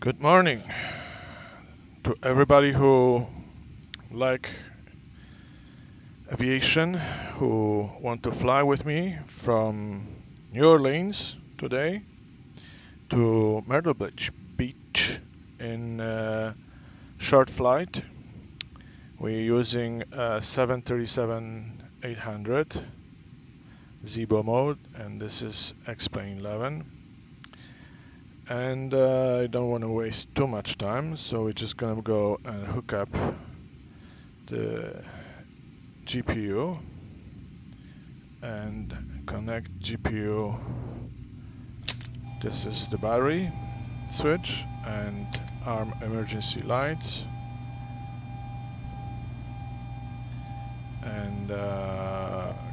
Good morning to everybody who like aviation, who want to fly with me from New Orleans today to Myrtle Beach in short flight. We're using 737-800 ZEBO mode, and this is X-Plane 11. And I don't want to waste too much time, so we're just gonna go and hook up the GPU and connect GPU. This is the battery switch and arm emergency lights, and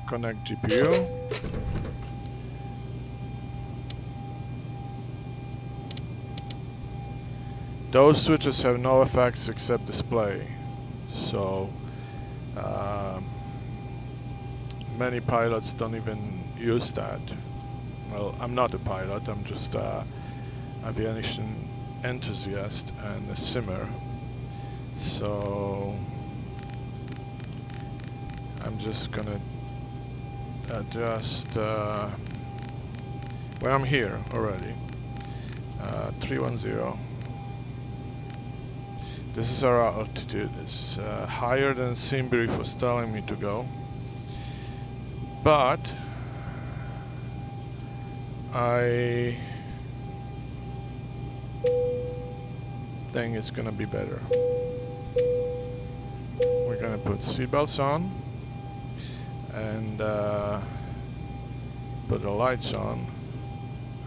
connect GPU. Those switches have no effects except display, so many pilots don't even use that. Well, I'm not a pilot, I'm just an aviation enthusiast and a simmer. So I'm just gonna adjust, well, I'm here already, 310. This is our altitude. It's higher than Simbrief was telling me to go, but I think it's gonna be better. We're gonna put seatbelts on and put the lights on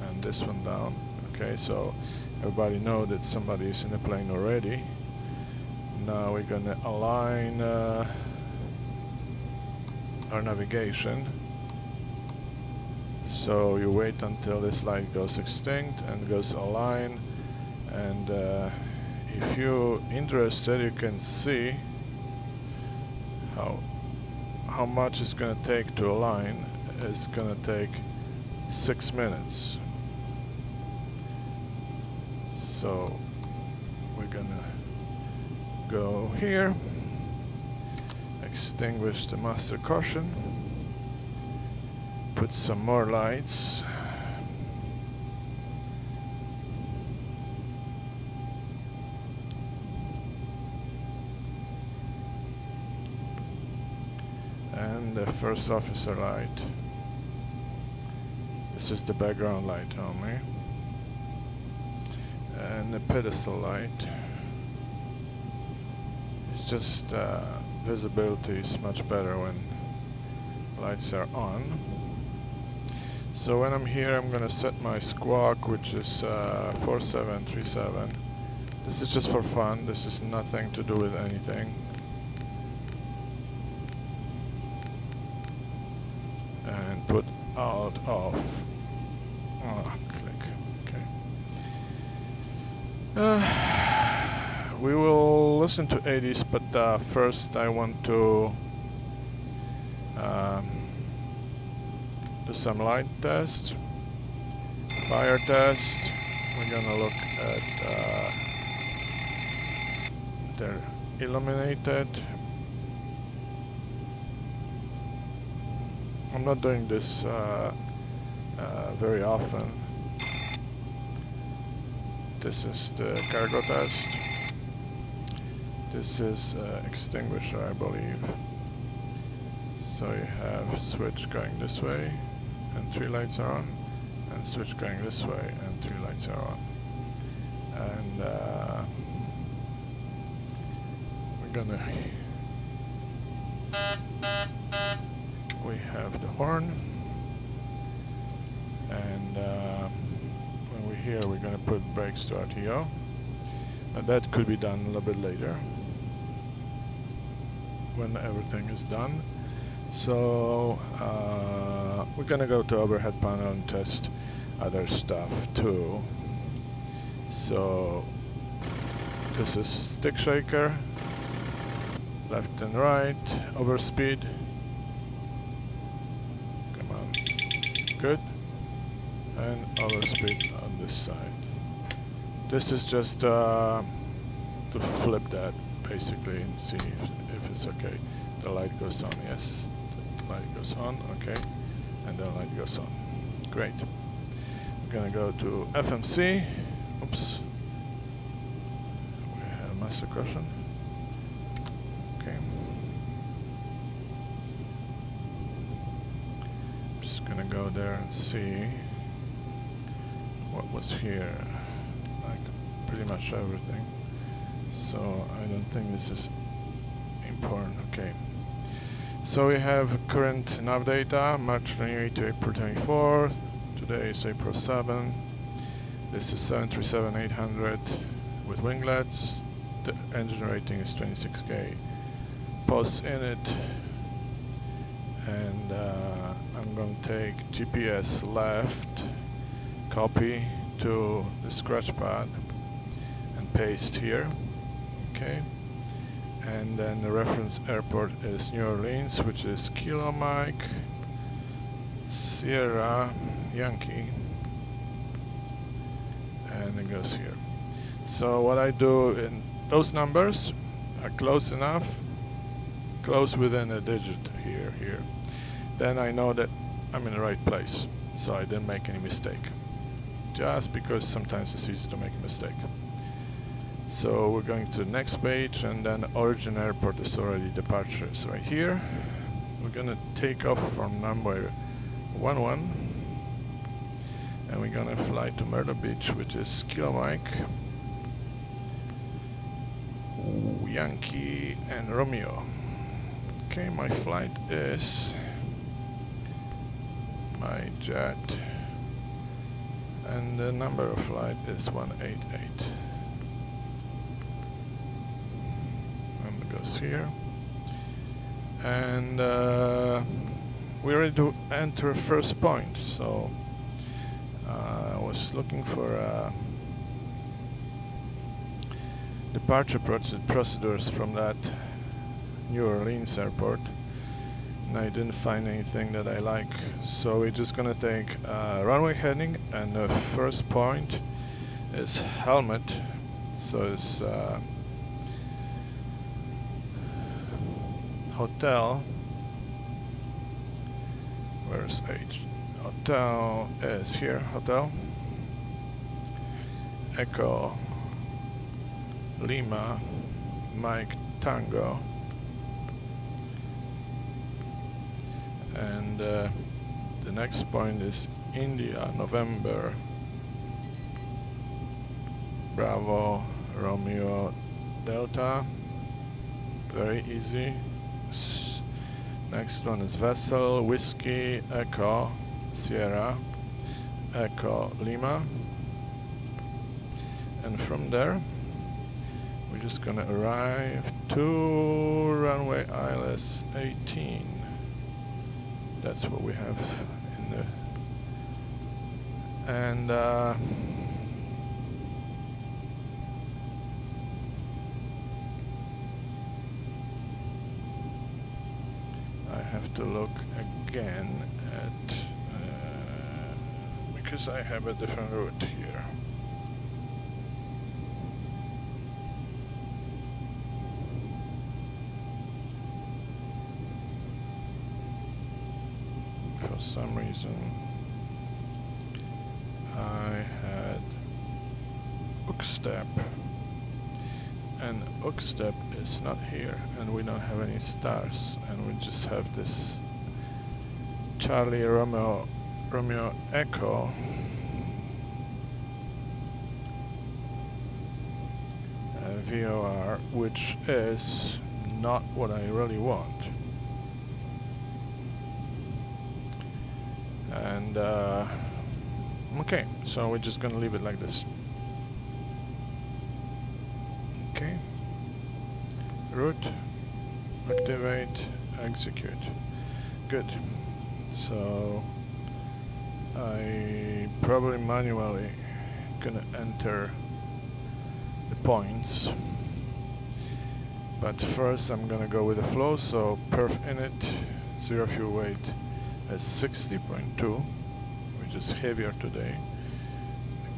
and this one down. Okay, so everybody know that somebody is in the plane already. Now we're gonna align our navigation. So you wait until this light goes extinct and goes align, and if you're interested, you can see how much it's gonna take to align. It's gonna take 6 minutes. So we're gonna go here, extinguish the master caution, put some more lights, and the first officer light. This is the background light only, and the pedestal light. It's just visibility is much better when lights are on. So when I'm here, I'm gonna set my squawk, which is 4737. This is just for fun. This is nothing to do with anything. And put out off. Oh, click. Okay. We will listen to 80s, but first I want to do some light test, fire test. We're gonna look at they're illuminated. I'm not doing this very often. This is the cargo test. This is extinguisher, I believe. So you have switch going this way, and 3 lights are on, and switch going this way, and 3 lights are on. And we have the horn, and when we're here, we're gonna put brakes to RTO. And that could be done a little bit later, when everything is done. So we're gonna go to overhead panel and test other stuff too. So this is stick shaker, left and right, overspeed. Come on, good. And overspeed on this side. This is just to flip that basically and see if it's okay. The light goes on, yes. The light goes on, okay. And the light goes on. Great. We're gonna go to FMC. Oops. We have master caution. Okay. Just gonna go there and see what was here. Like pretty much everything. So I don't think this is important. Okay. So we have current nav data, March 28 to April 24th. Today is April 7. This is 737-800 with winglets. The engine rating is 26K. Pulse in it. And I'm going to take GPS left, copy to the scratch pad and paste here. Okay. And then the reference airport is New Orleans, which is Kilo Mike, Sierra, Yankee, and it goes here. So what I do in those numbers are close enough, close within a digit here. Then I know that I'm in the right place, so I didn't make any mistake. Just because sometimes it's easy to make a mistake. So we're going to the next page, and then origin airport is already departures right here. We're gonna take off from runway 11, and we're gonna fly to Myrtle Beach, which is Kilo Mike, Yankee, and Romeo. Okay, my flight is my jet, and the number of flight is 188. Goes here, and we're ready to enter first point. So I was looking for departure procedures from that New Orleans airport, and I didn't find anything that I like. So we're just gonna take runway heading, and the first point is Helmet. So it's hotel. Where's H? Hotel is here. Hotel. Echo Lima Mike Tango. And the next point is India November Bravo Romeo Delta. Very easy. Next one is Vessel Whiskey Echo Sierra Echo Lima, and from there we're just gonna arrive to runway ILS 18. That's what we have in the, and I have to look again at because I have a different route here. For some reason I had Hookstep, and Hookstep is not here, and we don't have any stars, and we just have this Charlie Romeo Echo VOR, which is not what I really want. And okay, so we're just gonna leave it like this. Okay, route, activate, execute. Good. So I probably manually gonna enter the points, but first I'm gonna go with the flow. So perf init, zero fuel weight is 60.2, which is heavier today.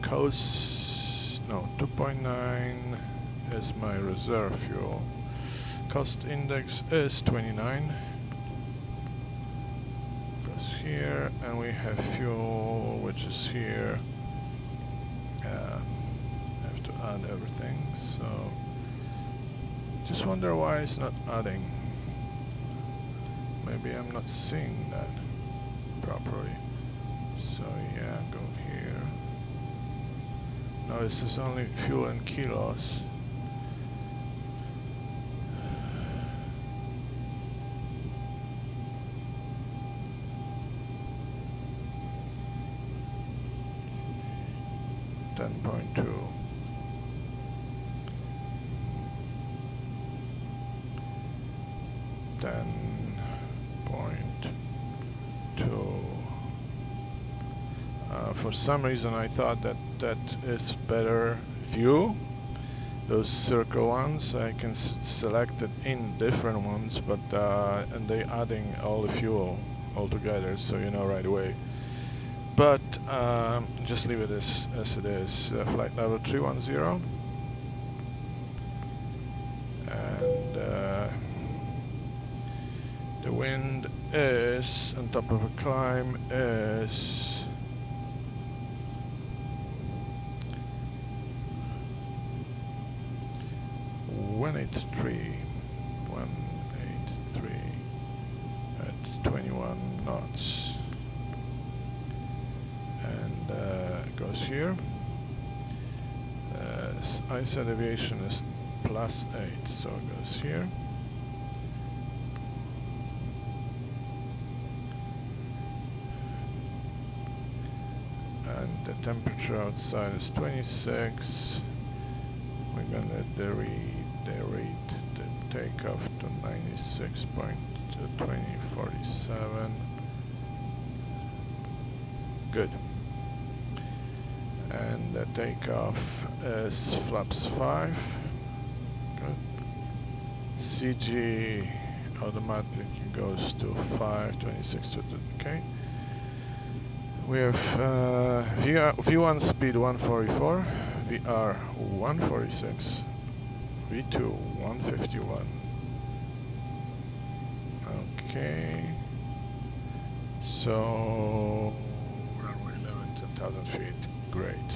Coast no, 2.9 is my reserve fuel. Cost index is 29. Goes here, and we have fuel, which is here. I have to add everything, so just wonder why it's not adding. Maybe I'm not seeing that properly. So yeah, go here. No, this is only fuel in kilos. .2. For some reason I thought that that is better view. Those circle ones, I can select it in different ones, but and they adding all the fuel all together, so you know right away. But just leave it as it is. Flight level 310, and the wind is on top of a climb is 183 at 21 knots, and it goes here. ISA deviation is +8, so it goes here. And the temperature outside is 26. We're gonna derate the takeoff to 96.2047. Good. And the takeoff is flaps 5. Good. CG automatically goes to 526. Okay. We have V1 speed 144, VR 146, V2 151. Okay, so runway 11,000 feet. Great.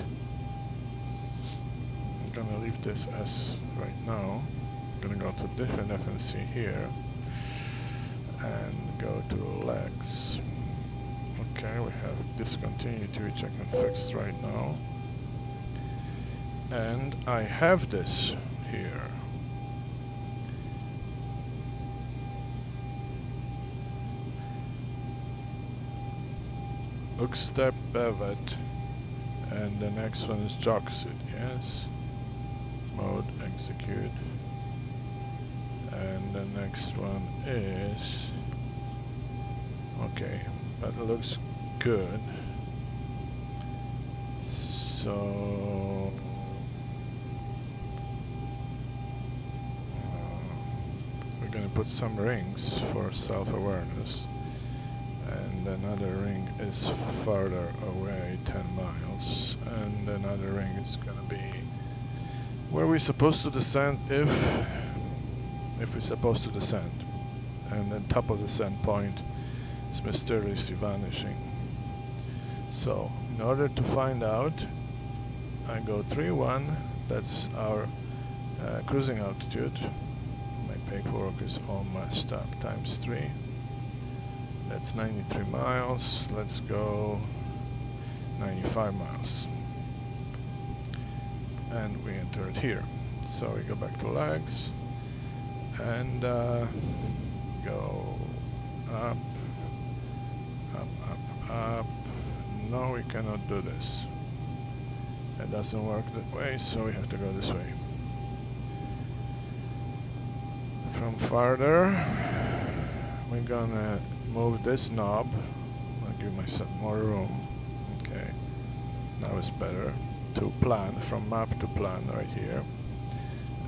I'm gonna leave this as right now. I'm gonna go to different FMC here and go to legs. Okay, we have discontinuity, which I can fix right now. And I have this here. Hook step bevet, and the next one is Jocksuit, yes. Mode execute. And the next one is okay. That looks good. So we're gonna put some rings for self-awareness, and another ring is farther away, 10 miles, and another ring is gonna be where we're supposed to descend if we're supposed to descend, and then top of the descent point is mysteriously vanishing. So in order to find out, I go 3-1, that's our cruising altitude. My paperwork is all messed up, times 3. That's 93 miles. Let's go 95 miles. And we enter it here. So we go back to legs and go up, up. No, we cannot do this. It doesn't work that way, so we have to go this way. From farther, we're gonna move this knob. I'll give myself more room. Okay, now it's better. To plan, from map to plan right here.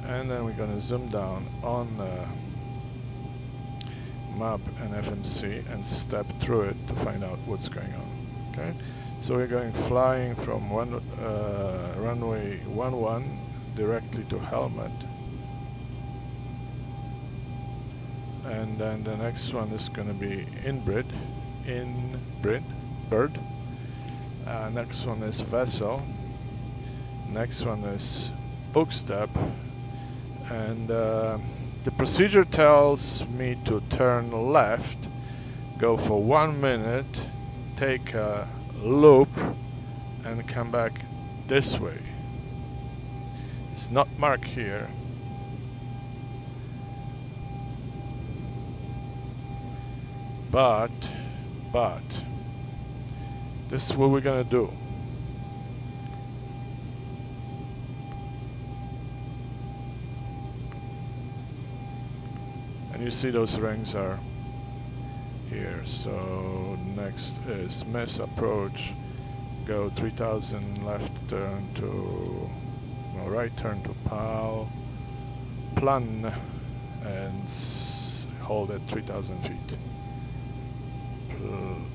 And then we're gonna zoom down on map and FMC and step through it to find out what's going on. Okay, So we're going flying from runway 11 directly to helmet. And then the next one is going to be inbred, bird. Next one is vessel. Next one is book step. And the procedure tells me to turn left, go for 1 minute, take a loop, and come back this way. It's not marked here. But this is what we're gonna do. And you see those rings are here. So next is miss approach, go 3000 left turn to, no, right turn to plan, and hold at 3000 feet.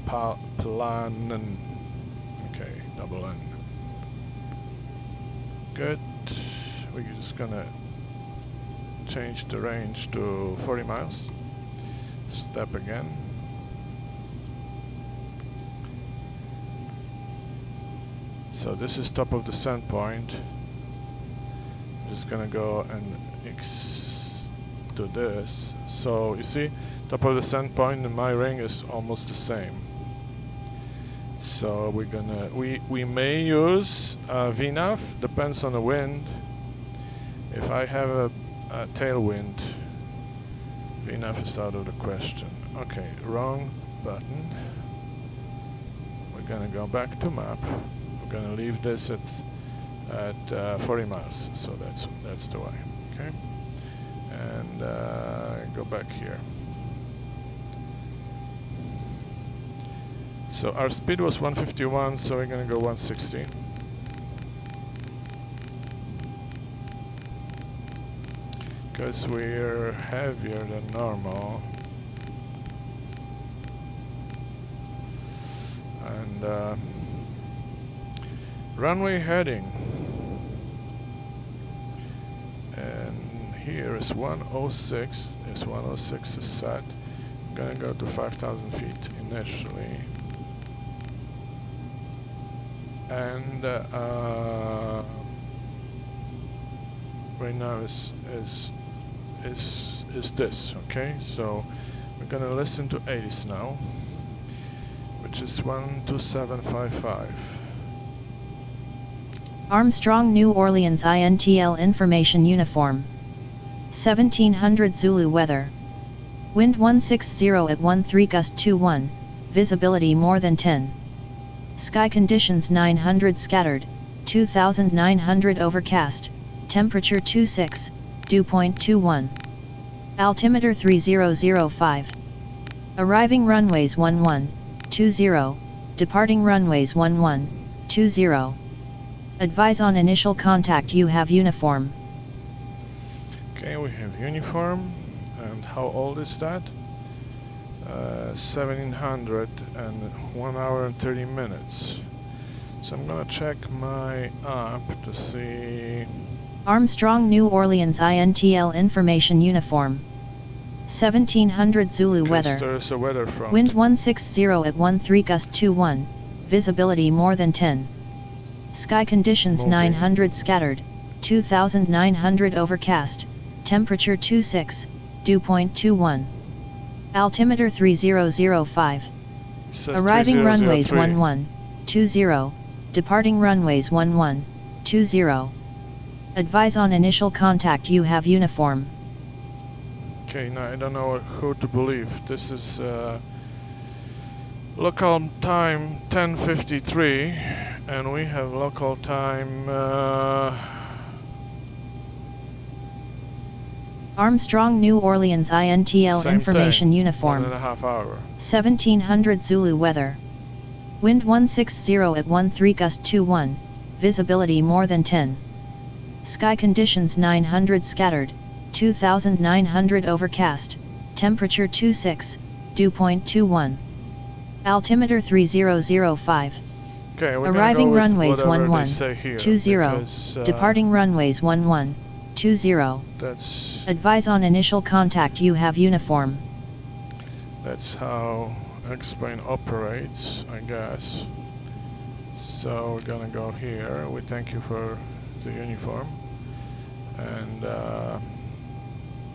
Plan, and okay, double N. Good. We're just gonna change the range to 40 miles. Step again. So this is top of descent point. I'm just gonna go and do this. So you see, top of the descent point and my ring is almost the same. So we're gonna we may use VNAV, depends on the wind. If I have a tailwind, VNAV is out of the question. Okay, wrong button. We're gonna go back to map. We're gonna leave this at 40 miles. So that's the way. Okay, and go back here. So our speed was 151, so we're gonna go 160. Because we're heavier than normal. And runway heading. And here is 106. This 106 is set. I'm gonna go to 5,000 feet initially. And right now is this, okay? So we're gonna listen to 80s now, which is 12755. Armstrong, New Orleans INTL information uniform. 1700 Zulu weather. Wind 160 at 13, gust 21, visibility more than 10. Sky conditions 900 scattered, 2900 overcast, temperature 26, dew point 21. Altimeter 3005. Arriving runways 1120, departing runways 1120. Advise on initial contact, you have uniform. Okay, we have uniform. And how old is that? 1700 and 1 hour and 30 minutes. So I'm gonna check my app to see. Armstrong, New Orleans INTL information uniform. 1700 Zulu weather. There's a weather front. Wind 160 at 13, gust 21, visibility more than 10. Sky conditions Moving. 900 scattered, 2900 overcast, temperature 26, dew point 21. Altimeter 3005. Arriving runways 1120, departing runways 1120. Advise on initial contact, you have uniform. Okay, now I don't know who to believe. This is local time 10:53, and we have local time. Armstrong, New Orleans INTL Same information thing, uniform. 1.5 hours. 1700 Zulu weather. Wind 160 at 13, gust 21, visibility more than 10. Sky conditions 900 scattered, 2900 overcast, temperature 26, dew point 21. Altimeter 3005. Okay, we're Arriving gonna go runways with whatever 11, they say here, 20. because, Departing runways 11, 20. that's Advise on initial contact. You have uniform. that's how X-plane operates, I guess. So we're gonna go here. We thank you for the uniform, and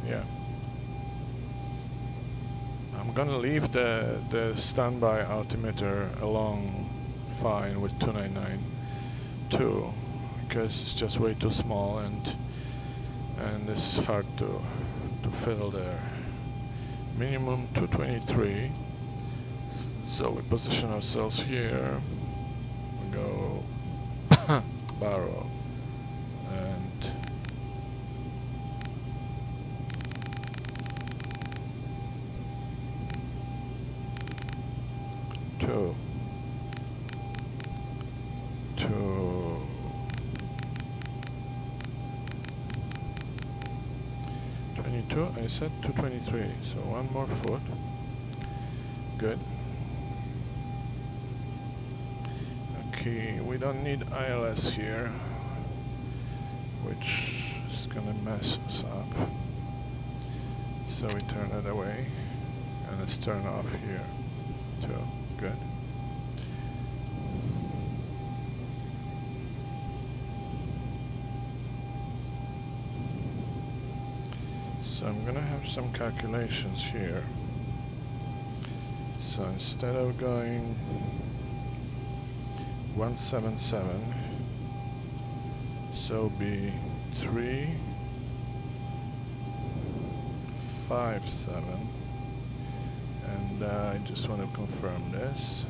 yeah, I'm gonna leave the standby altimeter along fine with 299.2 because it's just way too small and it's hard to fiddle there. Minimum 223. So we position ourselves here. We go barrel and two. 22, I said 223, so one more foot. Good. Okay, we don't need ILS here, which is gonna mess us up. So we turn it away, and let's turn off here too. Good. So I'm gonna have some calculations here. So instead of going 177, so be 357, and I just want to confirm this.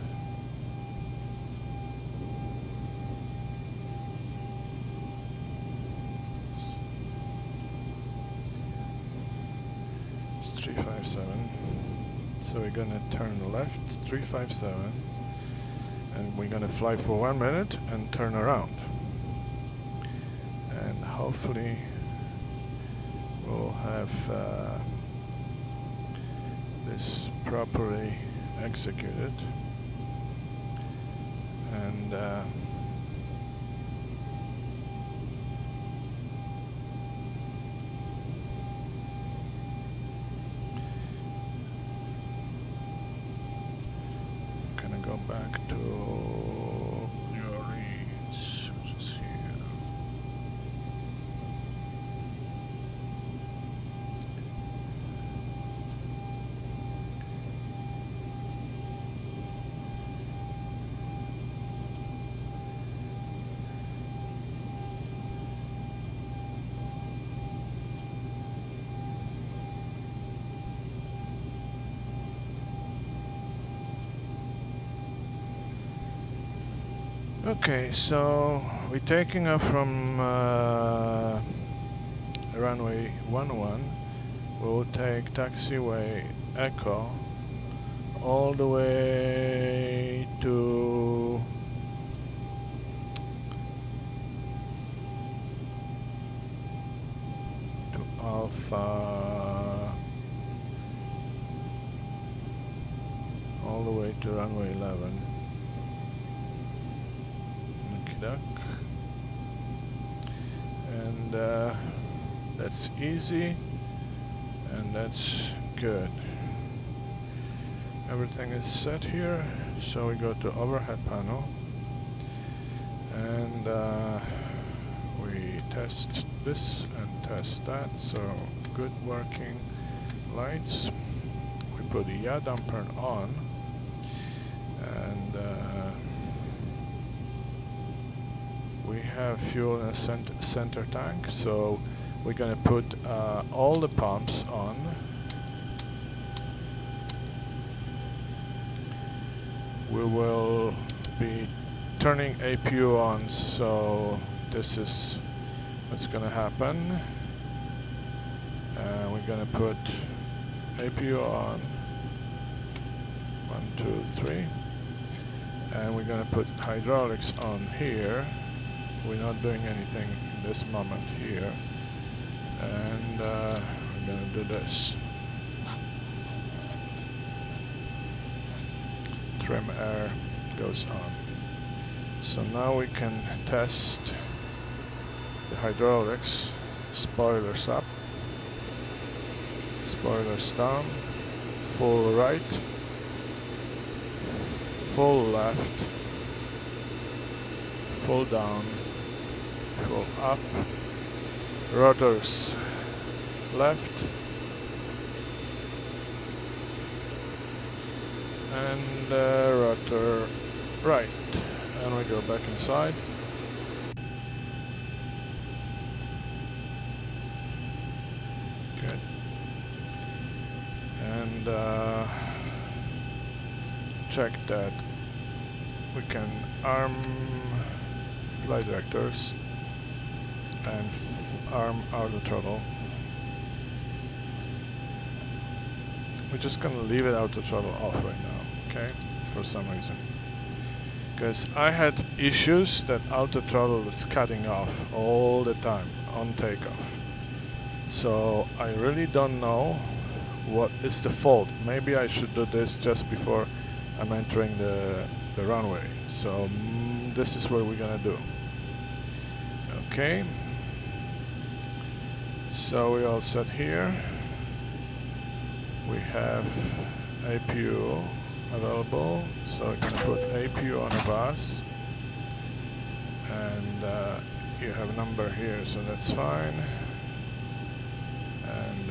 It's 357. So we're gonna turn left, 357, and we're gonna fly for 1 minute and turn around. And hopefully we'll have this properly executed. And go back to New Orleans, which is here. Okay, so we're taking off from runway 11. We'll take taxiway Echo all the way to Alpha, all the way to runway 11. And that's easy, and that's good. Everything is set here, so we go to overhead panel, and we test this and test that. So good working lights. We put the yaw damper on, and we have fuel in a center tank, so we're gonna put all the pumps on. We will be turning APU on, so this is what's gonna happen. We're gonna put APU on, 1, 2, 3, and we're gonna put hydraulics on here. We're not doing anything in this moment here, and we're gonna do this. Trim air goes on. So now we can test the hydraulics. Spoilers up, spoilers down, full right, full left, full down, full up, rotors left, and rotor right, and we go back inside. Good. And check that we can arm flight directors and arm auto throttle. We're just gonna leave it auto throttle off right now, okay? For some reason. Because I had issues that auto throttle is cutting off all the time on takeoff. So I really don't know what is the fault. Maybe I should do this just before I'm entering the runway. So this is what we're gonna do. Okay. So we all set here. We have APU available, so we're gonna put APU on a bus, and you have a number here, so that's fine. And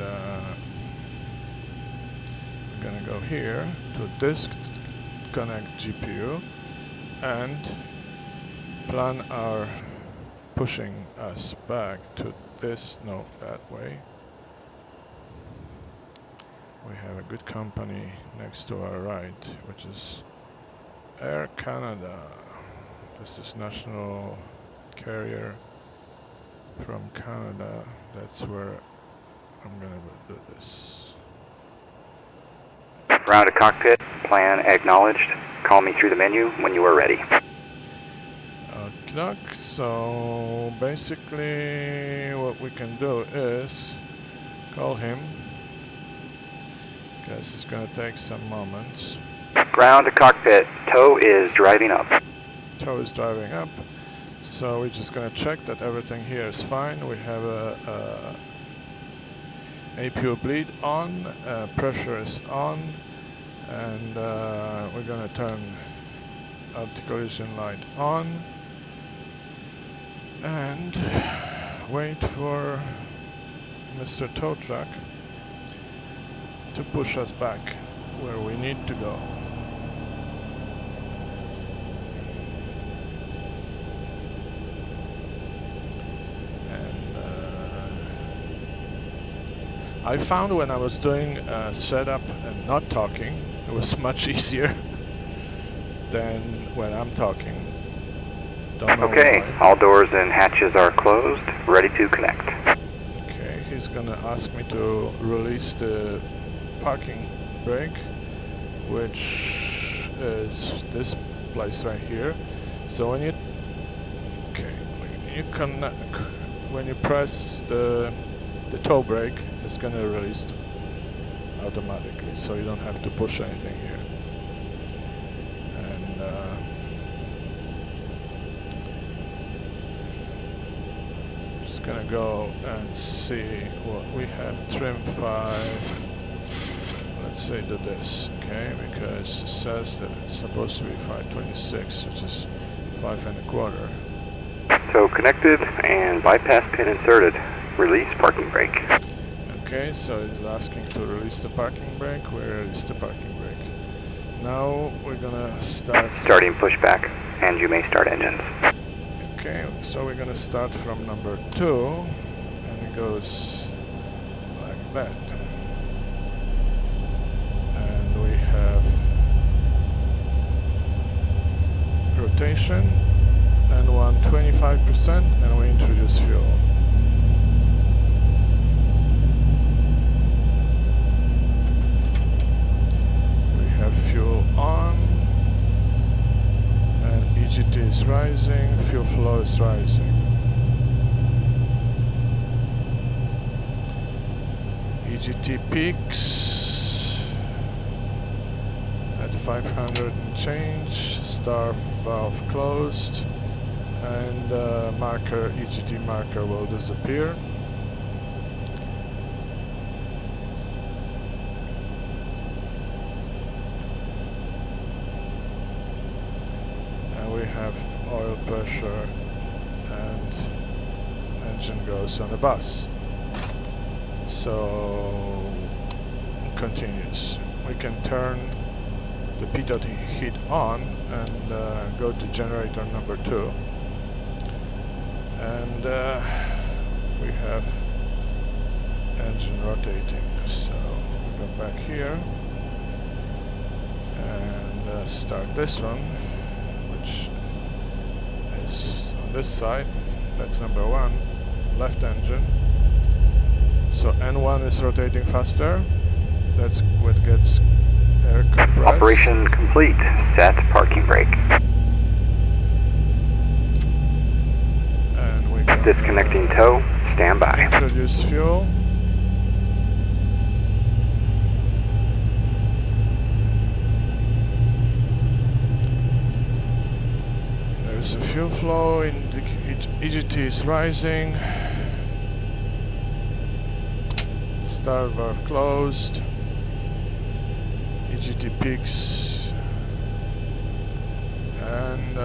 we're gonna go here to disconnect GPU and plan our pushing us back to this, no, that way. We have a good company next to our right, which is Air Canada. This is national carrier from Canada. That's where I'm gonna do this. Round to cockpit, plan acknowledged. Call me through the menu when you are ready. Okay, so basically what we can do is call him, because it's gonna take some moments. Ground to cockpit, tow is driving up. Tow is driving up, so we're just gonna check that everything here is fine. We have a APU bleed on, pressure is on, and we're gonna turn anti-collision light on and wait for Mr. Tow Truck to push us back where we need to go. And I found when I was doing setup and not talking, it was much easier than when I'm talking. Don't know Okay, why. all doors and hatches are closed, ready to connect. Okay, he's gonna ask me to release the parking brake, which is this place right here. So when you when you press the toe brake, it's gonna release automatically, so you don't have to push anything here. And just gonna go and see what we have. Trim 5. Let's say do this, okay? Because it says that it's supposed to be 526, which is 5 1/4. So connected and bypass pin inserted. Release parking brake. Okay, so it's asking to release the parking brake. Where is the parking brake? Now we're gonna start. Starting pushback, and you may start engines. Okay, so we're gonna start from number 2, and it goes like that. And we have rotation and 125%, and we introduce fuel. We have fuel on, and EGT is rising, fuel flow is rising. EGT peaks at 500 change, star valve closed, and marker, EGT marker will disappear. And we have oil pressure, and engine goes on the bus. So continues. We can turn the pitot heat on and go to generator number 2. And we have engine rotating. So we go back here and start this one, which is on this side. That's number 1, left engine. So N1 is rotating faster. That's what gets air compressed. Operation complete. Set parking brake. And we can Disconnecting tow. Stand by. introduce fuel. There's a fuel flow. EGT is rising. Start valve closed. EGT peaks, and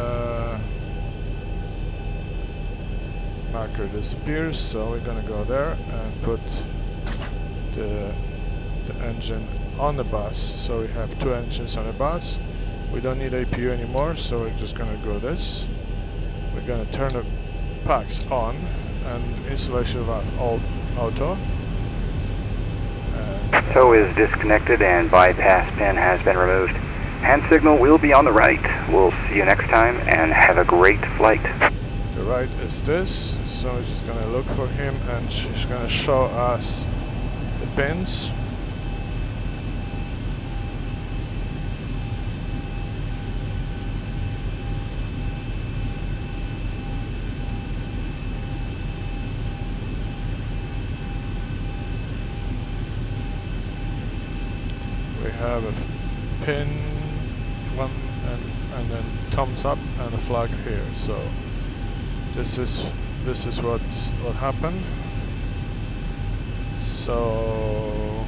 marker disappears. So we're gonna go there and put the engine on the bus. So we have 2 engines on the bus. We don't need APU anymore, so we're just gonna go this. We're gonna turn the packs on and insulation valve auto. Tow is disconnected and bypass pin has been removed. Hand signal will be on the right. We'll see you next time and have a great flight. The right is this, so we're just gonna look for him and she's gonna show us the pins. We have a pin, one and then thumbs up and a flag here. So this is what happened. So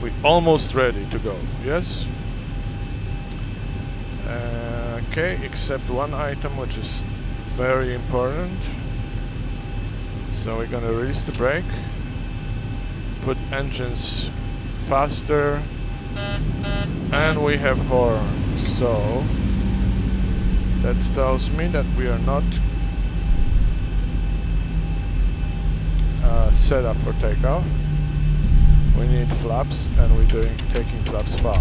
we almost ready to go. Yes. Okay, except one item which is very important. So we're gonna release the brake, put engines faster, and we have horn. So that tells me that we are not set up for takeoff. We need flaps, and we're taking flaps 5.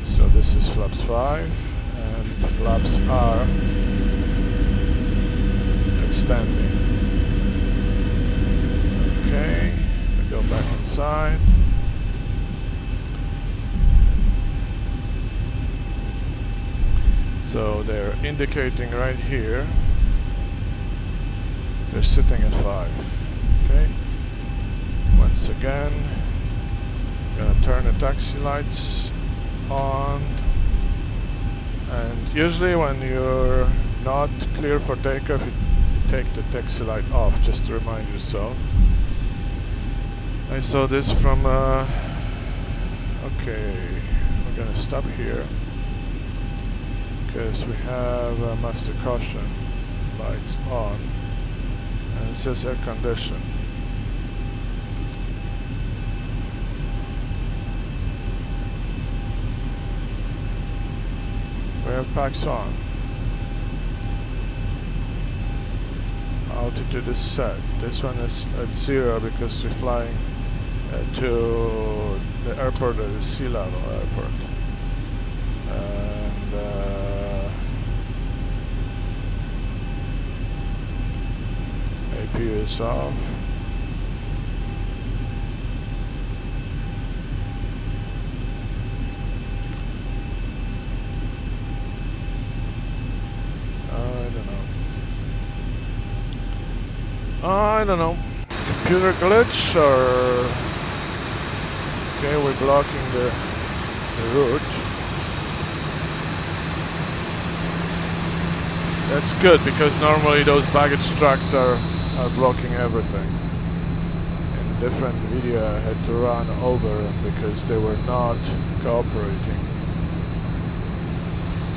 So this is flaps 5, and flaps are extending. Okay. Go back inside. So they're indicating right here. They're sitting at 5. Okay. Once again, gonna turn the taxi lights on. And usually when you're not clear for takeoff, you take the taxi light off, just to remind yourself. I saw this from, okay, we're gonna stop here, because we have master caution lights on, and it says air condition. We have packs on. Altitude is set. This one is at 0 because we're flying to the airport at the sea level airport. And APU is off. I don't know. Computer glitch or Okay, we're blocking the route. That's good because normally those baggage trucks are blocking everything. In a different video I had to run over them because they were not cooperating.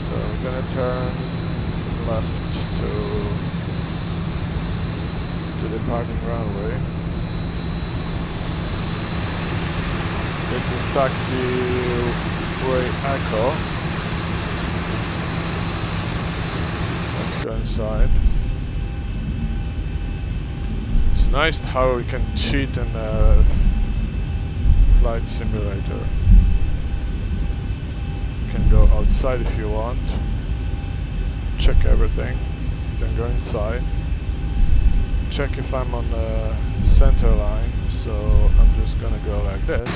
So we're gonna turn left to the parking runway. This is taxiway Echo. Let's go inside. It's nice how we can cheat in a flight simulator. You can go outside if you want, check everything, then go inside, check if I'm on the center line, so I'm just gonna go like this,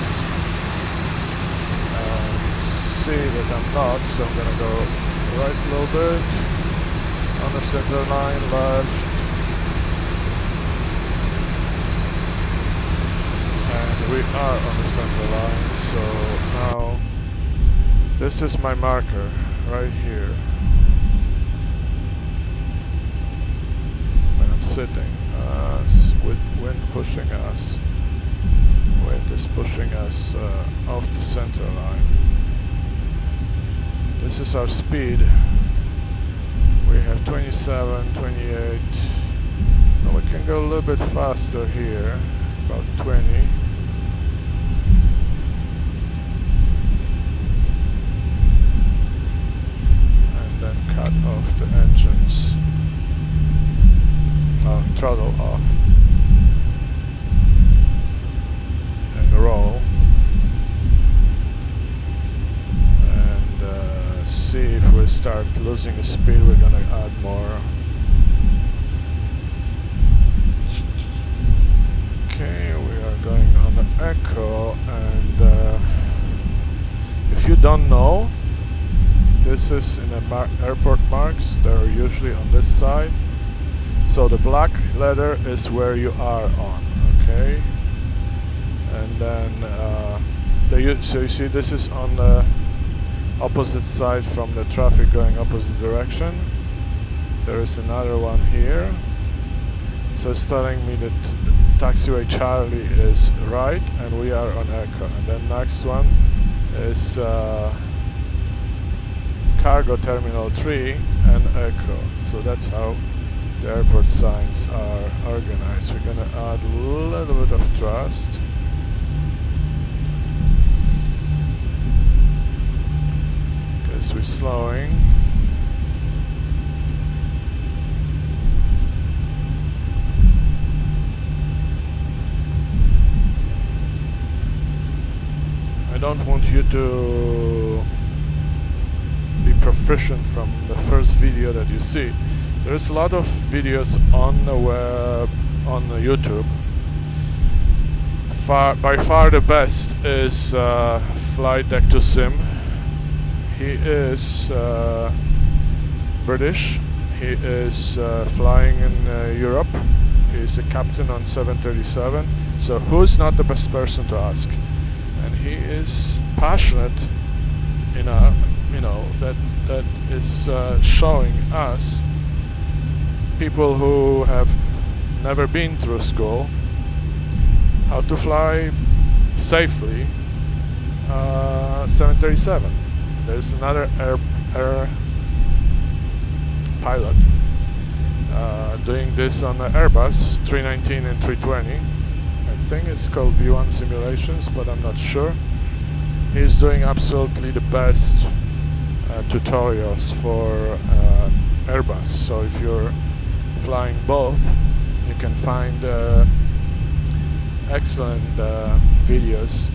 and see that I'm not, so I'm gonna go right a little bit, on the center line, left, and we are on the center line, so now this is my marker right here when I'm sitting, with wind pushing us. Wind is pushing us off the center line. This is our speed. We have 27, 28. Now we can go a little bit faster here, about 20. And then cut off the engines. Throttle off. And roll. And see if we start losing the speed, we're gonna add more. Okay, we are going on the Echo, and if you don't know, this is in the airport marks. They're usually on this side. So the black letter is where you are on, okay? And then so you see this is on the opposite side from the traffic going opposite direction. There is another one here. So it's telling me that taxiway Charlie is right and we are on Echo. And then next one is Cargo Terminal 3 and Echo. So that's how the airport signs are organized. We're gonna add a little bit of thrust. Because we're slowing. I don't want you to be proficient from the first video that you see. There's a lot of videos on the web, on the YouTube. By far the best is Flight Deck to Sim. He is British. He is flying in Europe. He is a captain on 737. So who's not the best person to ask? And he is passionate enough, you know, that is showing us, people who have never been through school, how to fly safely 737. There's another air pilot doing this on the Airbus 319 and 320. I think it's called V1 Simulations, but I'm not sure. He's doing absolutely the best tutorials for Airbus. So if you're flying both, you can find excellent videos.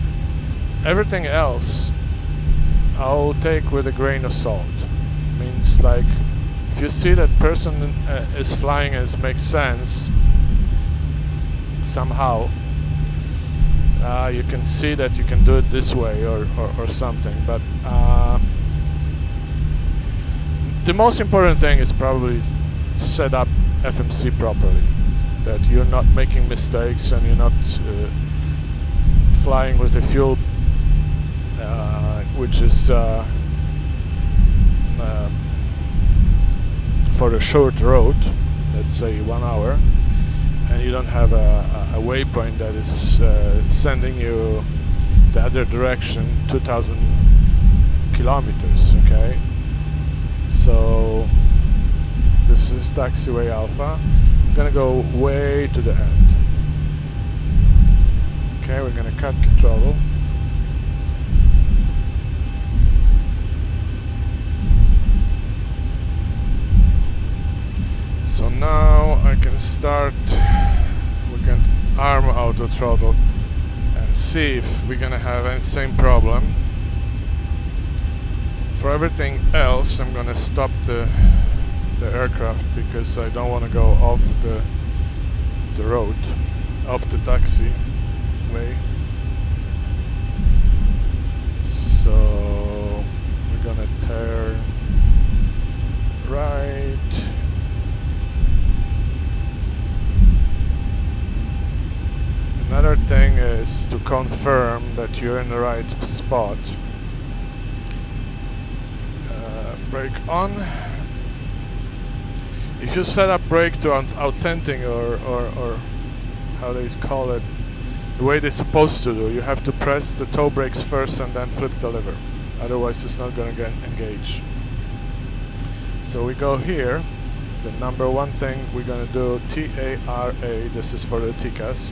Everything else I'll take with a grain of salt. Means like, if you see that person is flying and it makes sense somehow, you can see that you can do it this way or something, but the most important thing is probably set up FMC properly, that you're not making mistakes and you're not flying with a fuel which is for a short road, let's say 1 hour, and you don't have a waypoint that is sending you the other direction 2,000 kilometers, okay? So this is taxiway alpha. I'm gonna go way to the end. Okay, we're gonna cut the throttle. So now I can start, we can arm auto throttle and see if we're gonna have any same problem. For everything else, I'm gonna stop the aircraft because I don't want to go off the road, off the taxi way. So we're gonna turn right. Another thing is to confirm that you're in the right spot. Brake on. If you set up brake to authentic or how they call it, the way they're supposed to do, you have to press the toe brakes first and then flip the lever. Otherwise it's not going to get engaged. So we go here. The number one thing we're going to do, TARA, this is for the TCAS.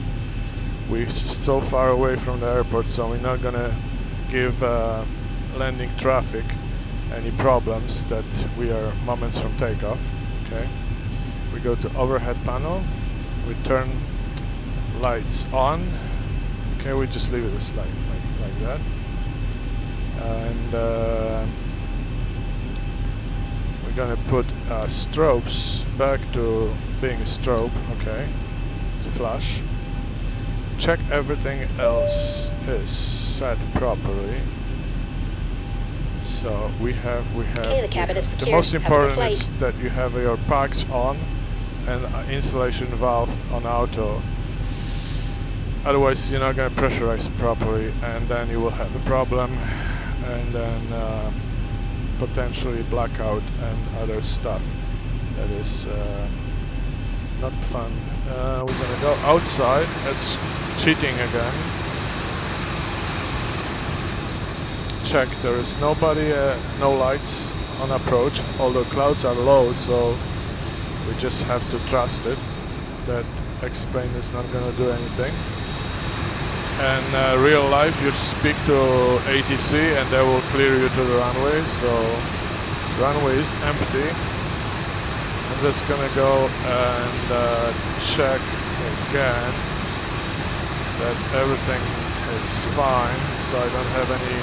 We're so far away from the airport, so we're not going to give landing traffic any problems that we are moments from takeoff. Okay, we go to overhead panel, we turn lights on. Okay, we just leave it as light like that, and we're gonna put strobes back to being a strobe. Okay, to flash. Check everything else is set properly. So we have Okay, the cabin is secure. the most Have a good important flight. is that you have your packs on and installation valve on auto. Otherwise you're not going to pressurize properly, and then you will have a problem, and then potentially blackout and other stuff that is not fun. We're going to go outside. That's cheating again. Check, there is nobody, no lights on approach, although clouds are low, so we just have to trust it that X-plane is not going to do anything. And real life, you speak to ATC and they will clear you to the runway, so the runway is empty. I'm just gonna go and check again that everything is fine, so I don't have any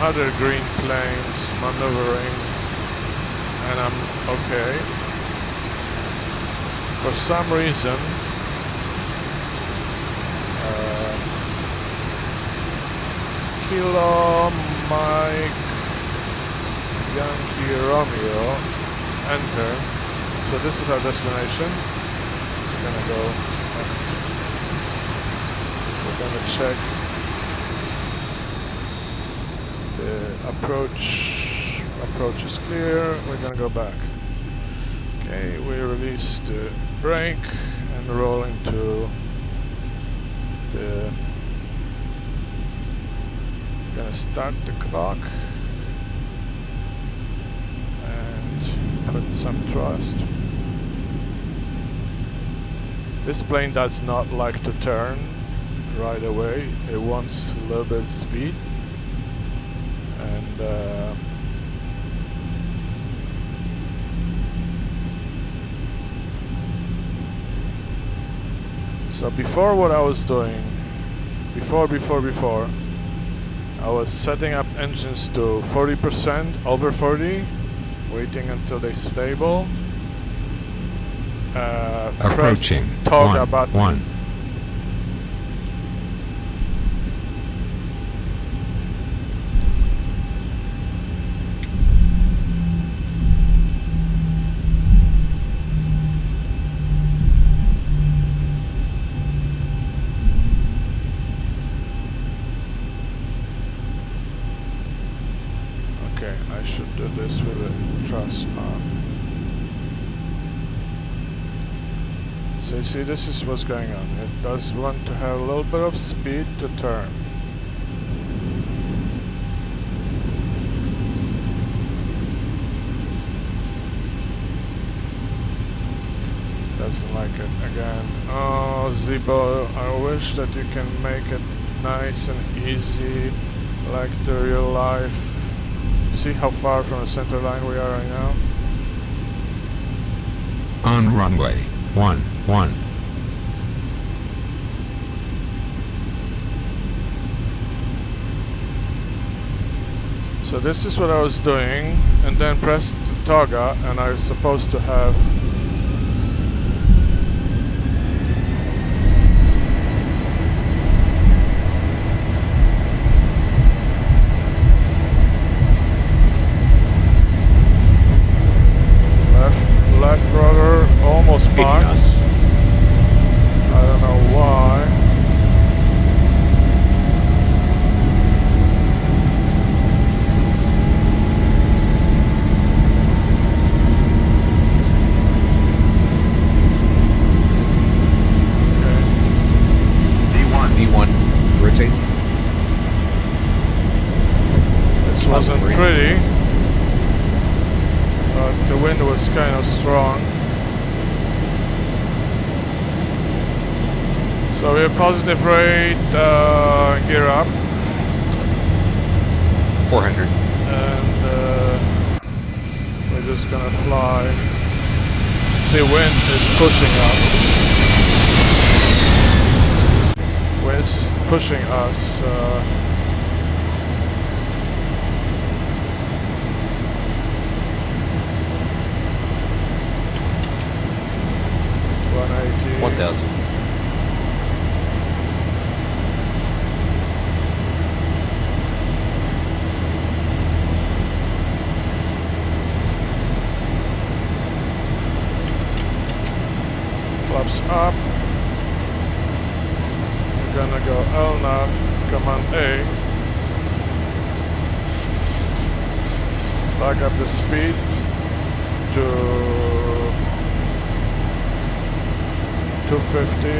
other green planes maneuvering, and I'm okay. For some reason, Kilo Mike Yankee Romeo, enter. So this is our destination. We're gonna go. We're gonna check the approach. Approach is clear. We're gonna go back. Okay, we release the brake and roll into the. We're gonna start the clock and put some thrust. This plane does not like to turn right away. It wants a little bit of speed, and so before, what I was doing before I was setting up engines to 40%, over 40, waiting until they're stable. Approaching press toggle button. 1. So you see, this is what's going on. It does want to have a little bit of speed to turn. Doesn't like it again. Oh, ZEBO, I wish that you can make it nice and easy, like the real life. See how far from the center line we are right now? On runway 11. So this is what I was doing, and then pressed the toggle, and I was supposed to have left rudder almost parked. I don't know why. V1, rotate. This wasn't pretty, but the wind was kind of strong. So we're positive rate, gear up. 400. And we're just gonna fly. See, wind is pushing us. Wind's pushing us. 180. 1000. Flaps up. We're gonna go LNAV, Command A. Back up the speed to 250.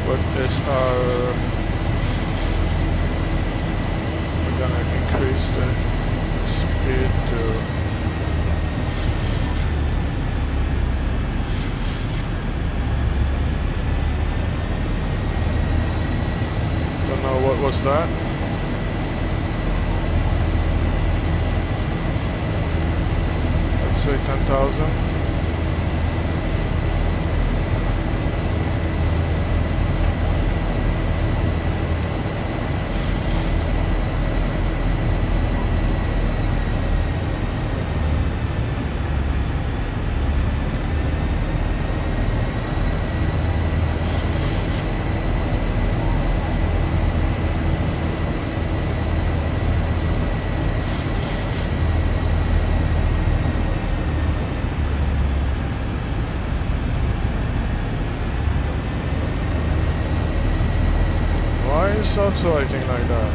What is our... We're gonna increase the speed to... Don't know what was that. Let's say 10,000. Why is it oscillating like that?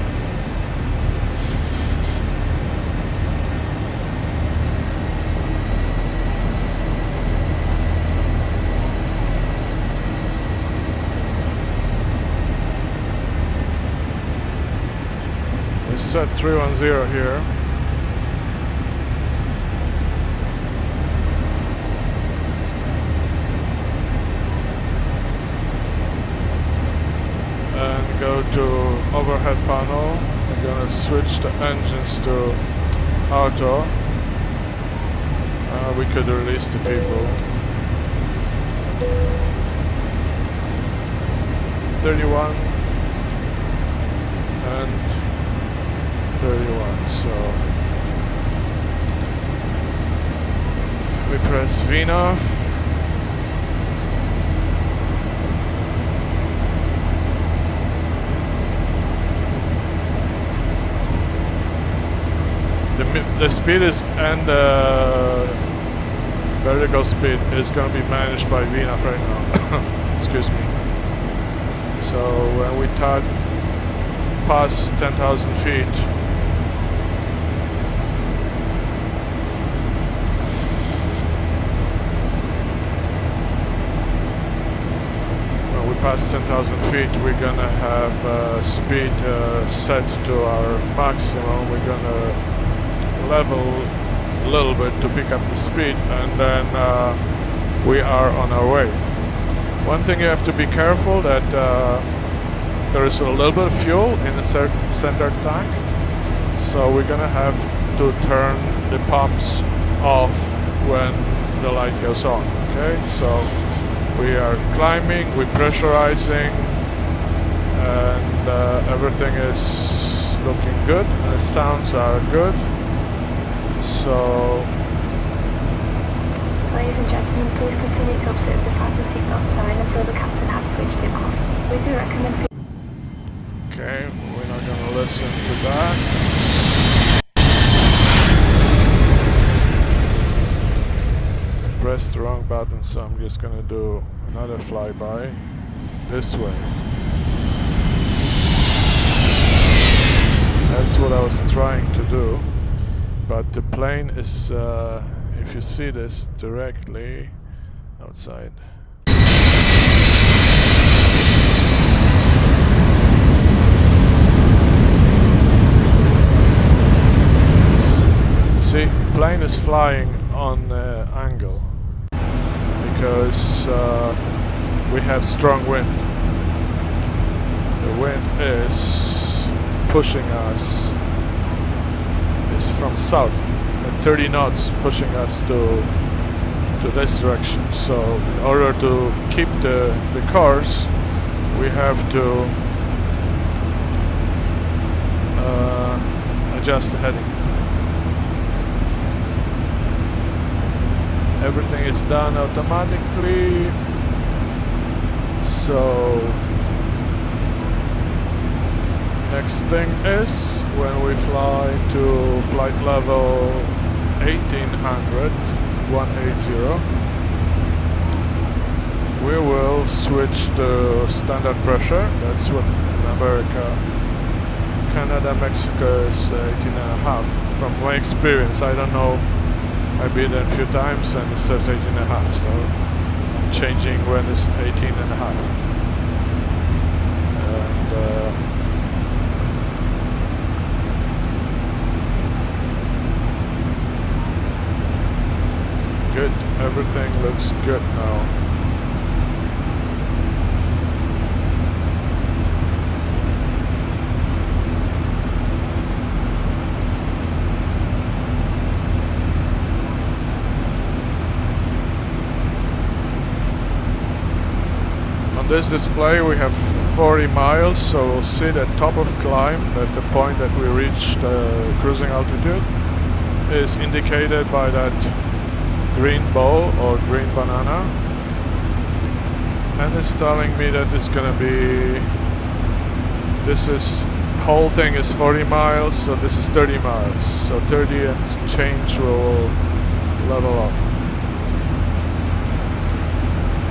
We set 310 here. And go to overhead panel. We're gonna switch the engines to auto. We could release the people. 31 and 31. So we press VNAV. The speed is and vertical speed is going to be managed by VNAV right now. Excuse me. So when we pass 10,000 feet, past 10,000 feet, we're gonna have speed set to our maximum. We're gonna level a little bit to pick up the speed, and then we are on our way. One thing you have to be careful that there is a little bit of fuel in the center tank, so we're gonna have to turn the pumps off when the light goes on. Okay, so we are climbing, we're pressurizing, and everything is looking good. The sounds are good. So, ladies and gentlemen, please continue to observe the fasten seatbelt sign until the captain has switched it off. We do recommend. okay, we're not going to listen to that. I pressed the wrong button, so I'm just going to do another flyby this way. That's what I was trying to do, but the plane is, if you see this directly outside. See, plane is flying on angle because we have strong wind. The wind is pushing us. It's from south at 30 knots, pushing us to this direction. So in order to keep the course, we have to adjust the heading. Everything is done automatically. So next thing is when we fly to flight level 1800, 180, we will switch to standard pressure. That's what in America, Canada, Mexico is 18.5. From my experience, I don't know. I've been there a few times and it says 18.5, so I'm changing when it's 18.5. And good, everything looks good now. On this display we have 40 miles, so we'll see the top of climb at the point that we reached cruising altitude is indicated by that green ball or green banana, and it's telling me that it's gonna be, this is, whole thing is 40 miles, so this is 30 miles, so 30 and change will level off.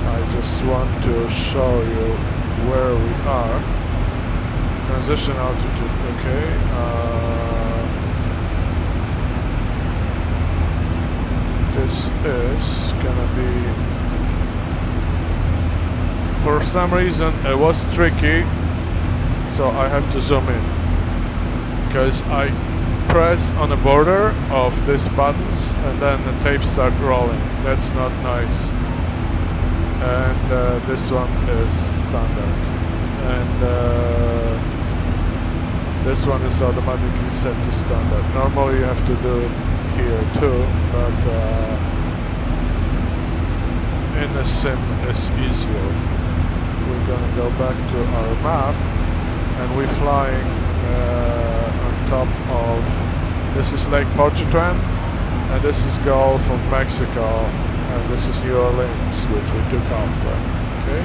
I just want to show you where we are. Transition altitude, okay. This is gonna be, for some reason it was tricky, so I have to zoom in because I press on the border of these buttons and then the tape starts rolling. That's not nice. And this one is standard, and this one is automatically set to standard. Normally you have to do it here too, but in the sim it's easier. We're gonna go back to our map, and we're flying on top of, this is Lake Pontchartrain, and this is Gulf of Mexico, and this is New Orleans, which we took off from, okay?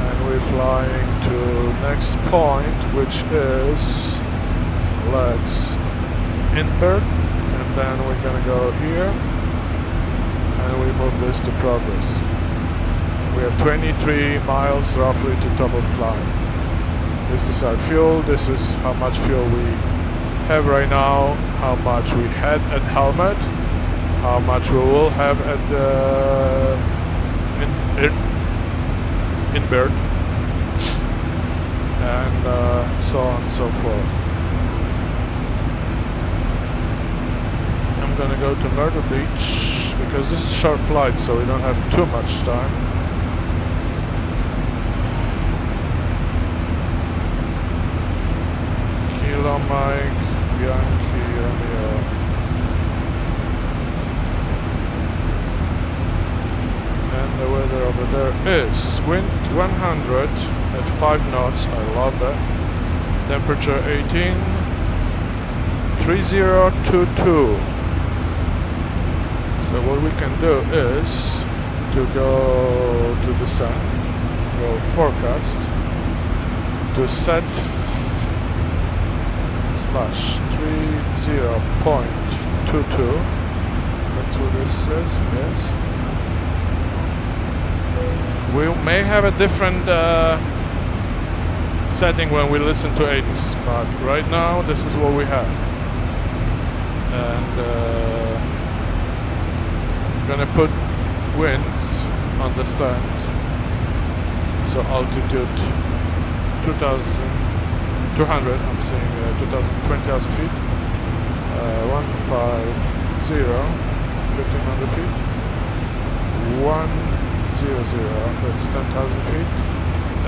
And we're flying to next point, which is Lex Inberg, and then we're gonna go here, and we move this to progress. We have 23 miles roughly to top of climb. This is our fuel, this is how much fuel we have right now, how much we had at helmet, how much we will have at Inberg, and so on and so forth. I'm gonna go to Myrtle Beach because this is a short flight, so we don't have too much time. Kilo Mike, Yankee Romeo. And the weather over there is wind 100 at 5 knots. I love that. Temperature 18. 3022. So what we can do is to go to the sun, go forecast, to set slash 30.22. That's what this says, yes. We may have a different setting when we listen to 80s, but right now this is what we have. And I'm gonna put winds on the sand, so altitude 2,200, I'm saying 20,000 feet, 150, 1,500 feet, 100, that's 10,000 feet,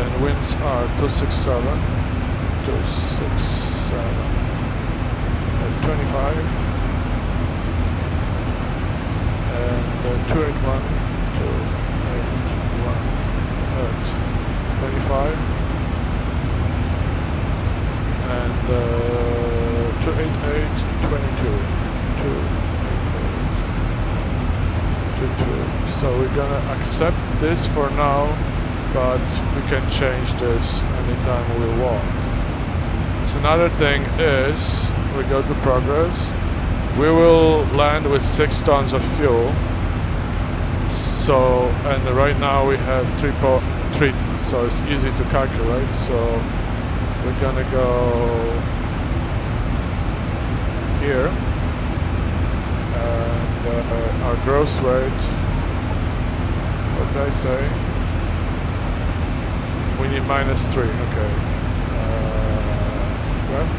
and winds are 267, 25, and 281, 281 at 25, and 288, 22, 288, 22. So we're gonna accept this for now, but we can change this anytime we want. So another thing is, we go to progress, we will land with 6 tons of fuel. So, and right now we have 3, so it's easy to calculate. So we're gonna go here, and our gross weight, what did I say? We need -3, okay. Graph.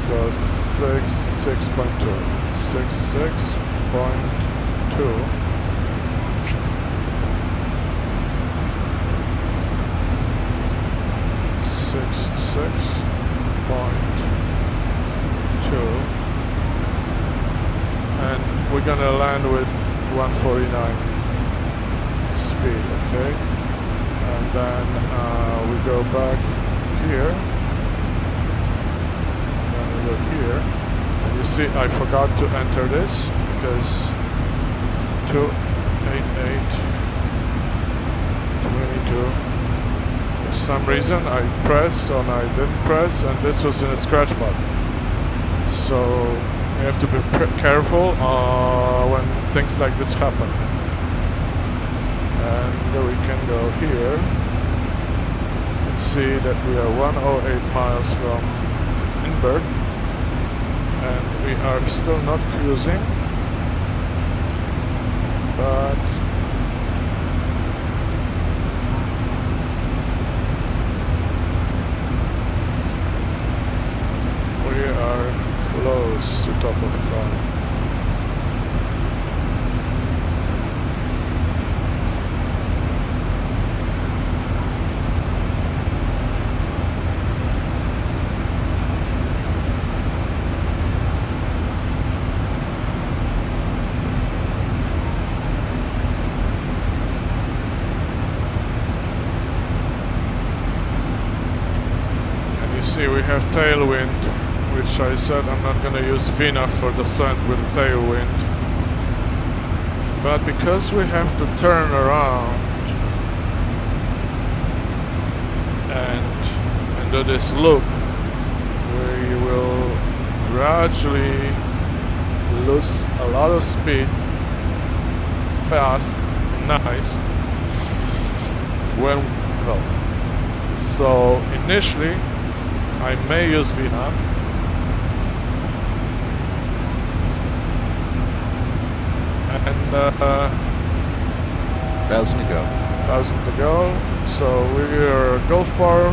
So 6.2. 6.2. And we're gonna land with 149 speed, okay? And then we go back here. Then we go here. And you see, I forgot to enter this because 288, 22. For some reason I pressed and I didn't press, and this was in a scratch button. So you have to be careful when things like this happen. And we can go here and see that we are 108 miles from Inberg, and we are still not cruising, but we are close to top of the climb. See, we have tailwind, which I said I'm not going to use VNAV for descent with tailwind, but because we have to turn around and do this loop, we will gradually lose a lot of speed, fast, nice, when go. So initially I may use VNAV, and 1,000 to go. 1,000 to go. So we are Gulf Power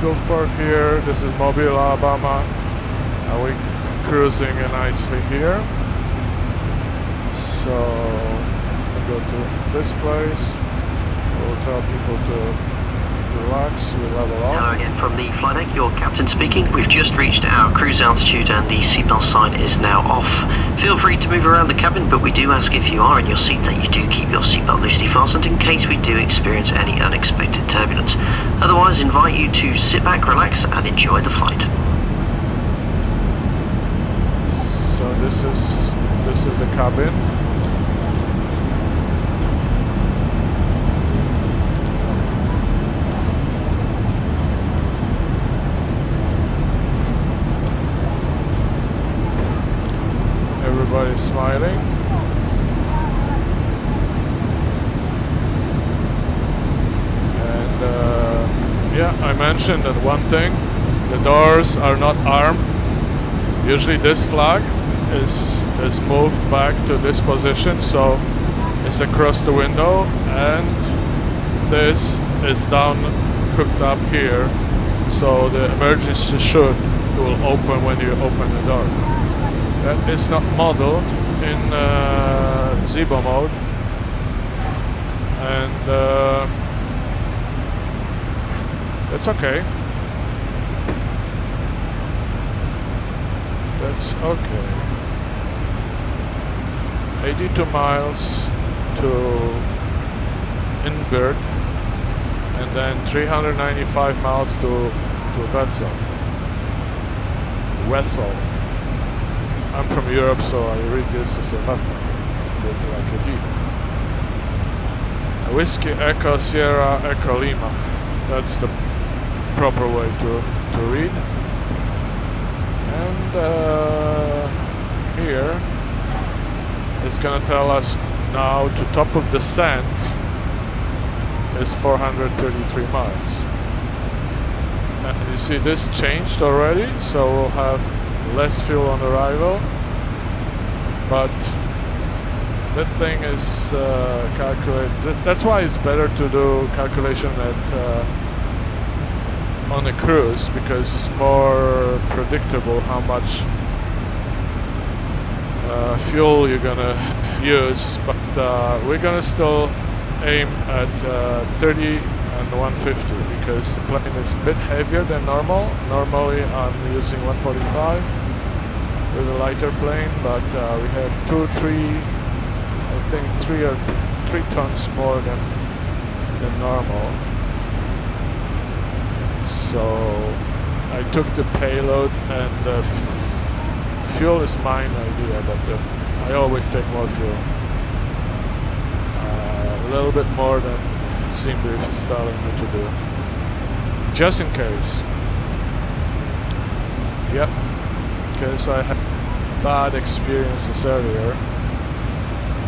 Gulfport here. This is Mobile, Alabama. And we're cruising nicely here. So we go to this place. We'll tell people to relax, we level off. Hello again from the flight deck, your captain speaking. We've just reached our cruise altitude and the seatbelt sign is now off. Feel free to move around the cabin, but we do ask if you are in your seat that you do keep your seatbelt loosely fastened in case we do experience any unexpected turbulence. Otherwise, invite you to sit back, relax and enjoy the flight. So this is the cabin. Everybody's smiling. And yeah, I mentioned that one thing, the doors are not armed. Usually this flag is moved back to this position, so it's across the window, and this is down, hooked up here, so the emergency chute will open when you open the door. That is not modeled in ZEBO mode, and that's okay. That's okay. 82 miles to inboard, and then 395 miles to vessel. I'm from Europe, so I read this as a vessel with like a V. Whiskey Echo Sierra Echo Lima. That's the proper way to read. And here it's gonna tell us now to top of descent is 433 miles. And you see this changed already, so we'll have less fuel on arrival, but that thing is calculated. That's why it's better to do calculation on a cruise, because it's more predictable how much fuel you're gonna use. But we're gonna still aim at 30 and 150 because the plane is a bit heavier than normal. Normally I'm using 145 with a lighter plane, but we have 3 tons more than normal. So I took the payload, and fuel is mine idea, but I always take more fuel. A little bit more than Simbrief is telling me to do, just in case. Yep, because I had bad experiences earlier,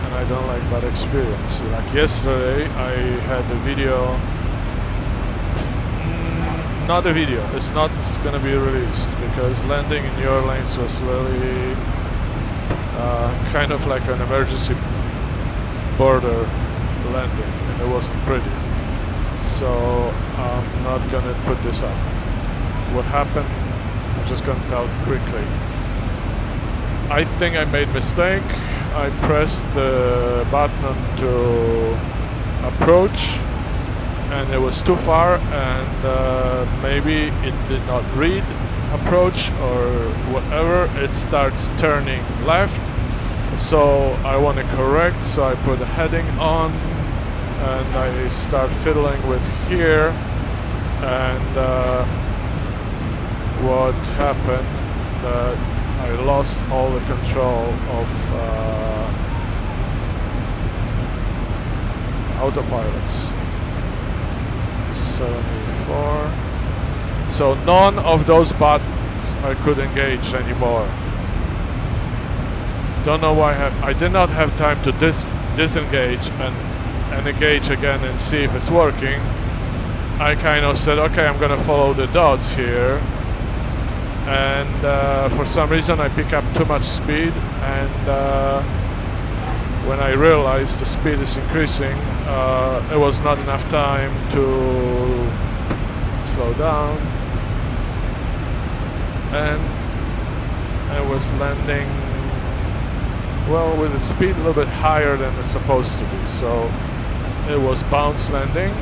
and I don't like bad experience. Like yesterday, I had a video. Not a video. It's not gonna be released because landing in your lanes was really kind of like an emergency border landing, and it wasn't pretty. So I'm not gonna put this up. What happened, I'm just gonna tell quickly. I think I made a mistake. I pressed the button to approach, and it was too far, and maybe it did not read approach or whatever. It starts turning left, so I want to correct, so I put a heading on, and I start fiddling with here, and what happened, that I lost all the control of autopilots. 74. So none of those buttons I could engage anymore. Don't know why I did not have time to disengage and engage again and see if it's working. I kind of said, okay, I'm gonna follow the dots here, and for some reason I pick up too much speed, and when I realized the speed is increasing, it was not enough time to slow down, and I was landing, well, with a speed a little bit higher than it's supposed to be, so it was bounce landing,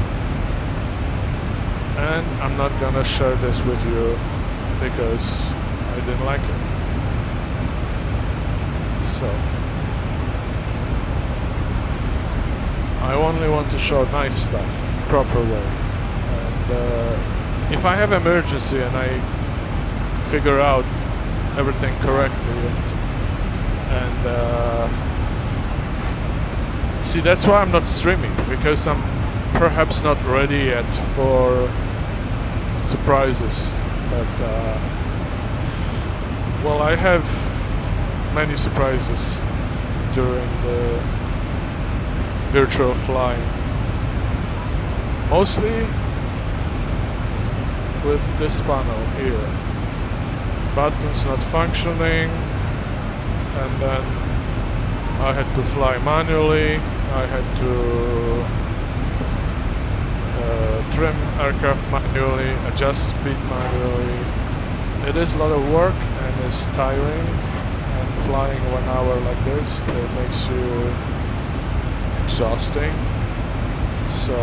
and I'm not gonna share this with you because I didn't like it. So I only want to show nice stuff, proper way. And if I have emergency and I figure out everything correctly, and see, that's why I'm not streaming, because I'm perhaps not ready yet for surprises. But well, I have many surprises during the virtual flying, mostly with this panel here. Buttons not functioning, and then I had to fly manually. I had to trim aircraft manually, adjust speed manually. It is a lot of work and it's tiring, and flying 1 hour like this, it makes you exhausting. So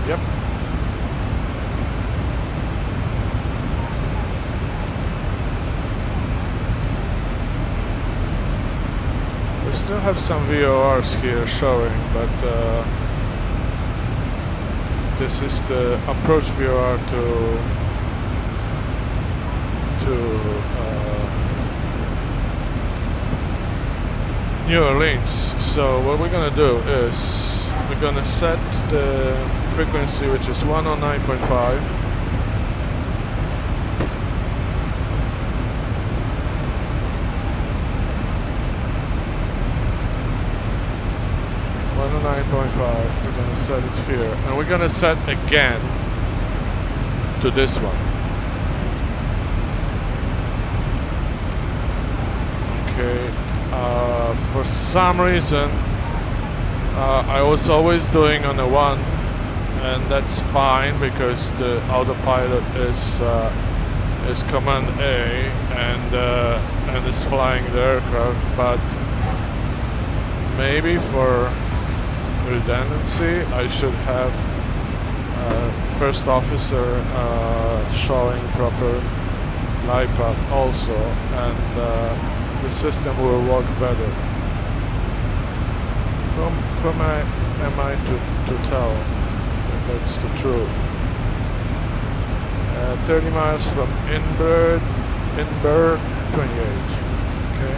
yep. We still have some VORs here showing, but this is the approach VOR to New Orleans. So what we're gonna do is we're gonna set the frequency, which is 109.5. We're gonna set it here, and we're gonna set again to this one. Okay. For some reason, I was always doing on a 1, and that's fine because the autopilot is Command A, and is flying the aircraft. But maybe for redundancy, I should have first officer showing proper glide path also, and the system will work better. Whom am I to tell that that's the truth? 30 miles from Inbird 28. Okay.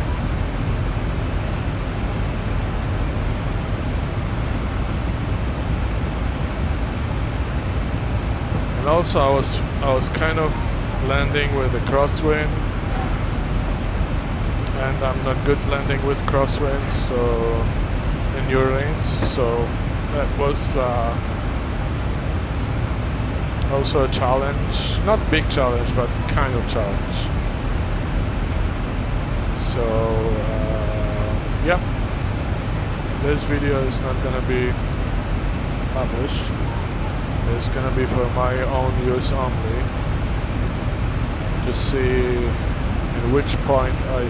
And also I was kind of landing with a crosswind, and I'm not good landing with crosswinds, so in New Orleans, so that was also a challenge, not big challenge, but kind of challenge. So yeah, this video is not gonna be published. It's gonna be for my own use only, to see in which point I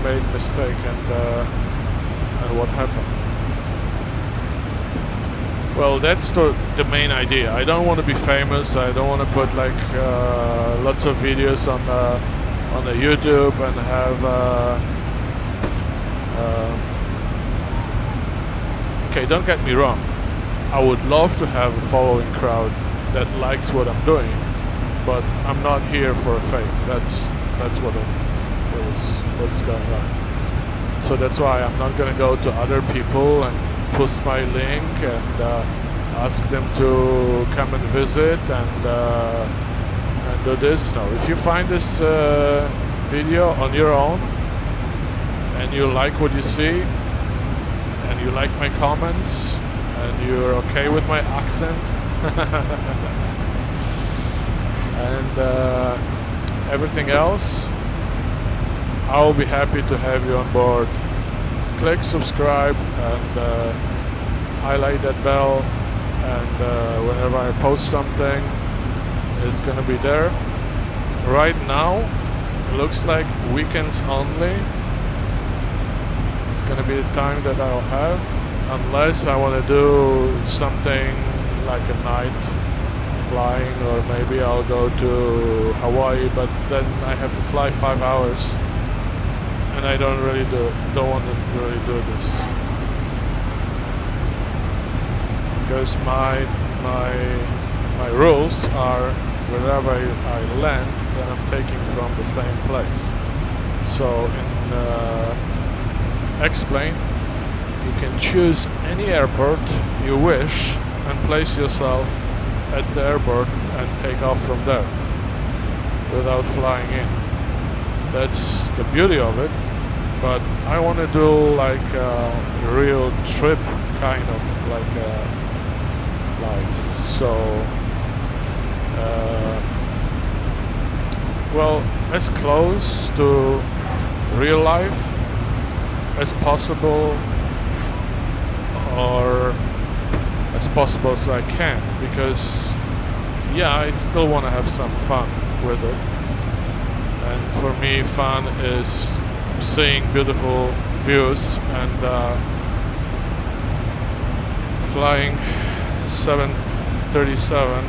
made mistake and what happened. Well, that's the main idea. I don't want to be famous. I don't want to put like lots of videos on the YouTube and have okay, don't get me wrong, I would love to have a following crowd that likes what I'm doing, but I'm not here for a fame. That's what is going on. So that's why I'm not gonna go to other people and post my link and ask them to come and visit and do this. No, if you find this video on your own and you like what you see and you like my comments and you're okay with my accent and everything else, I will be happy to have you on board. Click subscribe and highlight that bell, and whenever I post something, is gonna be there. Right now, it looks like weekends only. It's gonna be the time that I'll have, unless I want to do something like a night flying, or maybe I'll go to Hawaii, but then I have to fly 5 hours, and I don't want to really do this, because my rules are wherever I land, then I'm taking from the same place. So in X-Plane, you can choose any airport you wish and place yourself at the airport and take off from there without flying in. That's the beauty of it. But I want to do like a real trip, kind of like a life. So, well, as close to real life as possible, or as possible as I can, because yeah, I still want to have some fun with it. And for me, fun is seeing beautiful views and flying 737.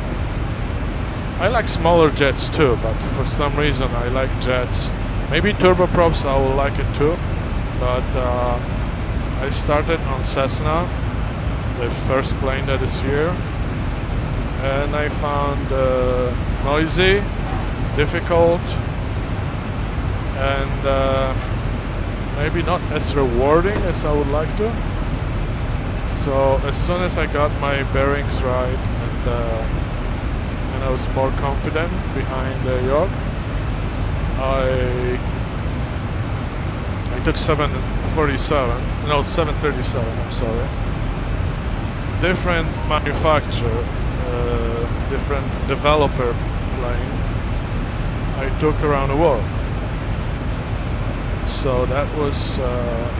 I like smaller jets too, but for some reason I like jets. Maybe turboprops I will like it too, but I started on Cessna, the first plane that is here, and I found noisy, difficult, and maybe not as rewarding as I would like to. So as soon as I got my bearings right and I was more confident behind the yacht, I took 737, I'm sorry. Different manufacturer, different developer plane I took around the world. So that was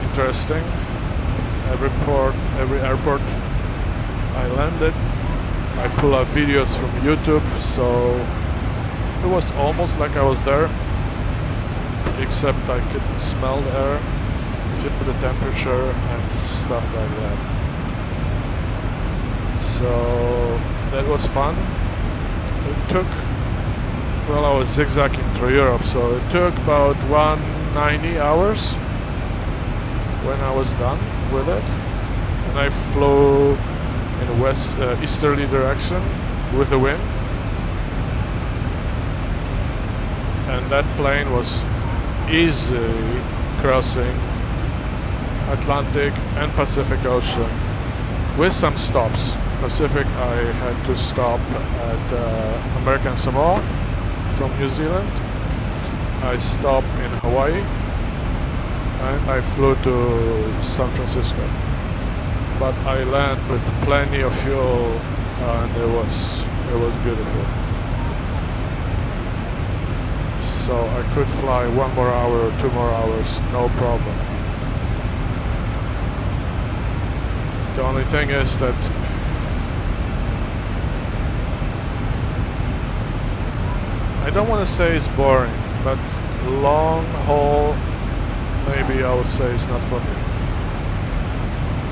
interesting. Every airport I landed, I pull up videos from YouTube, so it was almost like I was there, except I couldn't smell the air, feel the temperature and stuff like that. So that was fun. It took, well, I was zigzagging through Europe, so it took about 190 hours when I was done with it, and I flew in a easterly direction with the wind, and that plane was easily crossing Atlantic and Pacific Ocean with some stops. Pacific, I had to stop at American Samoa from New Zealand. I stopped in Hawaii, and I flew to San Francisco. But I landed with plenty of fuel, and it was beautiful. So I could fly 1 more hour or 2 more hours, no problem. The only thing is that I don't want to say it's boring, but long haul, maybe I would say it's not for me.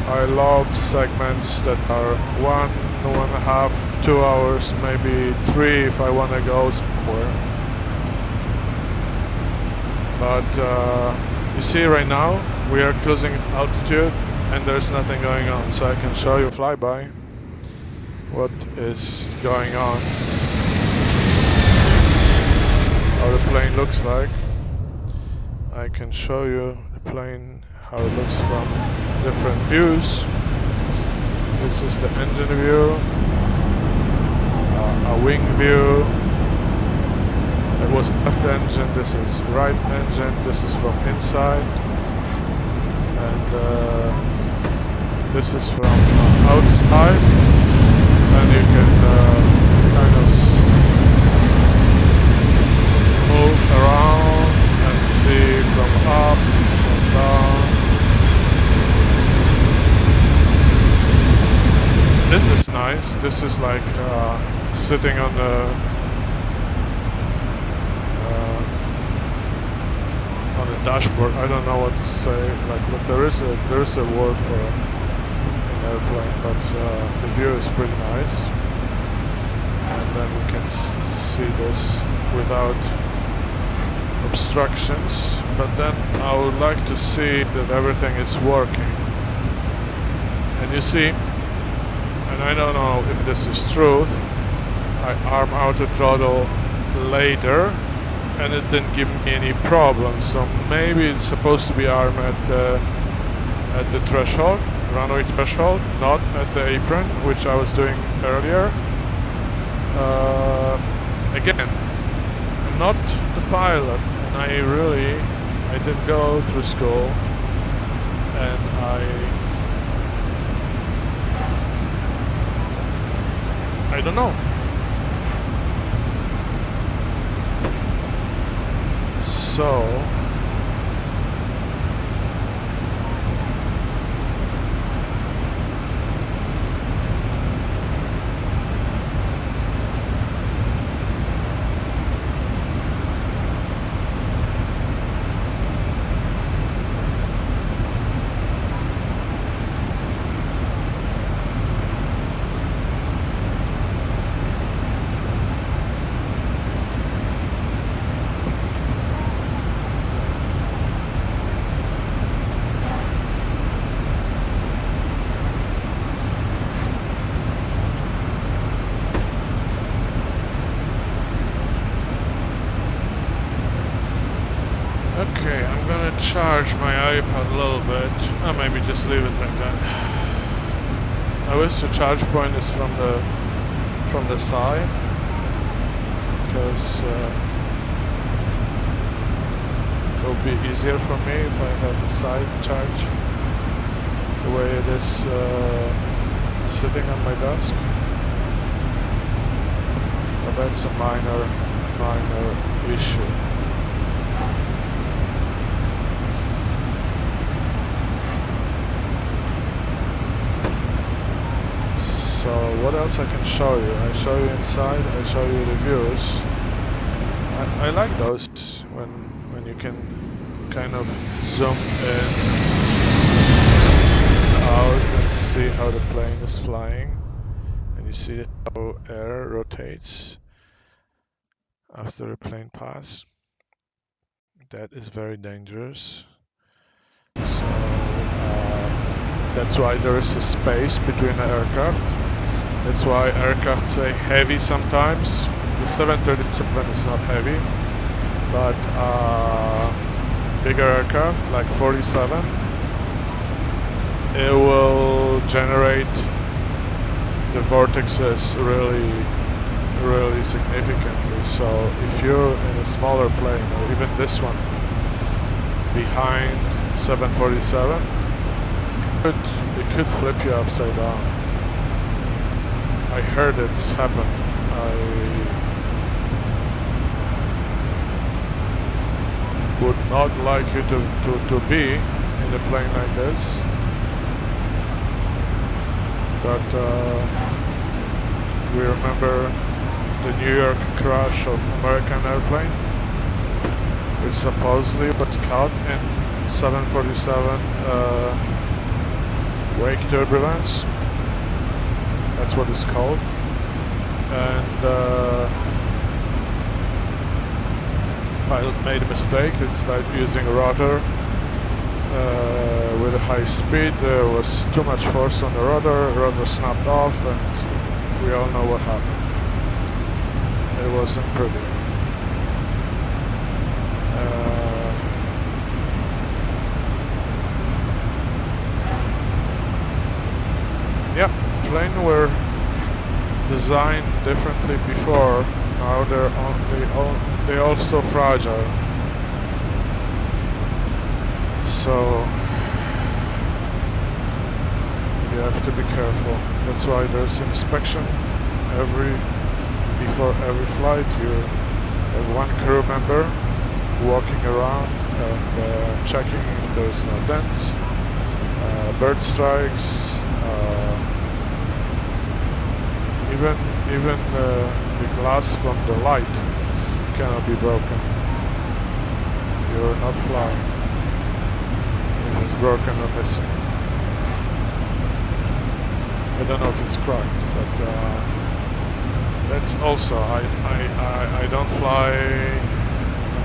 I love segments that are 1.5, 2 hours, maybe 3 if I want to go somewhere. But you see right now, we are cruising altitude and there's nothing going on, so I can show you flyby what is going on, how the plane looks like. I can show you the plane, how it looks from different views. This is the engine view, a wing view. It was left engine, this is right engine, this is from inside, and this is from outside, and you can kind of move around and see from up and down. This is nice. This is like sitting on the dashboard. I don't know what to say. Like, but there is a word for an airplane, but the view is pretty nice. And then we can see this without obstructions. But then I would like to see that everything is working. And you see, and I don't know if this is true, I arm auto throttle later and it didn't give me any problems. So maybe it's supposed to be arm at the threshold, runway threshold, not at the apron, which I was doing earlier. Again, I'm not the pilot, and I didn't go through school, and I don't know. So okay, I'm gonna charge my iPad a little bit. Or maybe just leave it like that. I wish the charge point is from the side, because it will be easier for me if I have a side charge, the way it is sitting on my desk. But that's a minor issue. So what else I can show you? I show you inside, I show you the views. I like those when you can kind of zoom in and out and see how the plane is flying, and you see how air rotates after the plane passes. That is very dangerous. So that's why there is a space between the aircraft. That's why aircraft say heavy sometimes. The 737 is not heavy, but bigger aircraft like 47, it will generate the vortexes really significantly. So if you're in a smaller plane, or even this one behind 747, it could flip you upside down. I heard it's happened. I would not like you to be in a plane like this. But we remember the New York crash of American airplane, which supposedly was caught in 747 wake turbulence. That's what it's called. And pilot made a mistake. It started using a rotor with a high speed. There was too much force on the rotor snapped off, and we all know what happened. It wasn't pretty. Yeah, planes were designed differently before. Now they're also fragile. So you have to be careful. That's why there's inspection before every flight. You have one crew member walking around and checking if there's no dents, bird strikes, even the glass from the light cannot be broken. You're not flying. broken or missing. I don't know if it's cracked, but that's also I don't fly.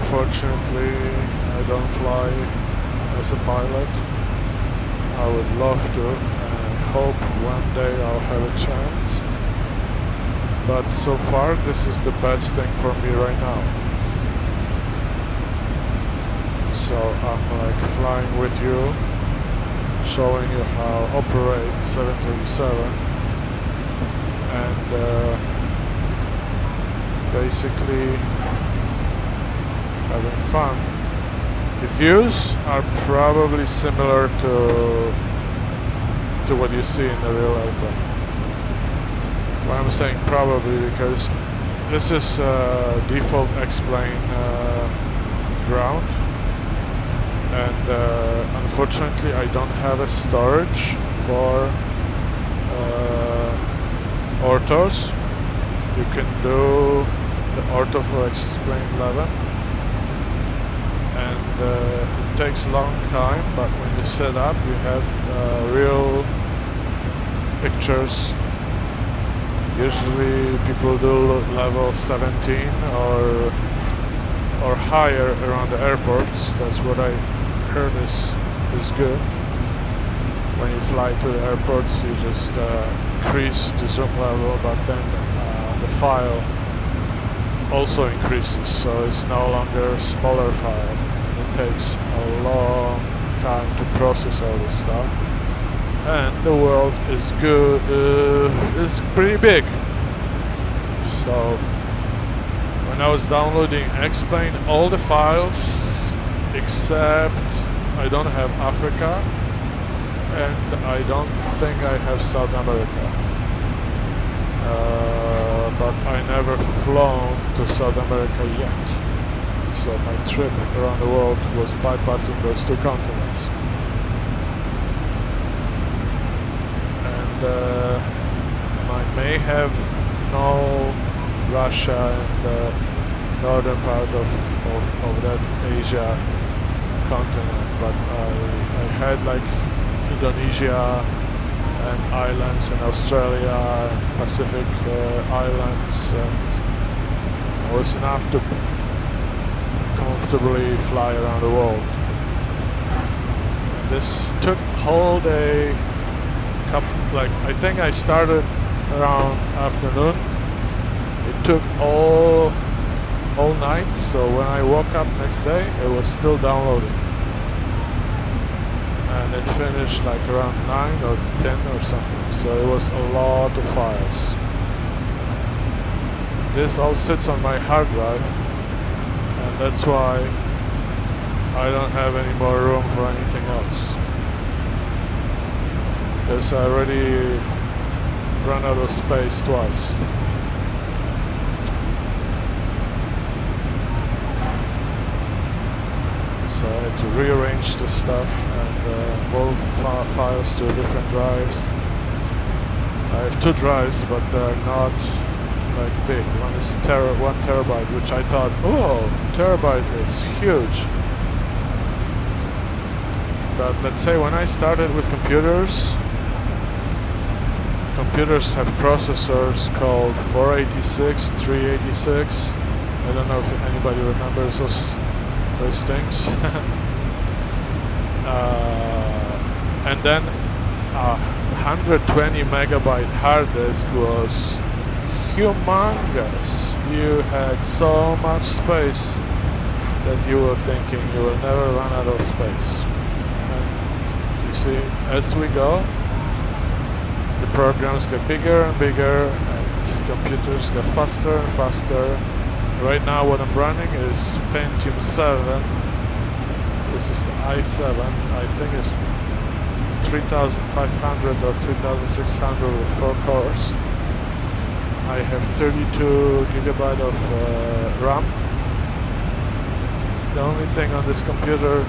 Unfortunately, I don't fly as a pilot. I would love to, and I hope one day I'll have a chance. But so far, this is the best thing for me right now. So I'm like flying with you, showing you how to operate 737, and basically having fun. The views are probably similar to what you see in the real airplane. Why I'm saying probably because this is default X-plane ground, and unfortunately I don't have a storage for orthos. You can do the ortho for X-plane 11, and it takes a long time, but when you set up you have real pictures. Usually people do level 17 or higher around the airports. That's what I heard is good. When you fly to the airports, you just increase the zoom level, but then the file also increases, so it's no longer a smaller file. It takes a long time to process all this stuff, and the world is good, is pretty big. So when I was downloading X-plane, all the files except I don't have Africa, and I don't think I have South America. But I never flown to South America yet. So my trip around the world was bypassing those two continents. And I may have no Russia and the northern part of that Asia continent, but I had like Indonesia and islands in Australia and Pacific islands, and it was enough to comfortably fly around the world. And this took a whole day, like I think I started around afternoon. It took all night, so when I woke up next day it was still downloading. And it finished like around 9 or 10 or something, so it was a lot of files. This all sits on my hard drive, and that's why I don't have any more room for anything else, because I already run out of space twice. So I had to rearrange the stuff and move files to different drives. I have two drives, but they're not like big. One is 1 terabyte, which I thought, oh, terabyte is huge. But let's say when I started with computers have processors called 486, 386. I don't know if anybody remembers those things. And then 120 megabyte hard disk was humongous. You had so much space that you were thinking you will never run out of space. And you see, as we go, the programs get bigger and bigger, and computers get faster and faster. Right now what I'm running is Pentium 7. This is the i7. I think it's 3500 or 3600 with 4 cores. I have 32 gigabyte of RAM. The only thing on this computer,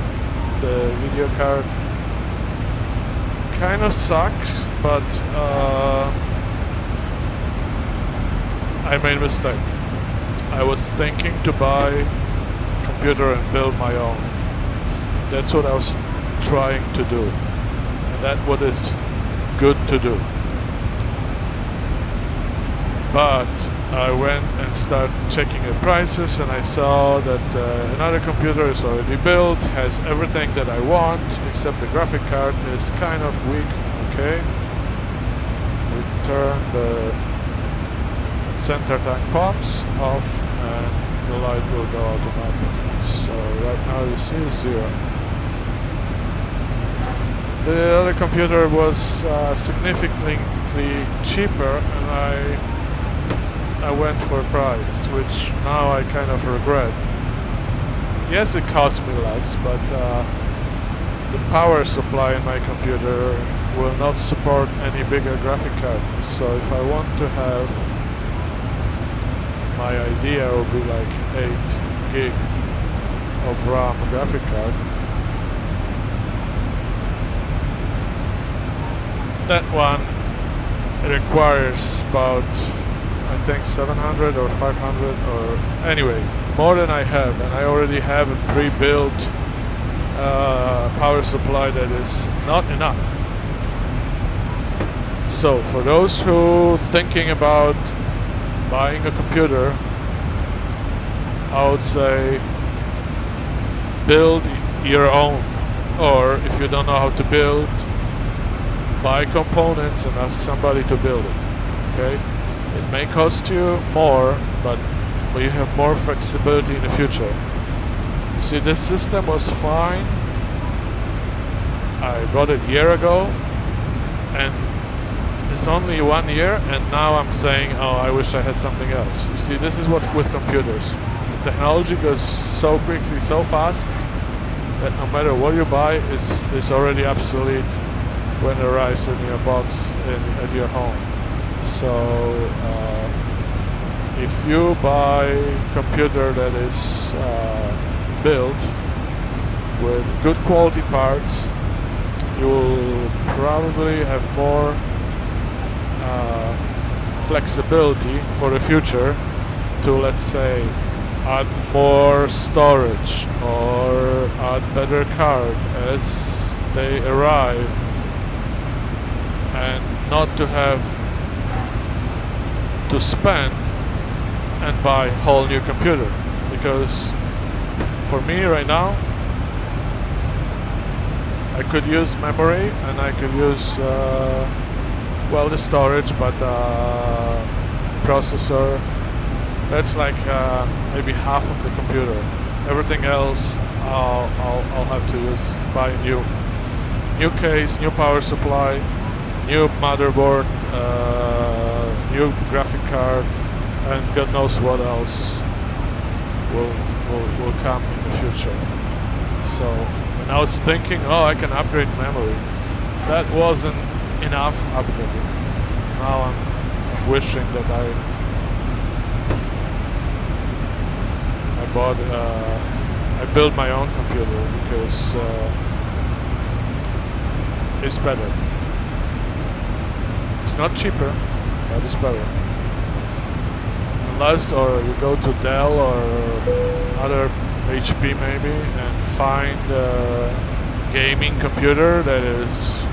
the video card, kind of sucks, but I made a mistake. I was thinking to buy a computer and build my own. That's what I was trying to do, and that's what is good to do. But I went and started checking the prices, and I saw that another computer is already built, has everything that I want, except the graphic card is kind of weak. Okay, we turn the center tank pumps off, and the light will go automatically. So right now you see 0. The other computer was significantly cheaper, and I went for a price, which now I kind of regret. Yes, it cost me less, but the power supply in my computer will not support any bigger graphic card. So if I want to have, my idea will be like 8 gig of RAM graphic card. That one requires about, I think, 700 or 500 or anyway, more than I have, and I already have a pre-built power supply that is not enough. So for those who thinking about buying a computer, I would say build your own, or if you don't know how to build, buy components and ask somebody to build it. Okay, it may cost you more, but you have more flexibility in the future. You see, this system was fine. I bought it a year ago, and it's only 1 year, and now I'm saying, oh, I wish I had something else. You see, this is what with computers. The technology goes so quickly, so fast, that no matter what you buy is already obsolete when it arrives in your box at your home. So if you buy a computer that is built with good quality parts, you will probably have more flexibility for the future to, let's say, add more storage or add better card as they arrive, and not to have to spend and buy a whole new computer. Because for me right now, I could use memory and I could use well, the storage, but processor, that's like maybe half of the computer. Everything else I'll have to buy a new case, new power supply, new motherboard, new graphic card, and God knows what else will come in the future. So when I was thinking, oh, I can upgrade memory, that wasn't enough upgrading. Now I'm wishing that I built my own computer, because it's better. It's not cheaper, but it's better. Unless, or you go to Dell or other HP maybe and find a gaming computer that is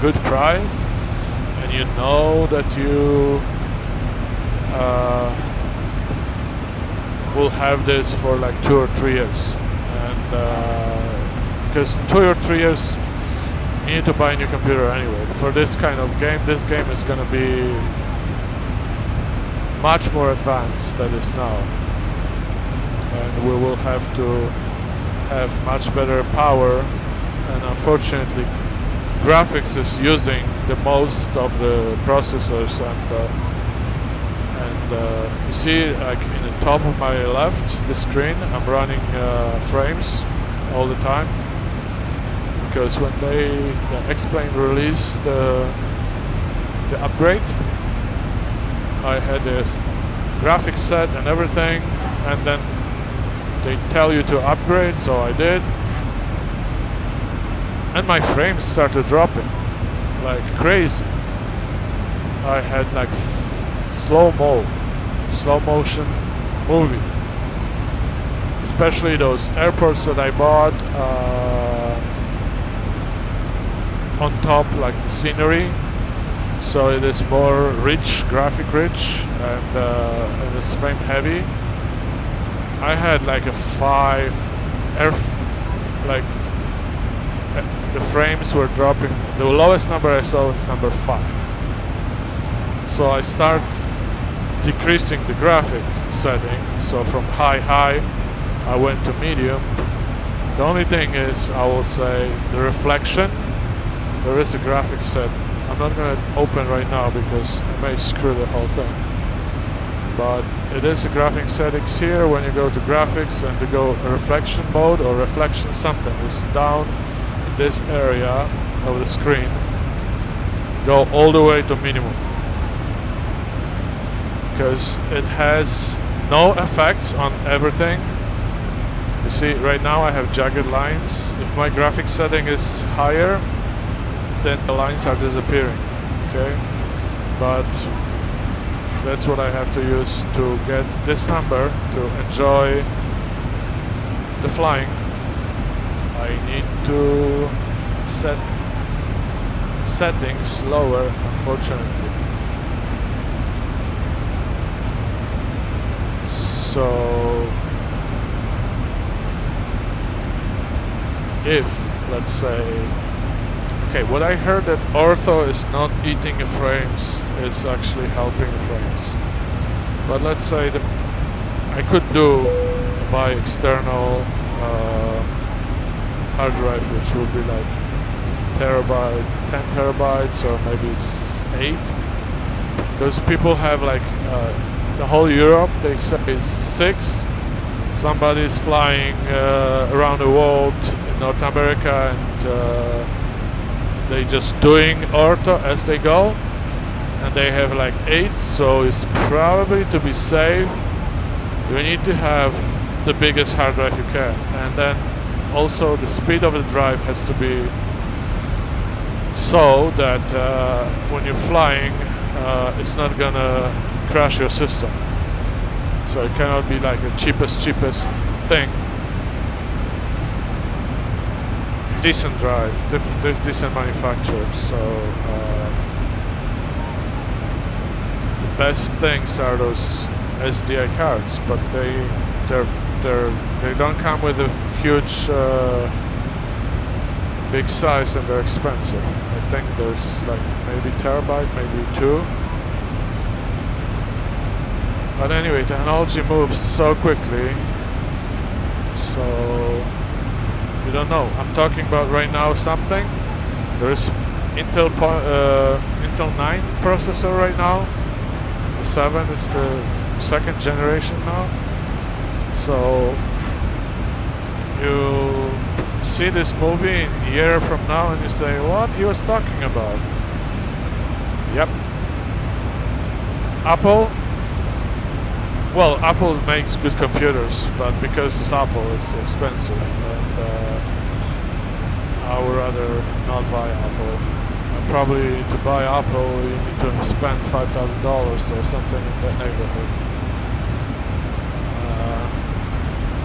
good price, and you know that you will have this for like 2 or 3 years, and because 2 or 3 years you need to buy a new computer anyway. For this kind of game, this game is going to be much more advanced than it is now, and we will have to have much better power, and unfortunately graphics is using the most of the processors, and you see, like in the top of my left, the screen, I'm running frames all the time, because when they X-Plane released the upgrade, I had this graphics set and everything, and then they tell you to upgrade, so I did, and my frames started dropping like crazy. I had like slow motion movie, especially those airports that I bought on top like the scenery, so it is more rich, graphic rich, and it's frame heavy. I had like a 5 the frames were dropping. The lowest number I saw was number 5. So I start decreasing the graphic setting. So from high I went to medium. The only thing is, I will say, the reflection. There is a graphic set. I'm not going to open right now because I may screw the whole thing. But it is a graphic settings here. When you go to graphics and you go reflection mode or reflection something, it's down in this area of the screen. Go all the way to minimum, because it has no effects on everything. You see, right now I have jagged lines. If my graphic setting is higher, then the lines are disappearing. Okay, but that's what I have to use to get this number to enjoy the flying. I need to set settings lower, unfortunately. So if, let's say, okay, what I heard that ortho is not eating the frames, it's actually helping the frames. But let's say that I could do by external hard drive, which would be like 10 terabytes, or maybe 8. Because people have like the whole Europe, they say is 6. Somebody is flying around the world in North America, and they just doing ortho as they go, and they have like 8. So it's probably, to be safe, you need to have the biggest hard drive you can, and then also the speed of the drive has to be so that when you're flying, it's not gonna crash your system. So it cannot be like the cheapest thing. Decent drive, decent manufacturers. So the best things are those SDI cards, but they don't come with a huge big size, and they're expensive. I think there's like maybe terabyte, maybe 2. But anyway, technology moves so quickly, so you don't know. I'm talking about right now something. There is Intel 9 processor right now. The 7 is the 2nd generation now. So you see this movie a year from now and you say, what he was talking about? Yep. Apple. Well, Apple makes good computers, but because it's Apple, it's expensive, and I would rather not buy Apple. And probably to buy Apple, you need to spend $5,000 or something in that neighborhood.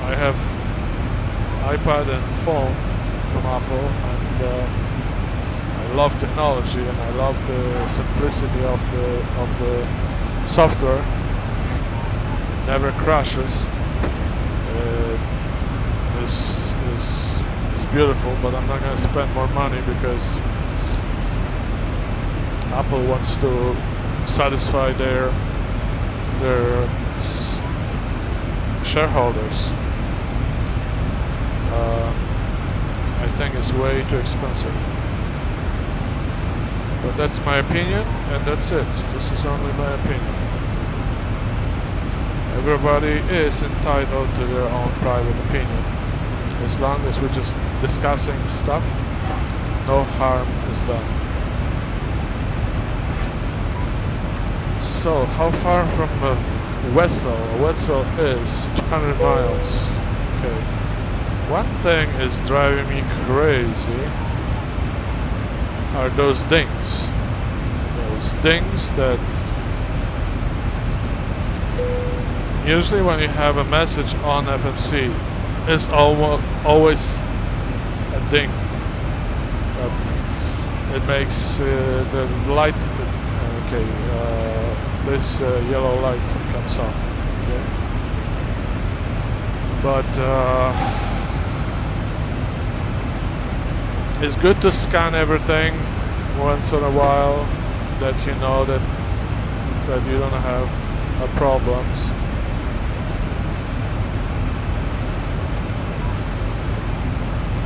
I have iPad and phone from Apple, and I love technology, and I love the simplicity of the software. Never crashes. It's beautiful, but I'm not going to spend more money because Apple wants to satisfy their shareholders. I think it's way too expensive. But that's my opinion, and that's it. This is only my opinion. Everybody is entitled to their own private opinion. As long as we're just discussing stuff, no harm is done. So, how far from Wessel? Wessel is 200 miles. Okay. One thing is driving me crazy are those dings. Those dings that usually when you have a message on FMC, it's always a ding. But it makes the light, okay, this yellow light comes on, okay. But it's good to scan everything once in a while, that you know that you don't have problems.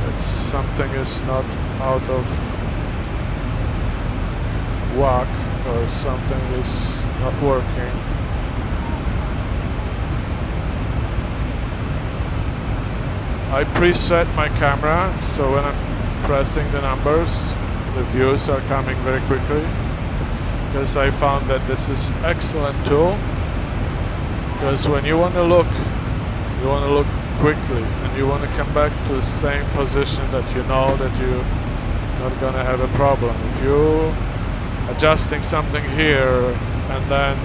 That something is not out of whack or something is not working. I preset my camera, so when I'm pressing the numbers, the views are coming very quickly, because I found that this is excellent tool, because when you want to look quickly and you want to come back to the same position that you know that you're not going to have a problem. If you adjusting something here and then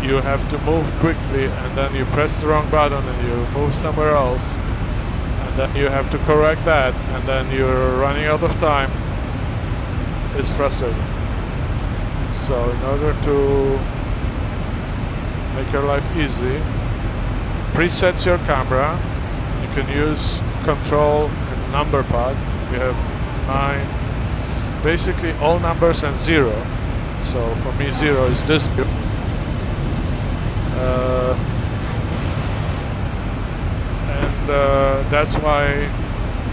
you have to move quickly and then you press the wrong button and you move somewhere else, and then you have to correct that, and then you're running out of time, it's frustrating. So in order to make your life easy, presets your camera. You can use control and number pad. You have 9, basically all numbers and 0. So for me 0 is this view. That's why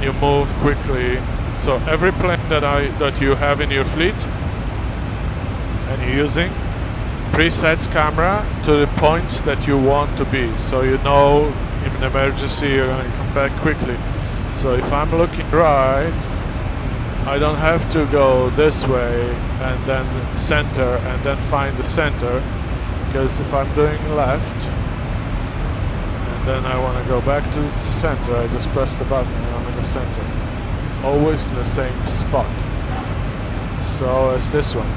you move quickly. So every plane that you have in your fleet and you're using presets camera to the points that you want to be, so you know in an emergency you're going to come back quickly. So if I'm looking right, I don't have to go this way and then center and then find the center, because if I'm doing left and then I want to go back to the center, I just press the button and I'm in the center, always in the same spot. So as this one.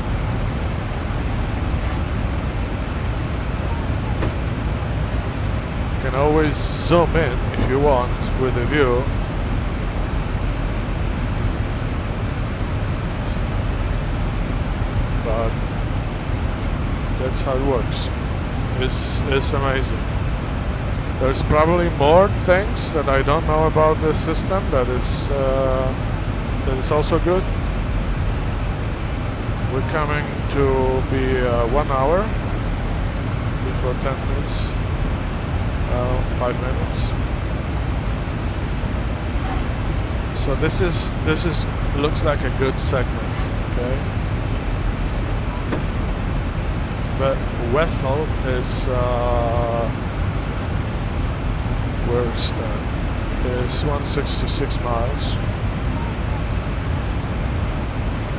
You can always zoom in if you want with the view. But that's how it works. It's amazing. There's probably more things that I don't know about this system that is also good. We're coming to be 1 hour before 10 minutes. 5 minutes. So this is looks like a good segment, okay? But Wessel is where's that? Is 166 miles.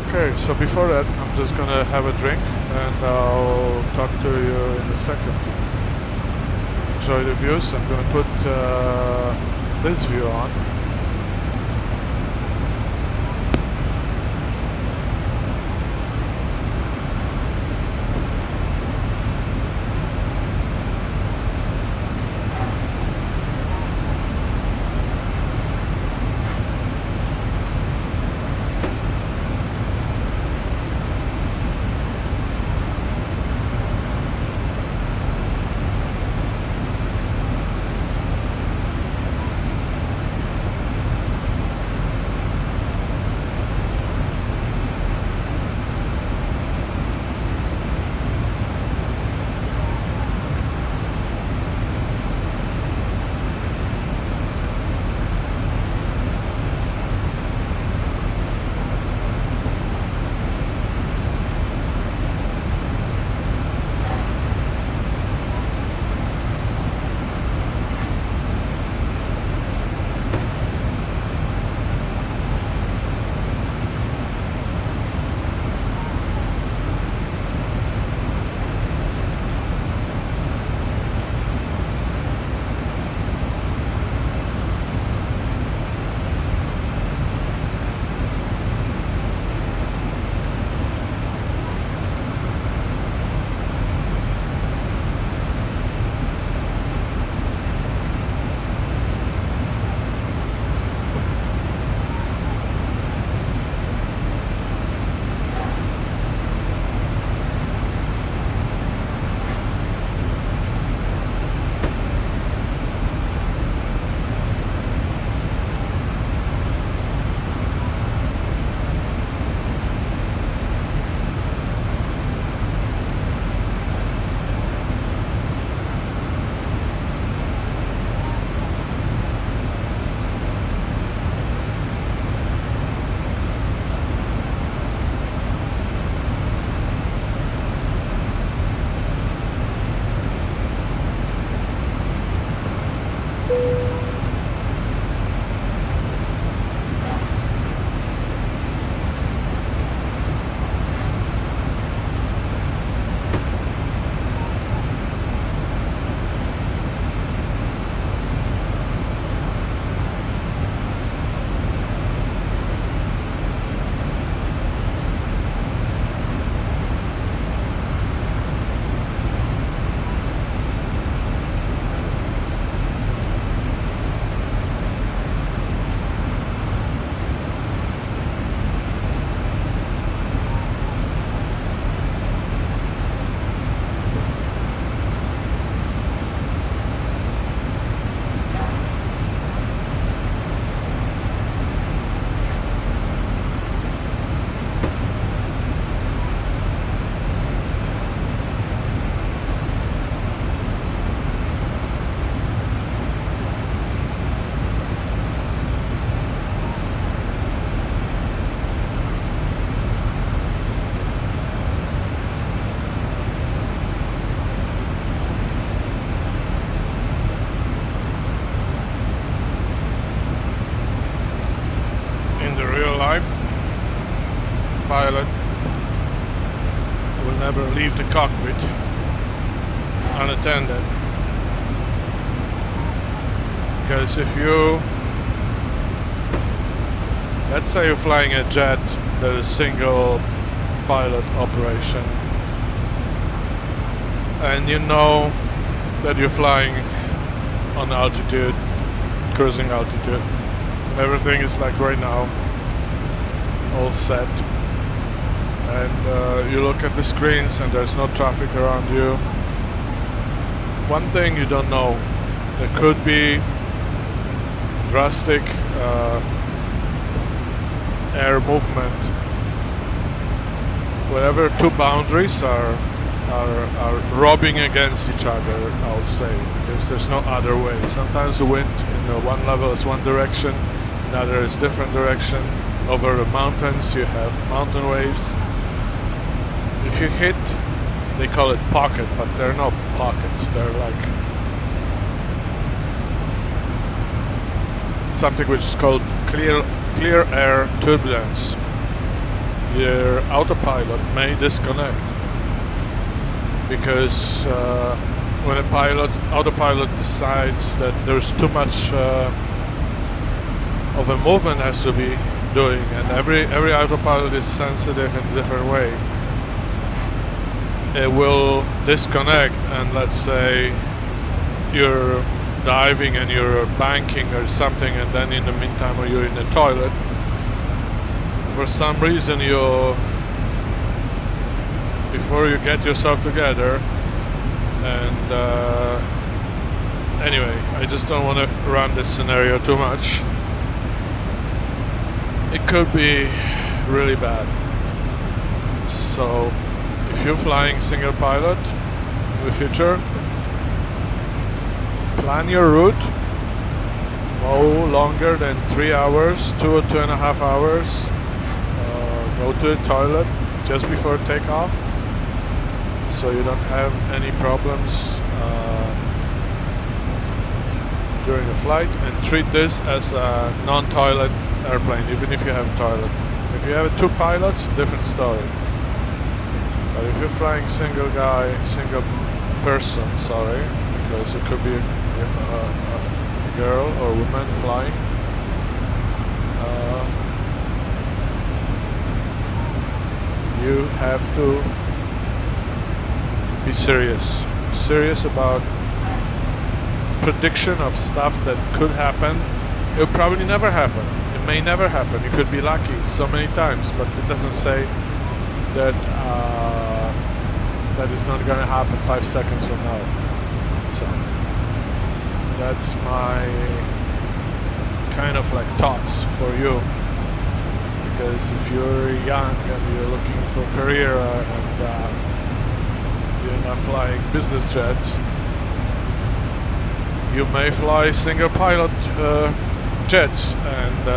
Okay, so before that, I'm just gonna have a drink and I'll talk to you in a second. Enjoy the views. I'm going to put this view on. pilot will never leave the cockpit unattended. Because if you, let's say you're flying a jet that is single pilot operation, and you know that you're flying on altitude, cruising altitude, and everything is like right now, all set, and you look at the screens and there's no traffic around you. One thing you don't know, there could be drastic air movement wherever two boundaries are rubbing against each other, I'll say, because there's no other way. Sometimes the wind in one level is one direction, another is different direction. Over the mountains you have mountain waves. If you hit, they call it pocket, but they're not pockets, they're like something which is called clear air turbulence. Your autopilot may disconnect because when a autopilot decides that there's too much of a movement has to be doing, and every autopilot is sensitive in a different way, it will disconnect. And let's say you're diving and you're banking or something, and then in the meantime you're in the toilet, for some reason before you get yourself together, and anyway, I just don't want to run this scenario too much. It could be really bad. So if you're flying single pilot in the future, plan your route no longer than 3 hours, 2 or 2.5 hours. Go to the toilet just before takeoff, so you don't have any problems during the flight, and treat this as a non-toilet airplane, even if you have a toilet. If you have two pilots, different story. But if you're flying single person, because it could be a girl or woman flying, you have to be serious about prediction of stuff that could happen. It will probably never happen. It may never happen. You could be lucky so many times, but it doesn't say that that is not going to happen 5 seconds from now. So that's my kind of like thoughts for you. Because if you're young and you're looking for a career and you're not flying business jets, you may fly single pilot jets and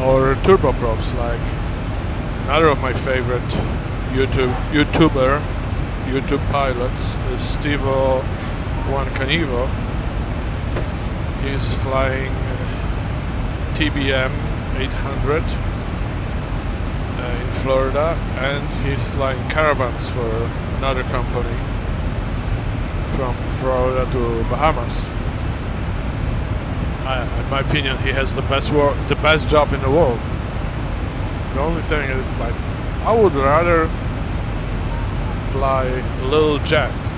or turboprops. Like another of my favorite YouTube pilots is ZEBO MOD. He's flying TBM 800 in Florida, and he's flying caravans for another company from Florida to Bahamas. In my opinion, he has the best job in the world. The only thing is, like, I would rather fly little jets,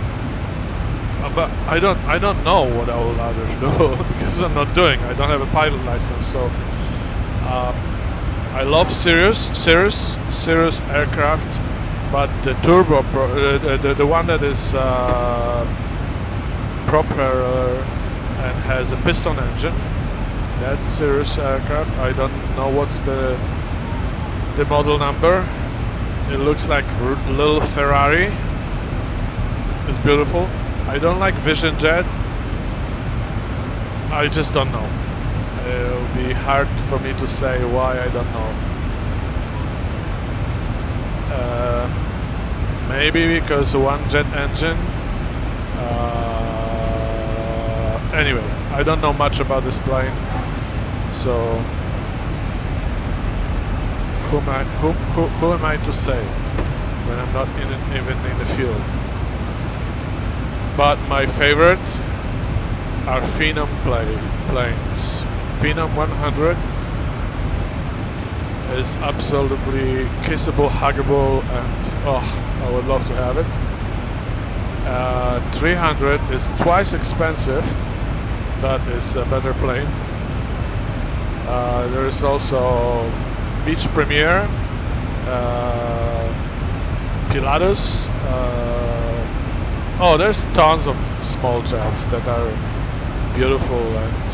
but I don't know what I would rather do because I don't have a pilot license. So I love serious aircraft, but the the one that is propeller and has a piston engine, that's serious aircraft. I don't know what's the model number. It looks like little Ferrari. It's beautiful. I don't like Vision Jet. I just don't know. It'll be hard for me to say why. I don't know. Maybe because one jet engine. Anyway, I don't know much about this plane, so who am I to say when I'm not even in the field? But my favorite are Phenom planes. Phenom 100 is absolutely kissable, huggable, and I would love to have it. 300 is twice expensive, but is a better plane. There is also Beach Premier, Pilatus. There's tons of small jets that are beautiful, and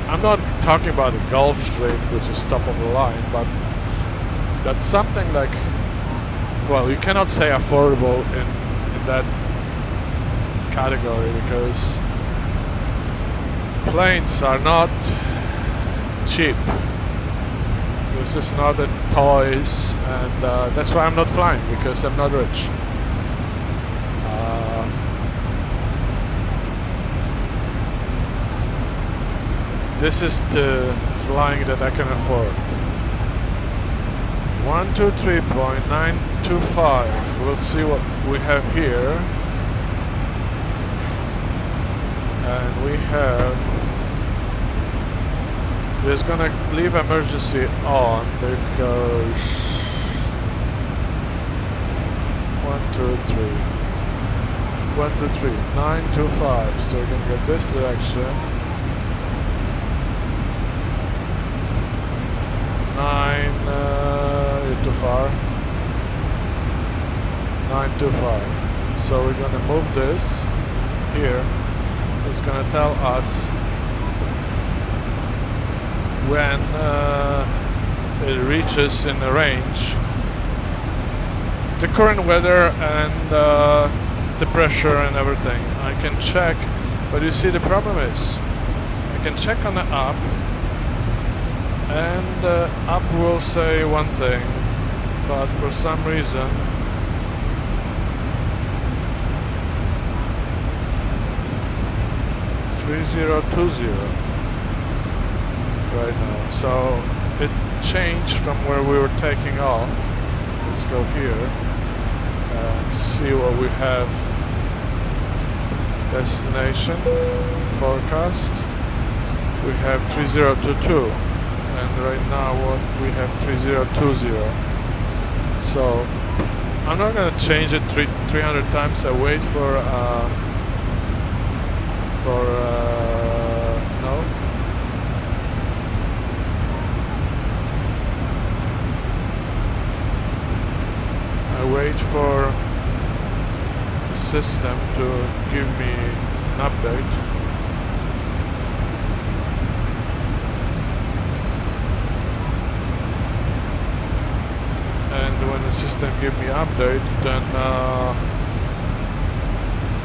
I'm not talking about the Gulfstream, which is top of the line, but that's something like, well, you cannot say affordable in that category, because planes are not cheap. This is not a toys, and that's why I'm not flying, because I'm not rich. This is the flying that I can afford. 123.925. We'll see what we have here. And we have... We're gonna leave emergency on because... 925. So we're gonna get this direction. you're too far. 925. So we're gonna move this here. So it's gonna tell us when it reaches in the range the current weather and the pressure and everything. I can check, but you see the problem is I can check on the app, and the app will say one thing, but for some reason (3020) right now. So it changed from where we were taking off. Let's go here and see what we have. Destination forecast. We have 3022. And right now what we have 3020. So I'm not gonna change it 300 times. I wait for no. I wait for the system to give me an update. And when the system gives me update, then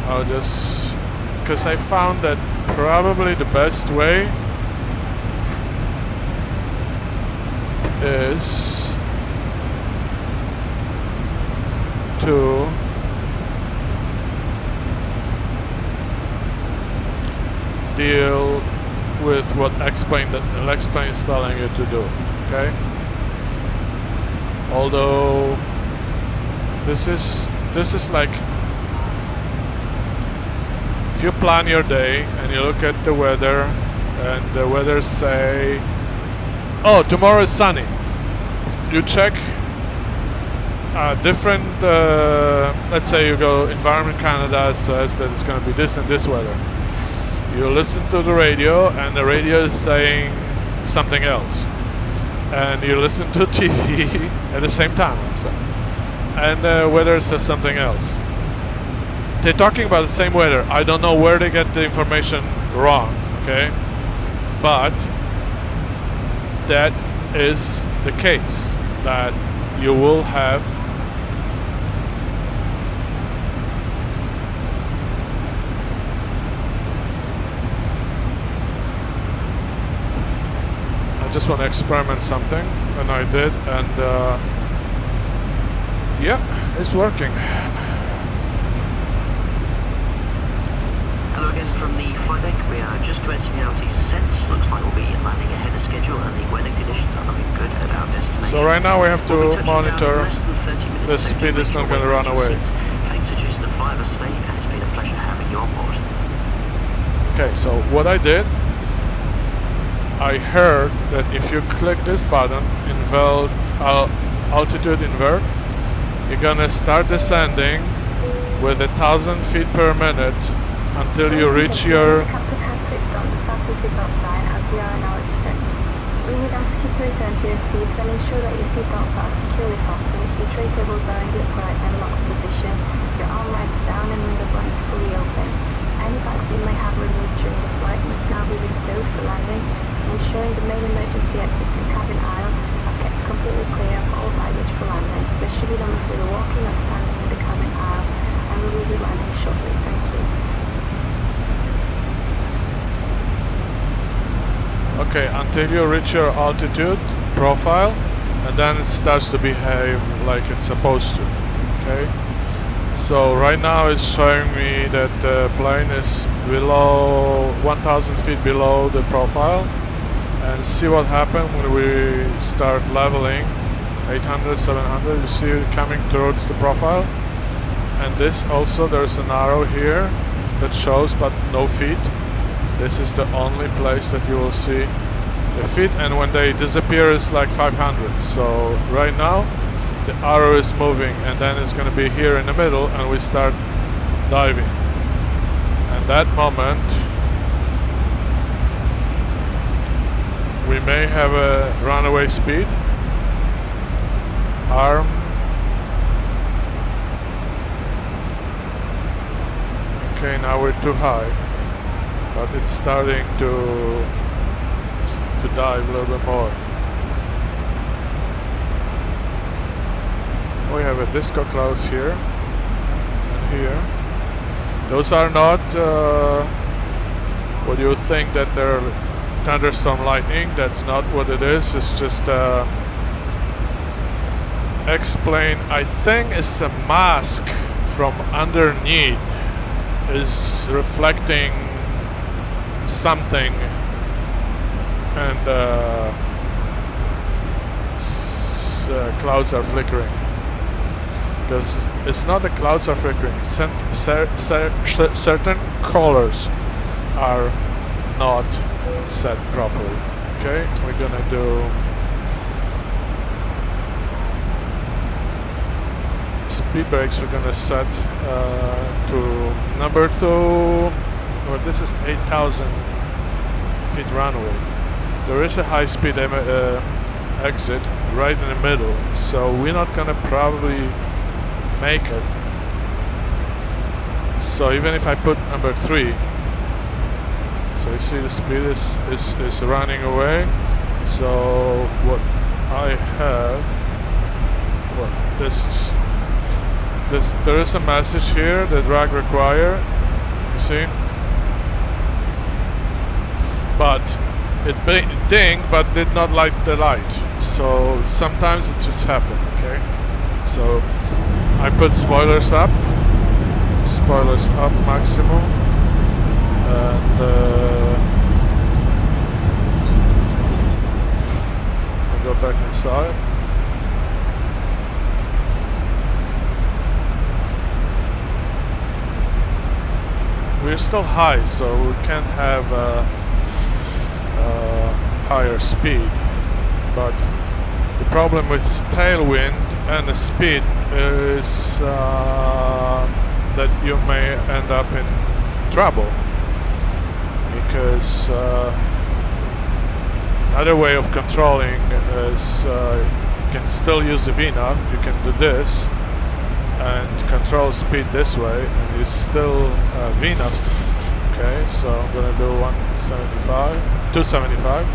I'll just, because I found that probably the best way is to deal with what X-Plane is telling you to do, okay? Although this is like, if you plan your day and you look at the weather and the weather say, oh, tomorrow is sunny, you check different, let's say you go Environment Canada says that it's going to be this and this weather. You listen to the radio and the radio is saying something else. And you listen to TV at the same time, and the weather says something else. They're talking about the same weather. I don't know where they get the information wrong, okay? But that is the case, that you will have just want to experiment something, and I did, and yeah, it's working. Hello again from the flight deck. We are just commencing our descent. Looks like we'll be landing ahead of schedule, and the weather conditions are looking good at So right now we have to monitor the speed is not going to run away. Thanks for choosing the fly of us today, and it's been a pleasure having you on board. Okay, so what I did, I heard that if you click this button, altitude invert, you're gonna start descending with 1,000 feet per minute until you reach your... The captain has switched on the fasten seatbelt sign as we are now at descent. We would ask you to return to your seats and ensure that your seatbelts are securely fastened, your tray tables are in the upright and locked position, your arm lights down and window blinds fully open. Any bags you may have removed during the flight must now be bestowed for landing, ensuring the main emergency exits and cabin aisle are kept completely clear of all baggage for landing. This should be done with either walking or standing in the cabin aisle, and we will be landing shortly. Thank you. Okay, until you reach your altitude profile, and then it starts to behave like it's supposed to. Okay, so right now it's showing me that the plane is below 1,000 feet below the profile, and see what happened when we start leveling 800, 700. You see it coming towards the profile, and this also, there's an arrow here that shows but no feet. This is the only place that you will see the feet, and when they disappear it's like 500. So right now the arrow is moving, and then it's going to be here in the middle, and we start diving. And that moment we may have a runaway speed. Arm. Okay, now we're too high, but it's starting to dive a little bit more. We have a disco clouds here and here. Those are not what you think that they're thunderstorm lightning. That's not what it is. It's just explain. I think it's the mask from underneath is reflecting something, and clouds are flickering. Because it's not the clouds are flickering, certain colors are not set properly. Okay, we're gonna do speed brakes. We're gonna set to number 2, or this is 8,000 feet runway. There is a high speed exit right in the middle, so we're not gonna probably make it. So even if I put number 3, so you see the speed is running away. So what I have, there is a message here, the drag require, you see, but it dinged but did not light the light. So sometimes it just happened. Okay, so I put spoilers up maximum, and I go back inside. We're still high, so we can't have higher speed, but the problem with tailwind and the speed is that you may end up in trouble, because another way of controlling is you can still use the VNAV. You can do this and control speed this way, and you still VNAV. Okay, so I'm gonna do 275.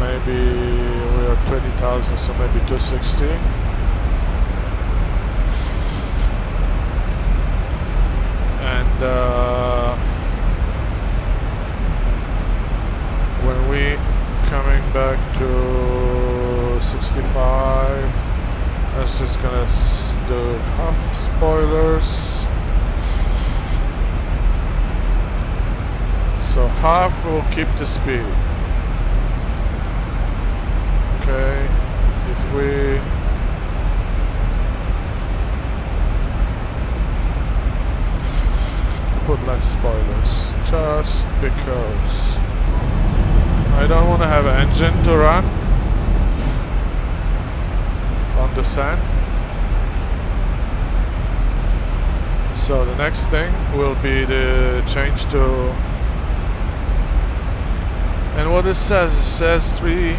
Maybe we are 20,000, so maybe 260. And when we coming back to 65, I was just gonna do half spoilers. So half will keep the speed. because I don't want to have an engine to run on the sand. So the next thing will be the change to, and what it says 3.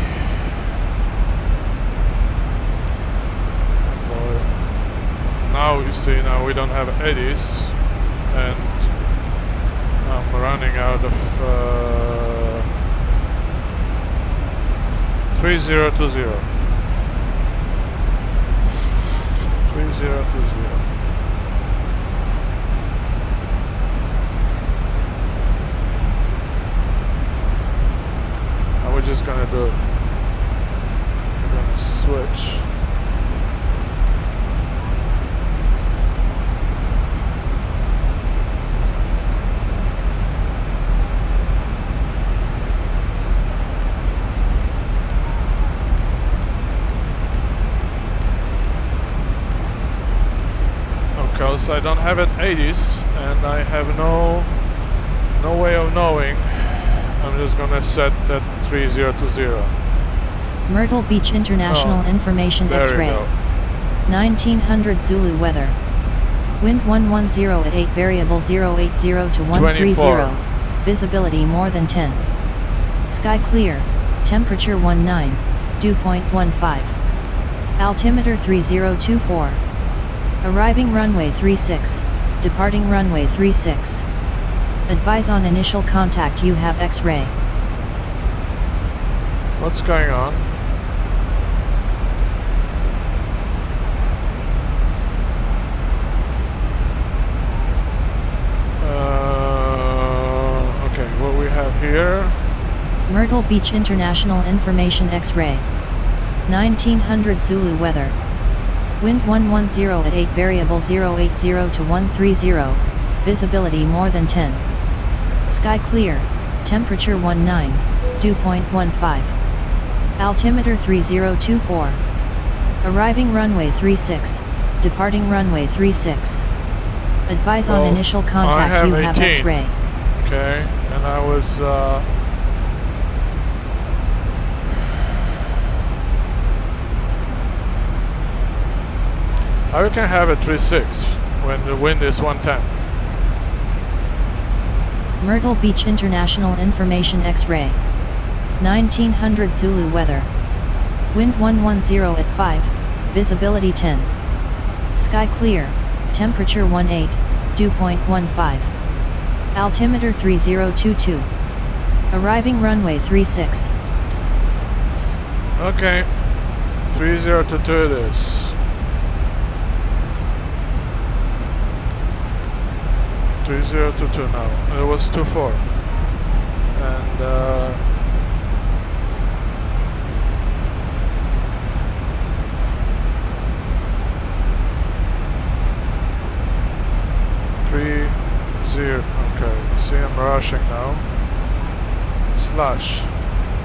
Now you see, now we don't have 80s, and I'm running out of 3020. 3020. And we're just gonna do it. We're gonna switch. Because I don't have an 80s and I have no way of knowing, I'm just gonna set that 3020. Myrtle Beach International Information There you X-ray. go. 1900 Zulu weather. Wind 110 at 8, variable 080 to 130. 24. Visibility more than 10. Sky clear. Temperature 19. Dew point 15. Altimeter 3024. Arriving runway 36. Departing runway 36. Advise on initial contact, you have X-ray. What's going on? Okay, what we have here. Myrtle Beach International Information X-ray. 1900 Zulu weather. Wind 110 at 8, variable 080 to 130. Visibility more than 10. Sky clear. Temperature 19. Dew point 15. Altimeter 3024. Arriving runway 36. Departing runway 36. Advise on initial contact, you have 18. X-ray. Okay, and I was how you can have a 36 when the wind is 110? Myrtle Beach International Information X-ray. 1900 Zulu weather. Wind 110 at 5, visibility 10. Sky clear, temperature 18, dew point 15. Altimeter 3022. Arriving runway 36. Okay, 3022 it is. 3022 now. It was 24. And 30. Okay, see, I'm rushing now. Slash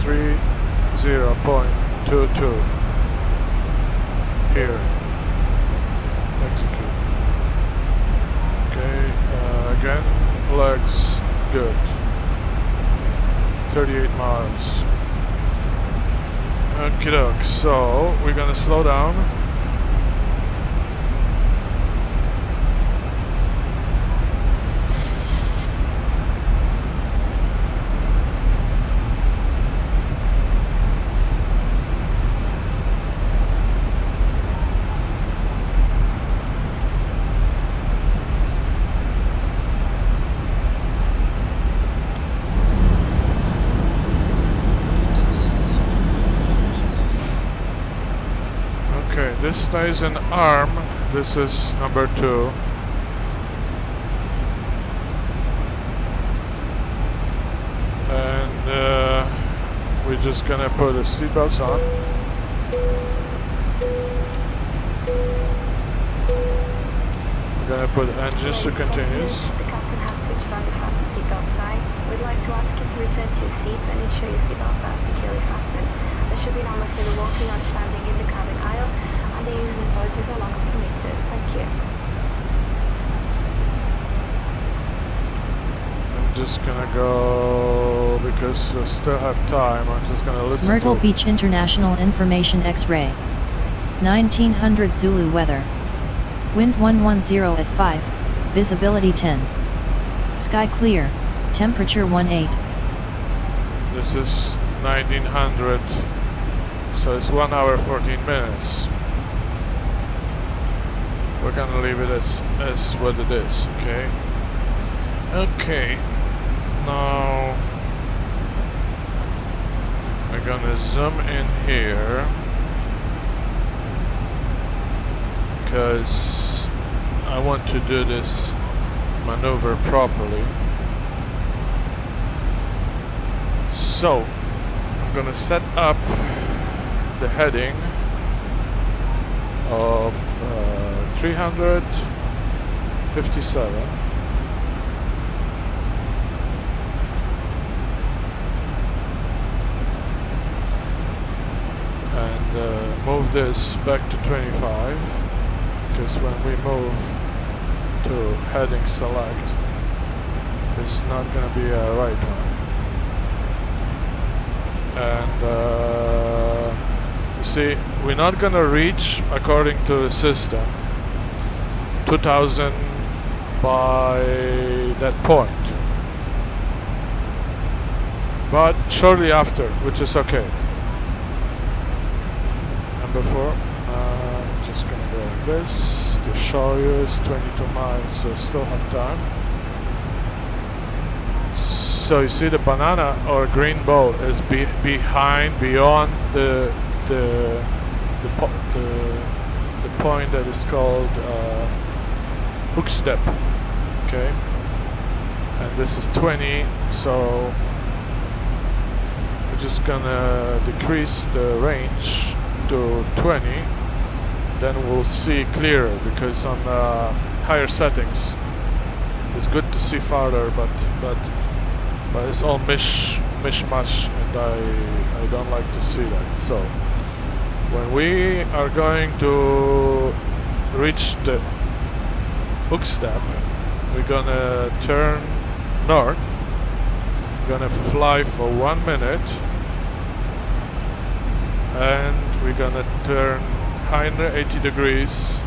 30.22. Here. Execute. Okay, again, legs, good. 38 miles. Okie doke, so we're gonna slow down. Okay, this stays in arm. This is number 2. And we're just gonna put the seatbelts on. We're gonna put engines to continuous. The captain has switched on the fasten seatbelt sign. We'd like to ask you to return to your seats and ensure your seatbelts are securely fastened. There should be no method of walking or standing in the cabin aisle, and the use of toilets are longer permitted. Thank you. I'm just gonna go, because we still have time, I'm just gonna listen Myrtle to... Beach International Information X-ray. 1900 Zulu weather. Wind 110 at 5, visibility 10. Sky clear, temperature 18. This is 1900, so it's 1 hour 14 minutes. We're gonna leave it as what it is, okay? Okay, now we're gonna zoom in here, because I want to do this maneuver properly. So I'm gonna set up the heading of 357, and move this back to 25, because when we move to heading select, it's not going to be a right one. And you see, we're not going to reach, according to the system, 2000 by that point, but shortly after, which is okay. And before, I'm just going to go like this to show you. It's 22 miles, so still have time. So you see the banana or green ball is beyond the point that is called hook step, okay? And this is 20, so we're just gonna decrease the range to 20. Then we'll see clearer, because on higher settings it's good to see farther, but it's all mishmash, and I don't like to see that. So when we are going to reach the hook step, we're gonna turn north. We're gonna fly for 1 minute, and we're gonna turn 180 degrees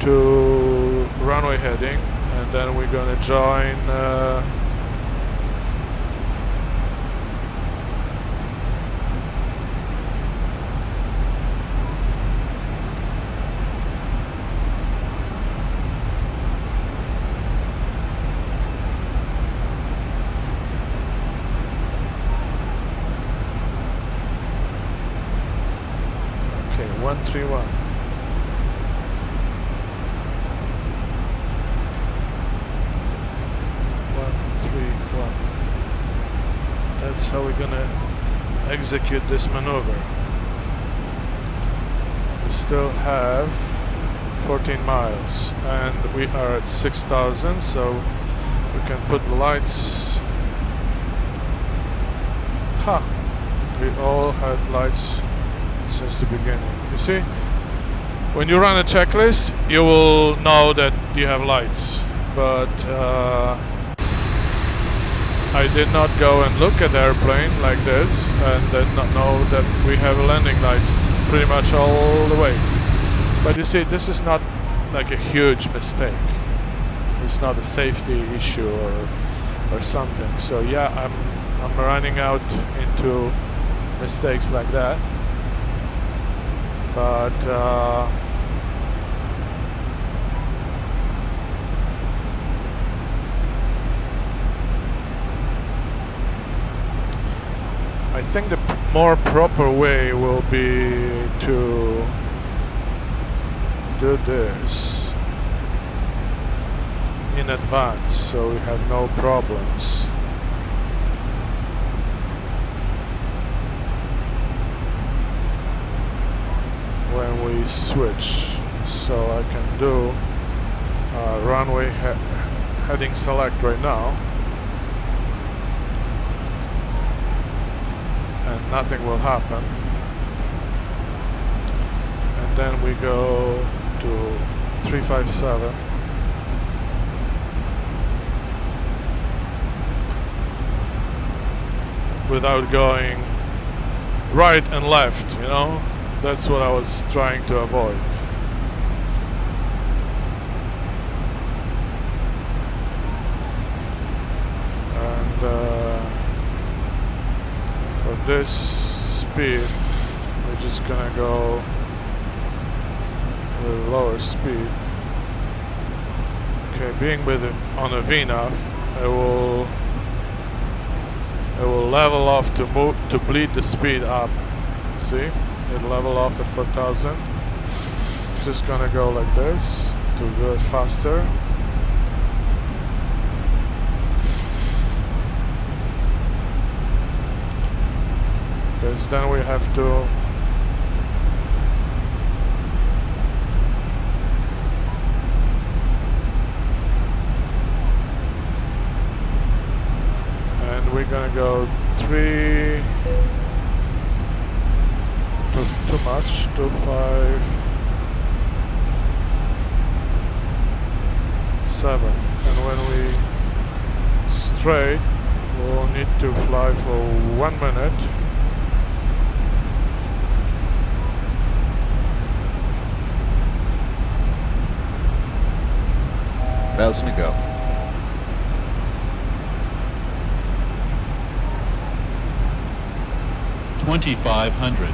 to runway heading, and then we're gonna join okay, 131. That's how we're gonna execute this maneuver. We still have 14 miles, and we are at 6,000, so we can put the lights. Ha! We all had lights since the beginning. You see, when you run a checklist, you will know that you have lights, but I did not go and look at the airplane like this, and did not know that we have landing lights pretty much all the way. But you see, this is not like a huge mistake. It's not a safety issue or something. So yeah, I'm running out into mistakes like that. But I think the more proper way will be to do this in advance, so we have no problems. When we switch, so I can do runway heading select right now, and nothing will happen. And then we go to 357, without going right and left, you know? That's what I was trying to avoid. And for this speed, we're just gonna go with lower speed. Okay, being with it on a VNAV, it will level off to move to bleed the speed up. See, it'll level off at 4,000. Just gonna go like this to do it faster. Because then we have to we're gonna go 3 too much, 2, 5, 7, and when we straight we'll need to fly for 1 minute. Thousand to go. 2,500.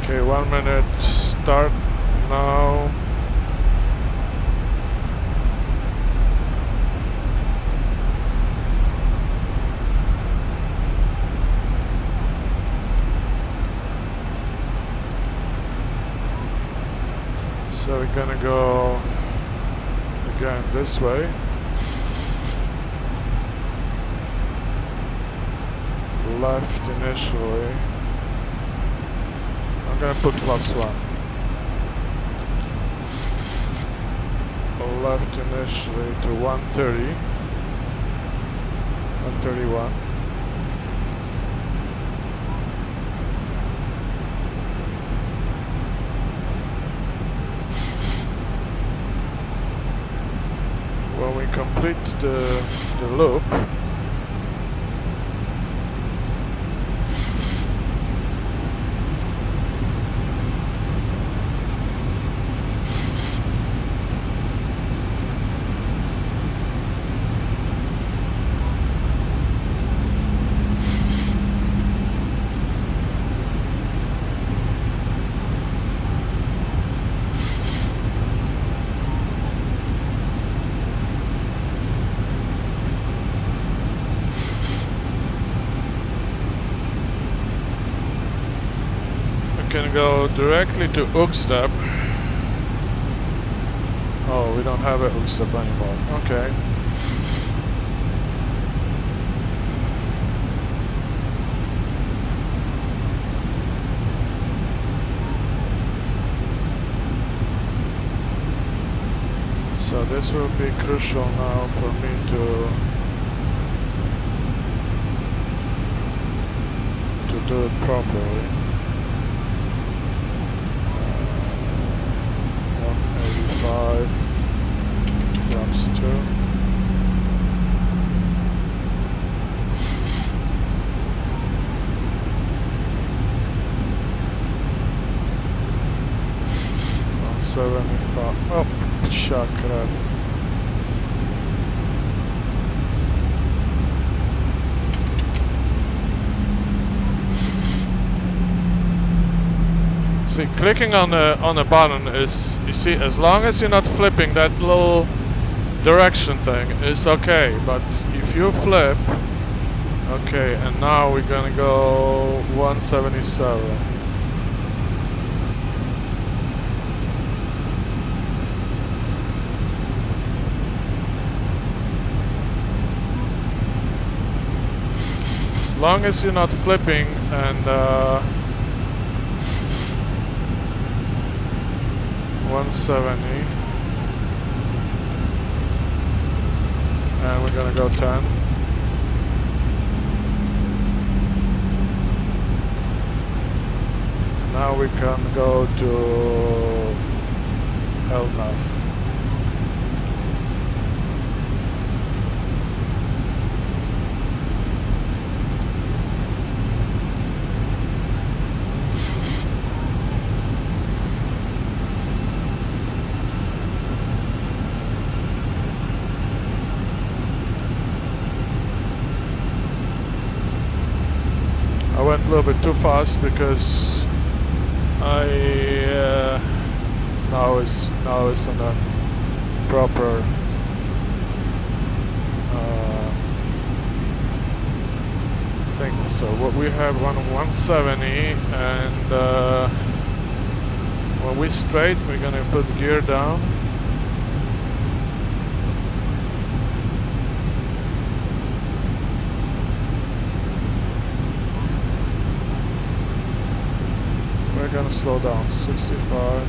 Okay, 1 minute start now. So we're gonna go again this way. Left initially. I'm gonna put flaps 1. Left initially to 130. 131. When we complete the loop, can go directly to Hookstep. Oh, we don't have a Hookstep anymore. Okay. So this will be crucial now for me to do it properly. 185 grams 2. Oh, chakra. See, clicking on a button is, you see, as long as you're not flipping that little direction thing, is okay. But if you flip, okay, and now we're gonna go 177. As long as you're not flipping and 170. we're gonna go 10. Now we can go to LNAV. I went a little bit too fast because now it's on a proper thing. So what we have 170, and when we straight, we're gonna put gear down. We're gonna slow down, 65.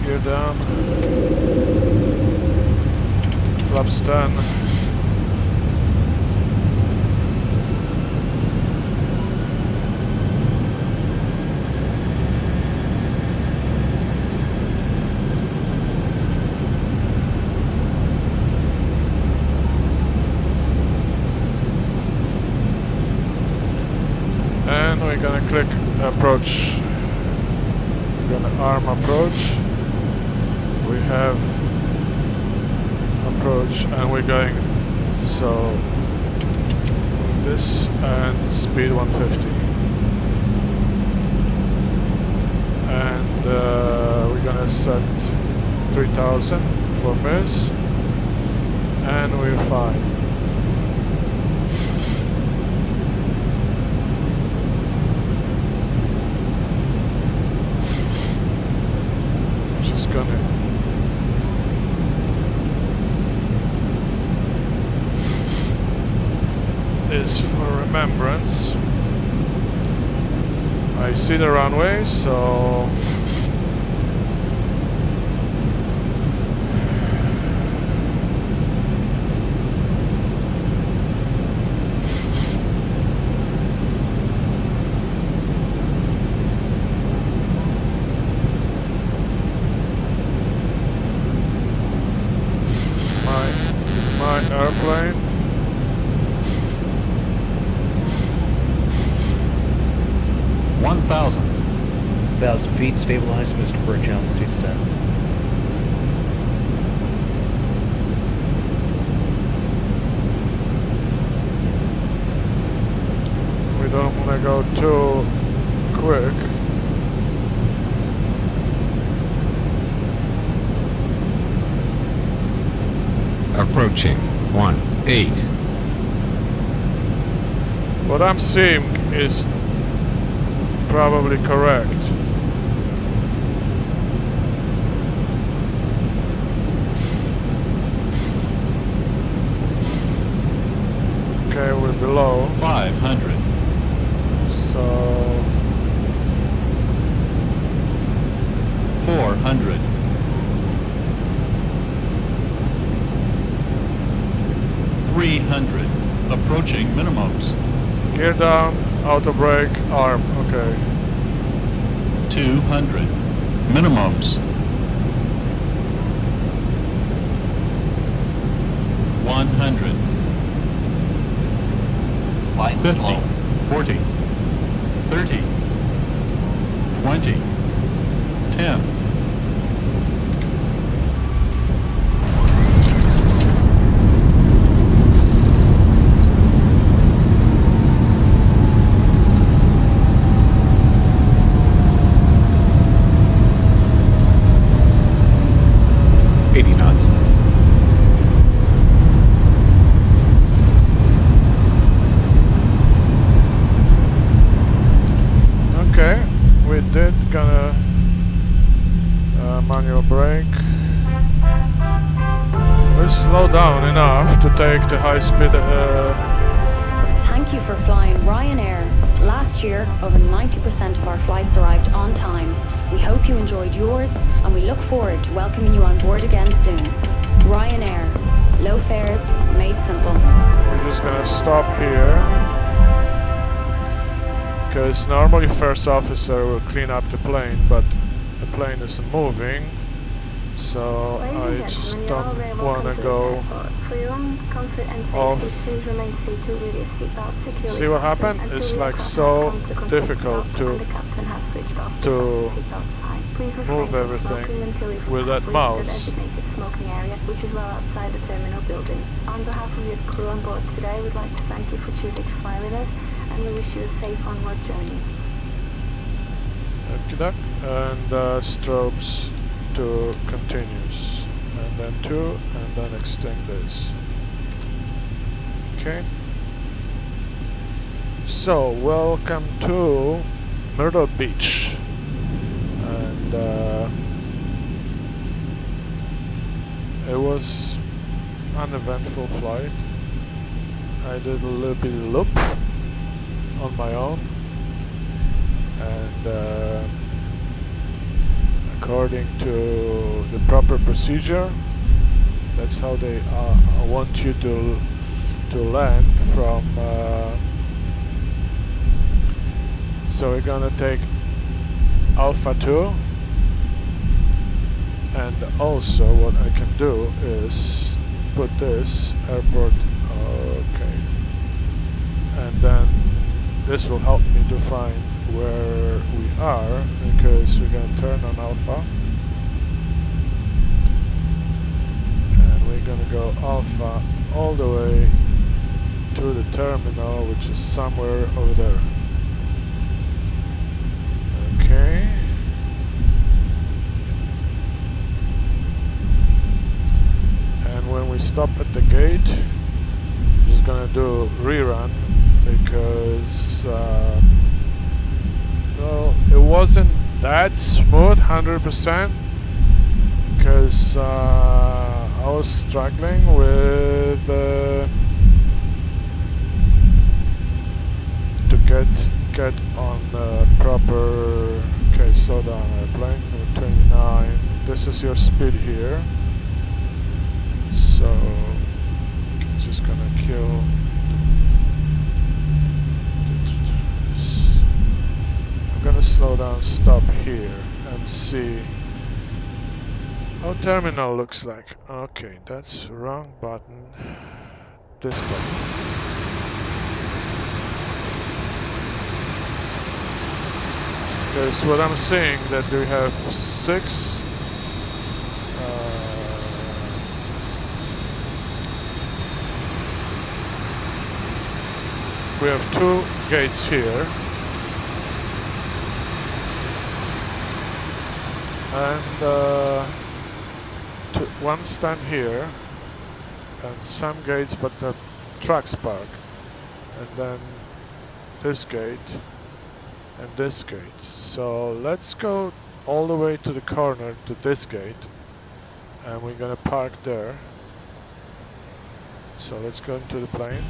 Gear down. Flaps 10. And we're gonna click approach. We're gonna arm approach. We have approach, and we're going so this and speed 150, and we're gonna set 3000 for miss, and we're fine. Just gonna is for remembrance. I see the runway, so my airplane. 1,000. 1,000 feet, stabilized, Mr. Birch, altitude set. We don't want to go too quick. Approaching 18. What I'm seeing is probably correct. Okay, we're below. 500. So 400. 300. Approaching minimums. gear down, auto brake, arm. Okay. 200. Minimums. 100. 50. 40. 30. 20. 10. did. Gonna manual brake. We'll slow down enough to take the high speed. Thank you for flying Ryanair. Last year, over 90% of our flights arrived on time. We hope you enjoyed yours, and we look forward to welcoming you on board again soon. Ryanair. Low fares, made simple. We're just gonna stop here, because normally first officer will clean up the plane, but the plane isn't moving, so I just don't want to go off. See what happened? It's like so difficult to move everything with that mouse. Smoking area, which is well outside the terminal building. On behalf of your crew on board today, we'd like to thank you for choosing to fly with us, and we wish you a safe onward journey. Okay, and strobes to continuous, and then 2, and then extend this. Okay. So, welcome to Myrtle Beach, and it was an uneventful flight. I did a little bit of loop on my own, and according to the proper procedure, that's how they want you to land from. So we're gonna take Alpha 2. And also what I can do is put this airport, okay, and then this will help me to find where we are, because we're going to turn on Alpha, and we're going to go Alpha all the way to the terminal, which is somewhere over there. Okay. When we stop at the gate, I'm just gonna do rerun, because well, it wasn't that smooth 100%, because I was struggling with to get on proper. Okay, slow down, airplane 29. This is your speed here. So, just gonna kill. I'm gonna slow down, stop here, and see how terminal looks like. Okay, that's wrong button. This button. Because what I'm seeing that we have 6. We have 2 gates here, and one stand here, and some gates, but the trucks park, and then this gate, and this gate. So let's go all the way to the corner to this gate, and we're gonna park there. So let's go into the plane.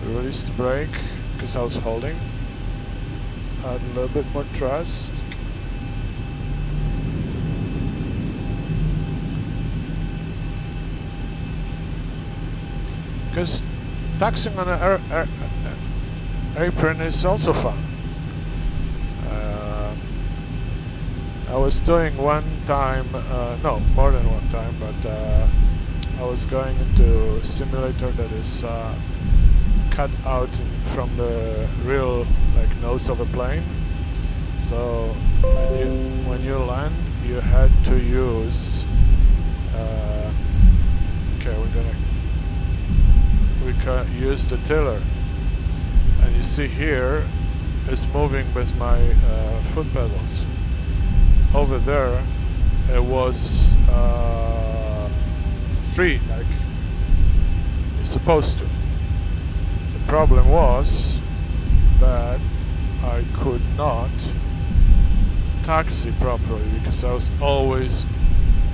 Release the brake, because I was holding. Add a little bit more thrust. Because taxiing on an apron is also fun. I was doing one time, no, more than one time, but I was going into a simulator that is cut out from the real nose of a plane. So when you land, you had to use. Okay, we can use the tiller, and you see here it's moving with my foot pedals. Over there, it was free, like you're supposed to. The problem was that I could not taxi properly because I was always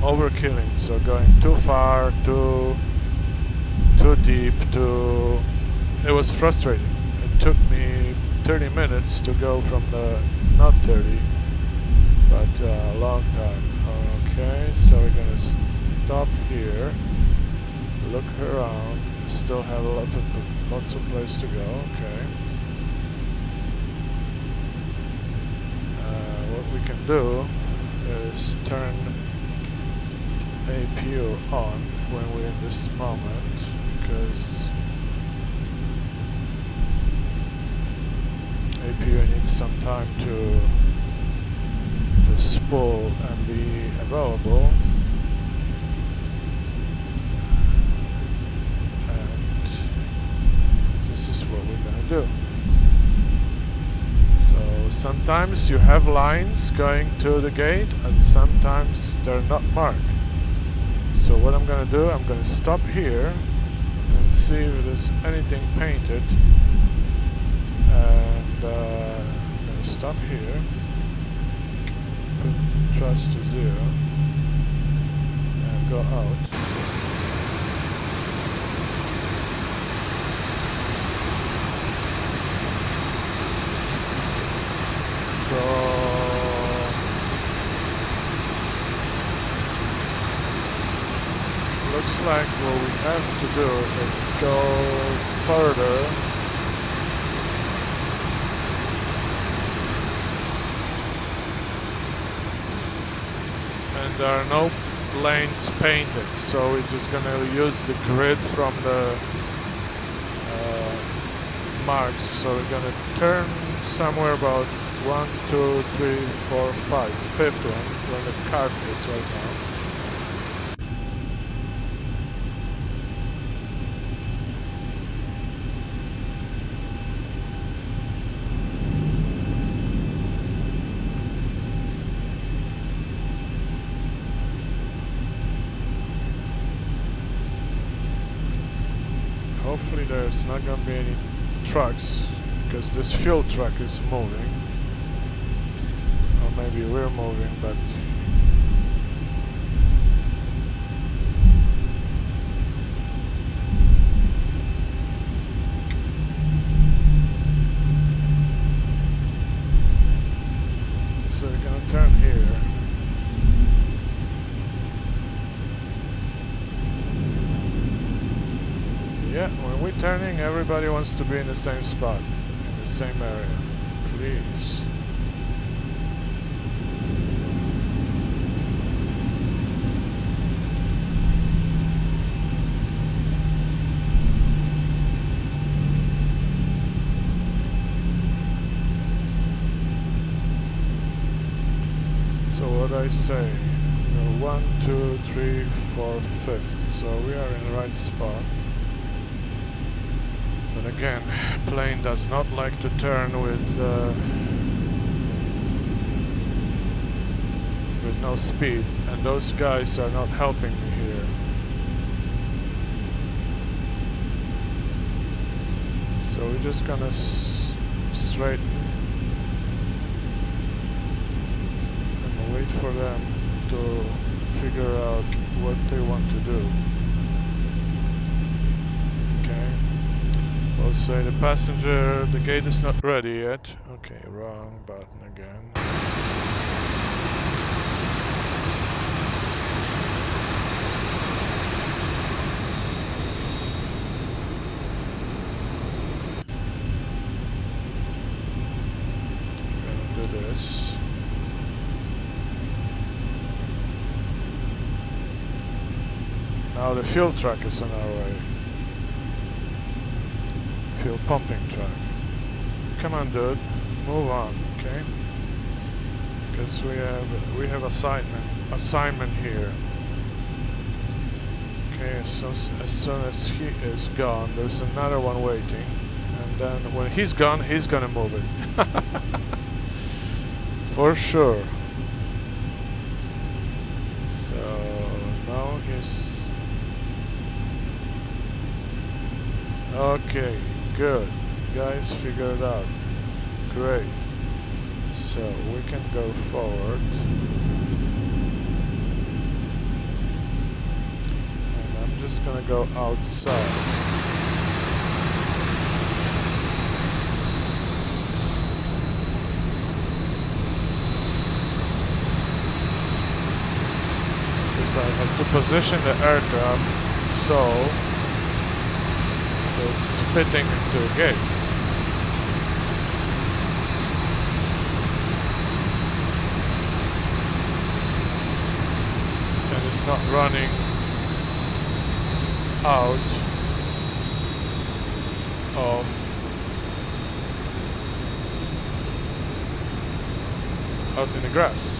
overkilling, so going too far, too deep, it was frustrating. It took me 30 minutes to go from the, not 30, but a long time. Okay, so we're gonna stop here, look around, still have lots of place to go. Okay. What we can do is turn APU on when we're in this moment, because APU needs some time to spool and be available. And this is what we're gonna do. So sometimes you have lines going to the gate and sometimes they're not marked. So what I'm gonna do, I'm gonna stop here and see if there's anything painted. And I'm gonna stop here, put thrust to 0 and go out. So looks like what we have to do is go further and there are no lanes painted, so we're just gonna use the grid from the marks. So we're gonna turn somewhere about 1, 2, 3, 4, 5, fifth one, where the cart is right now. Hopefully there's not gonna be any trucks, because this fuel truck is moving. Or maybe we're moving, but so we're gonna turn here. Yeah, when we're turning, everybody wants to be in the same spot, in the same area. Please. So what I say, 1, 2, 3, 4, 5th. So we are in the right spot. But again, plane does not like to turn with no speed, and those guys are not helping me here. So we're just gonna straighten and wait for them to figure out what they want to do. Okay. We'll say the passenger, the gate is not ready yet. Okay, wrong button again. I'm gonna do this. Now the fuel truck is on our way. Fuel pumping truck. Come on, dude, move on, okay? Because we have assignment here. Okay, as soon as he is gone, there's another one waiting, and then when he's gone, he's gonna move it. For sure. So now he's okay. Good. Guys figured out. Great. So we can go forward. And I'm just gonna go outside. Because I have to position the aircraft so it's fitting into a gate. And it's not running out in the grass.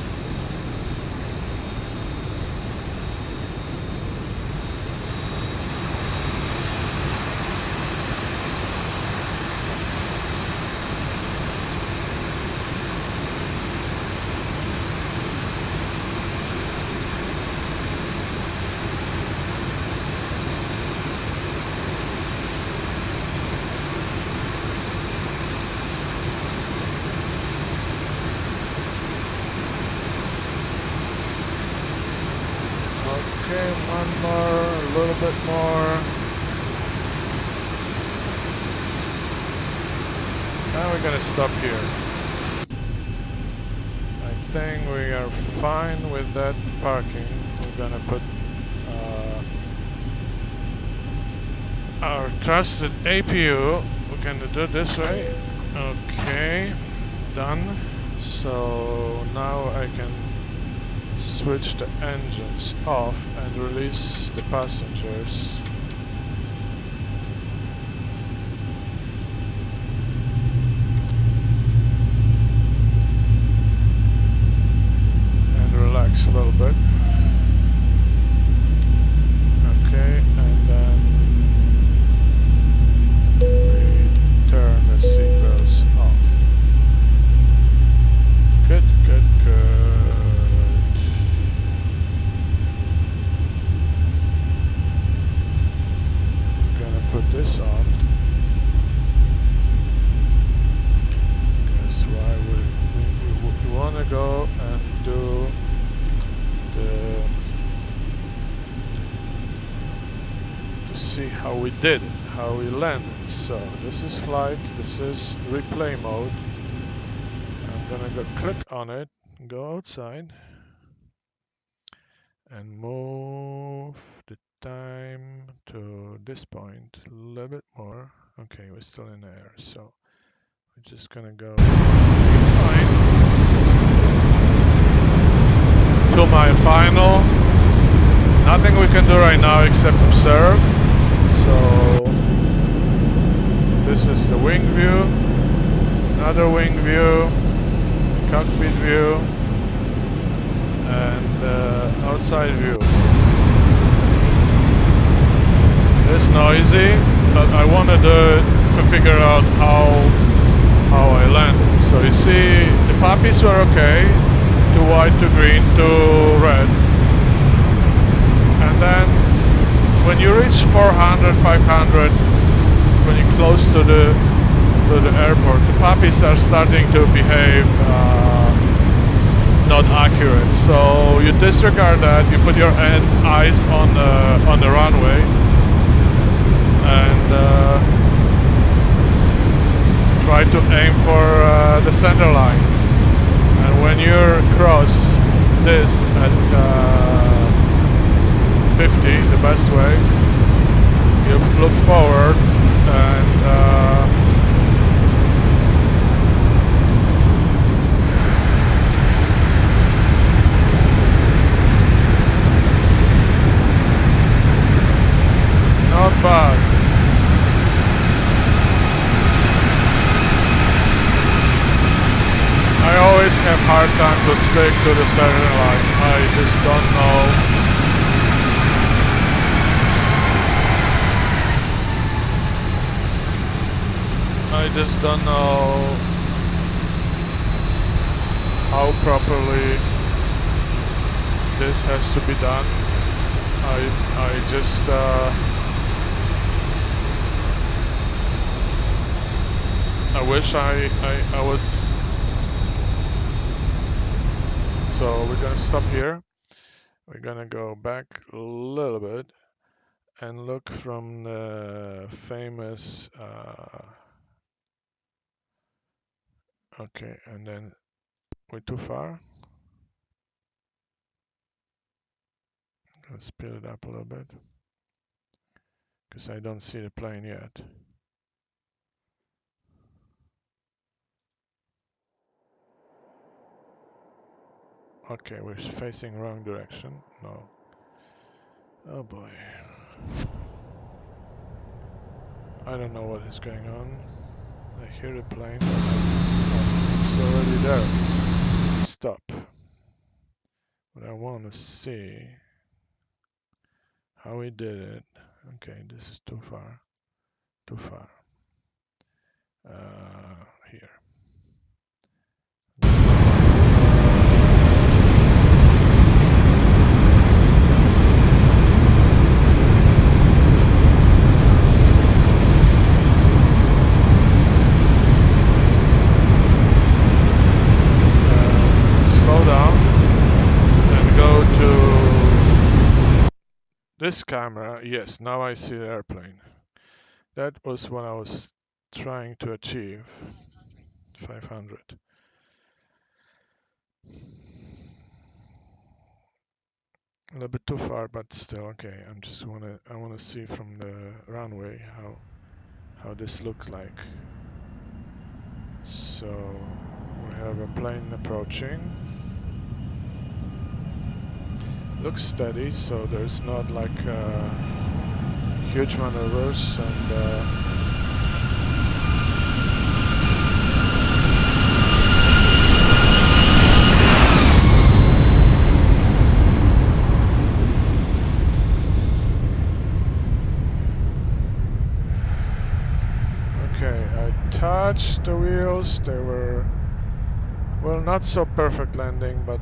Okay, one more, a little bit more. Now we're gonna stop here. I think we are fine with that parking. We're gonna put our trusted APU. We're gonna do it this way. Okay, done. So now I can switch the engines off and release the passengers. And relax a little bit. Okay, and then we turn the seatbelts off. Good, good, good. Put this on because why we want to go and do to see how we did it, how we landed. So this is flight, this is replay mode. I'm gonna go click on it, go outside and move the time to this point a little bit more. Okay, we're still in the air, so we're just gonna go fine to my final. Nothing we can do right now except observe. So this is the wing view, another wing view, cockpit view, and outside view. It's noisy, but I wanted to figure out how I landed. So you see, the puppies were okay, to white, to green, to red, and then when you reach 400, 500, when you're close to the airport, the puppies are starting to behave not accurate. So you disregard that. You put your eyes on the runway and try to aim for the center line. And when you cross this at 50, the best way, you look forward and not bad. I always have hard time to stick to the center line. I just don't know. I just don't know how properly this has to be done. I just I wish I was So we're gonna stop here. We're gonna go back a little bit and look from the famous okay, and then we're too far. Let's speed it up a little bit because I don't see the plane yet. Okay, we're facing wrong direction. No. Oh boy. I don't know what is going on. I hear the plane. It's already there. Stop. But I want to see how we did it. Okay, this is too far. Too far. Here. Slow down and go to this camera. Yes, now I see the airplane. That was what I was trying to achieve. 500. A little bit too far, but still okay. I wanna see from the runway how this looks like. So we have a plane approaching. Looks steady, so there's not like huge maneuvers and okay, I touched the wheels. They were, well, not so perfect landing, but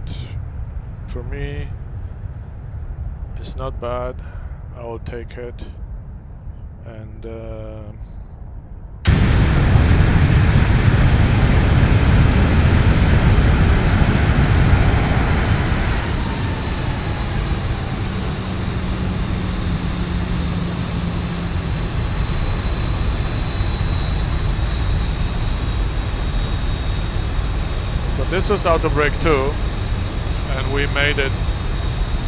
for me it's not bad. I will take it. And so this was auto brake 2, and we made it.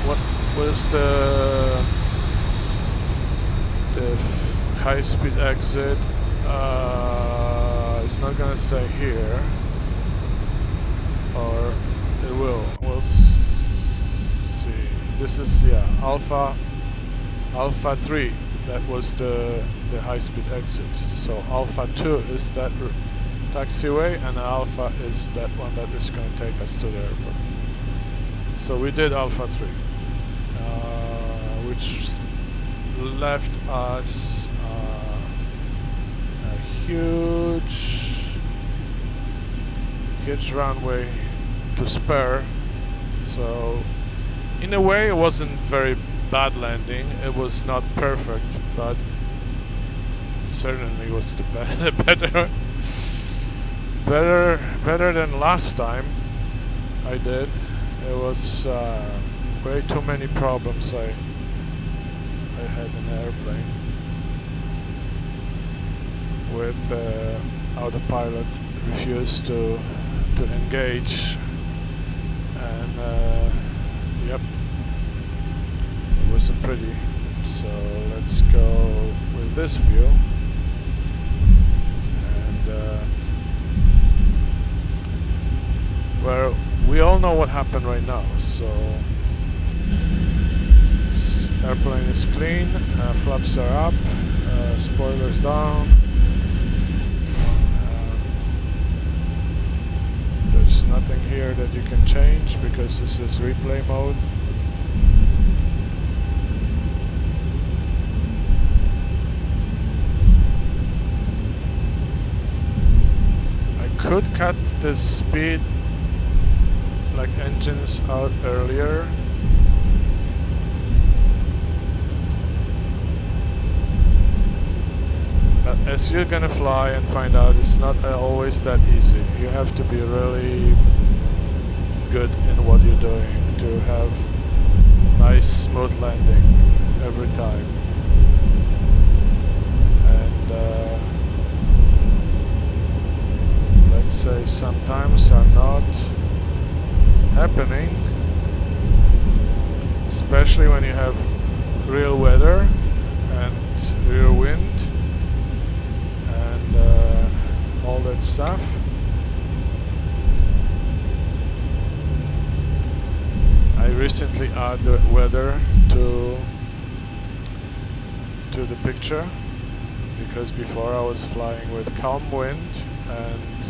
What was the high-speed exit? It's not gonna say here, or it will. We'll see. This is, yeah, Alpha 3. That was the high-speed exit. So Alpha 2 is that taxiway, and Alpha is that one that is going to take us to the airport. So we did Alpha 3, which left us a huge runway to spare. So in a way it wasn't very bad landing. It was not perfect, but certainly was the better than last time I did. It was way too many problems I had in the airplane with autopilot refused to engage, and yep, it wasn't pretty. So let's go with this view, and well, we all know what happened right now. So this airplane is clean, flaps are up, spoilers down. There's nothing here that you can change because this is replay mode. I could cut the speed, like engines out earlier. But as you're gonna fly and find out, it's not always that easy. You have to be really good in what you're doing to have nice smooth landing every time. And let's say sometimes are not happening, especially when you have real weather and real wind and all that stuff. I recently added the weather to the picture because before I was flying with calm wind and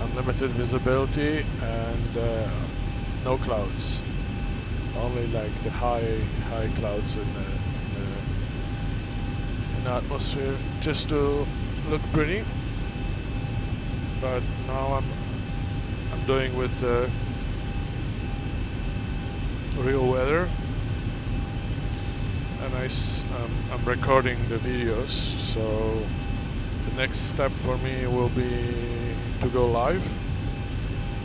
unlimited visibility and no clouds, only like the high clouds in the atmosphere just to look pretty. But now I'm doing with the real weather, and I'm recording the videos, so the next step for me will be to go live,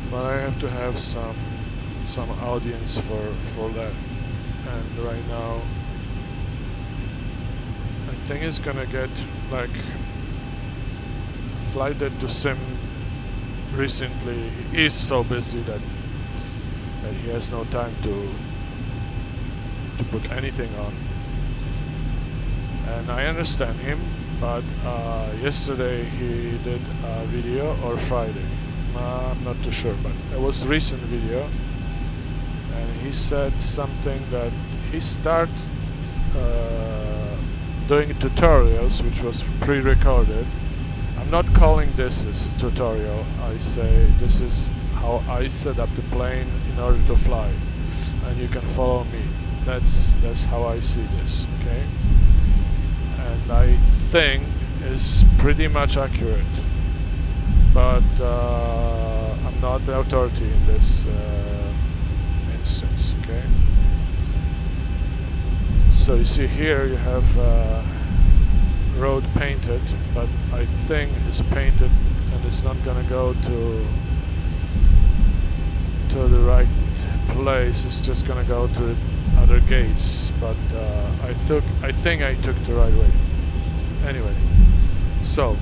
but I have to have some audience for that. And right now I think it's gonna get like flight that to sim recently is so busy that he has no time to put anything on, and I understand him. But yesterday he did a video, or Friday, I'm not too sure, but it was a recent video, and he said something that he started doing tutorials, which was pre-recorded. I'm not calling this as a tutorial. I say this is how I set up the plane in order to fly, and you can follow me. That's how I see this, okay? And I think is pretty much accurate, but I'm not the authority in this instance, okay? So you see here you have road painted, but I think it's painted and it's not gonna go to the right place. It's just gonna go to other gates, but I think I took the right way. Anyway, so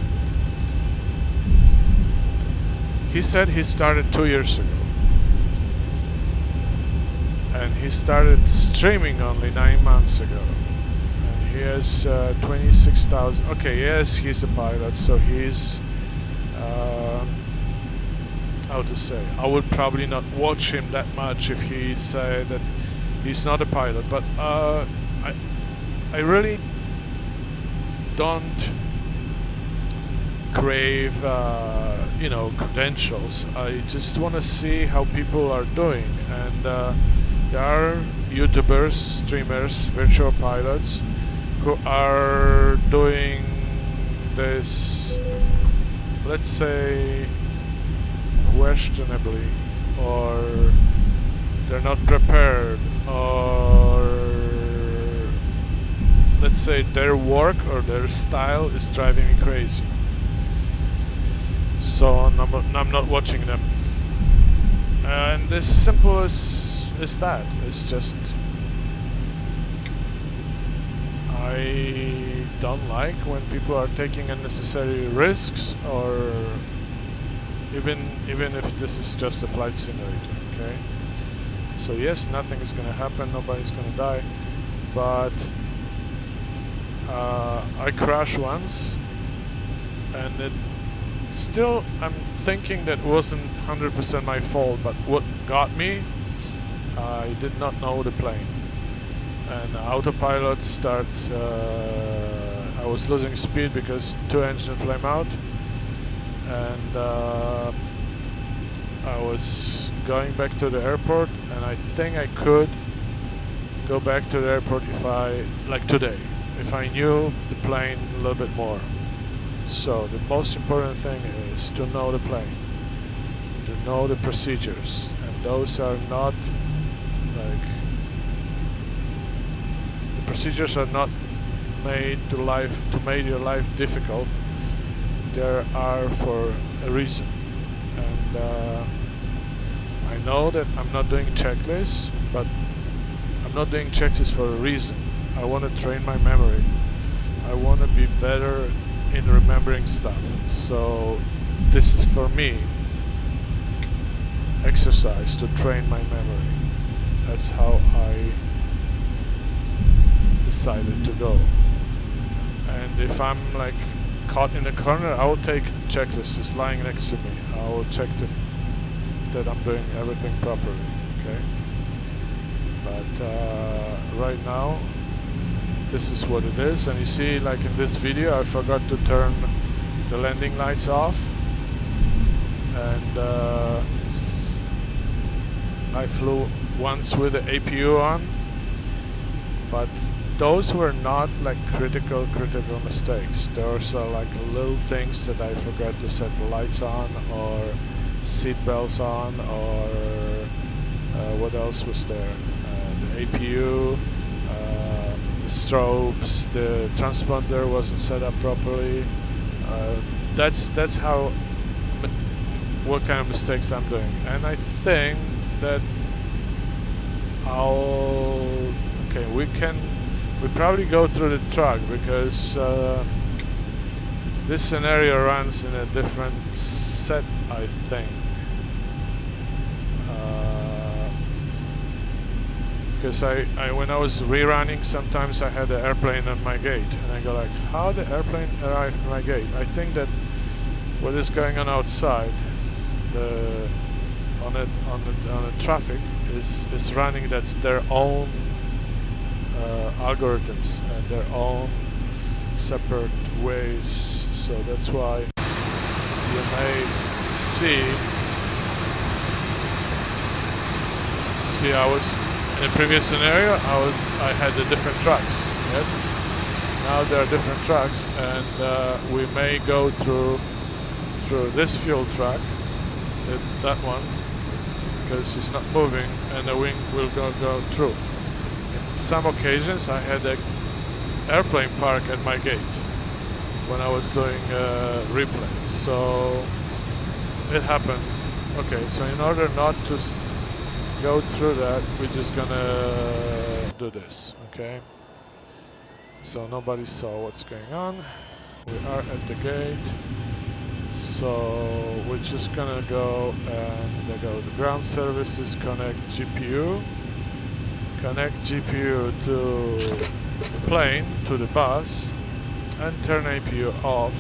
he said he started 2 years ago, and he started streaming only 9 months ago, and he has 26,000. Okay, yes, he's a pilot, so he's how to say, I would probably not watch him that much if he said that he's not a pilot, but I really don't crave credentials. I just want to see how people are doing, and there are YouTubers, streamers, virtual pilots who are doing this, let's say, questionably, or they're not prepared, or let's say their work or their style is driving me crazy. So I'm not watching them. And as simple as that. It's just I don't like when people are taking unnecessary risks, or even if this is just a flight simulator, okay? So yes, nothing is gonna happen, nobody's gonna die, but I crashed once, and it still, I'm thinking that wasn't 100% my fault, but what got me, I did not know the plane, and autopilot start, I was losing speed because 2 engine flame out, and I was going back to the airport, and I think I could go back to the airport if I, like today, if I knew the plane a little bit more. So the most important thing is to know the plane, to know the procedures, and those are not like, the procedures are not made to make your life difficult. There are for a reason, and I know that I'm not doing checklists, but I'm not doing checklists for a reason. I want to train my memory. I want to be better in remembering stuff. So this is for me exercise to train my memory. That's how I decided to go. And if I'm like caught in a corner, I will take checklist is lying next to me. I will check that I'm doing everything properly. Okay. But right now, this is what it is. And you see, like in this video, I forgot to turn the landing lights off, and I flew once with the APU on, but those were not like critical mistakes. Those are like little things that I forgot to set the lights on, or seat belts on, or what else was there? The APU, the strobes, the transponder wasn't set up properly. That's how what kind of mistakes I'm doing, and I think that we probably go through the truck, because this scenario runs in a different set, I think. Because when I was rerunning, sometimes I had the airplane on my gate, and I go like, how the airplane arrived at my gate? I think that what is going on outside, on the traffic is running. That's their own algorithms and their own separate ways. So that's why you may see I was in the previous scenario, I had the different trucks. Yes. Now there are different trucks, and we may go through this fuel truck, that one, because it's not moving, and the wing will go through. In some occasions, I had an airplane park at my gate when I was doing replays, so it happened. Okay, so in order not to go through that, we're just gonna do this, okay? So nobody saw what's going on. We are at the gate, so we're just gonna go and go to ground services, connect GPU to the plane, to the bus, and turn APU off.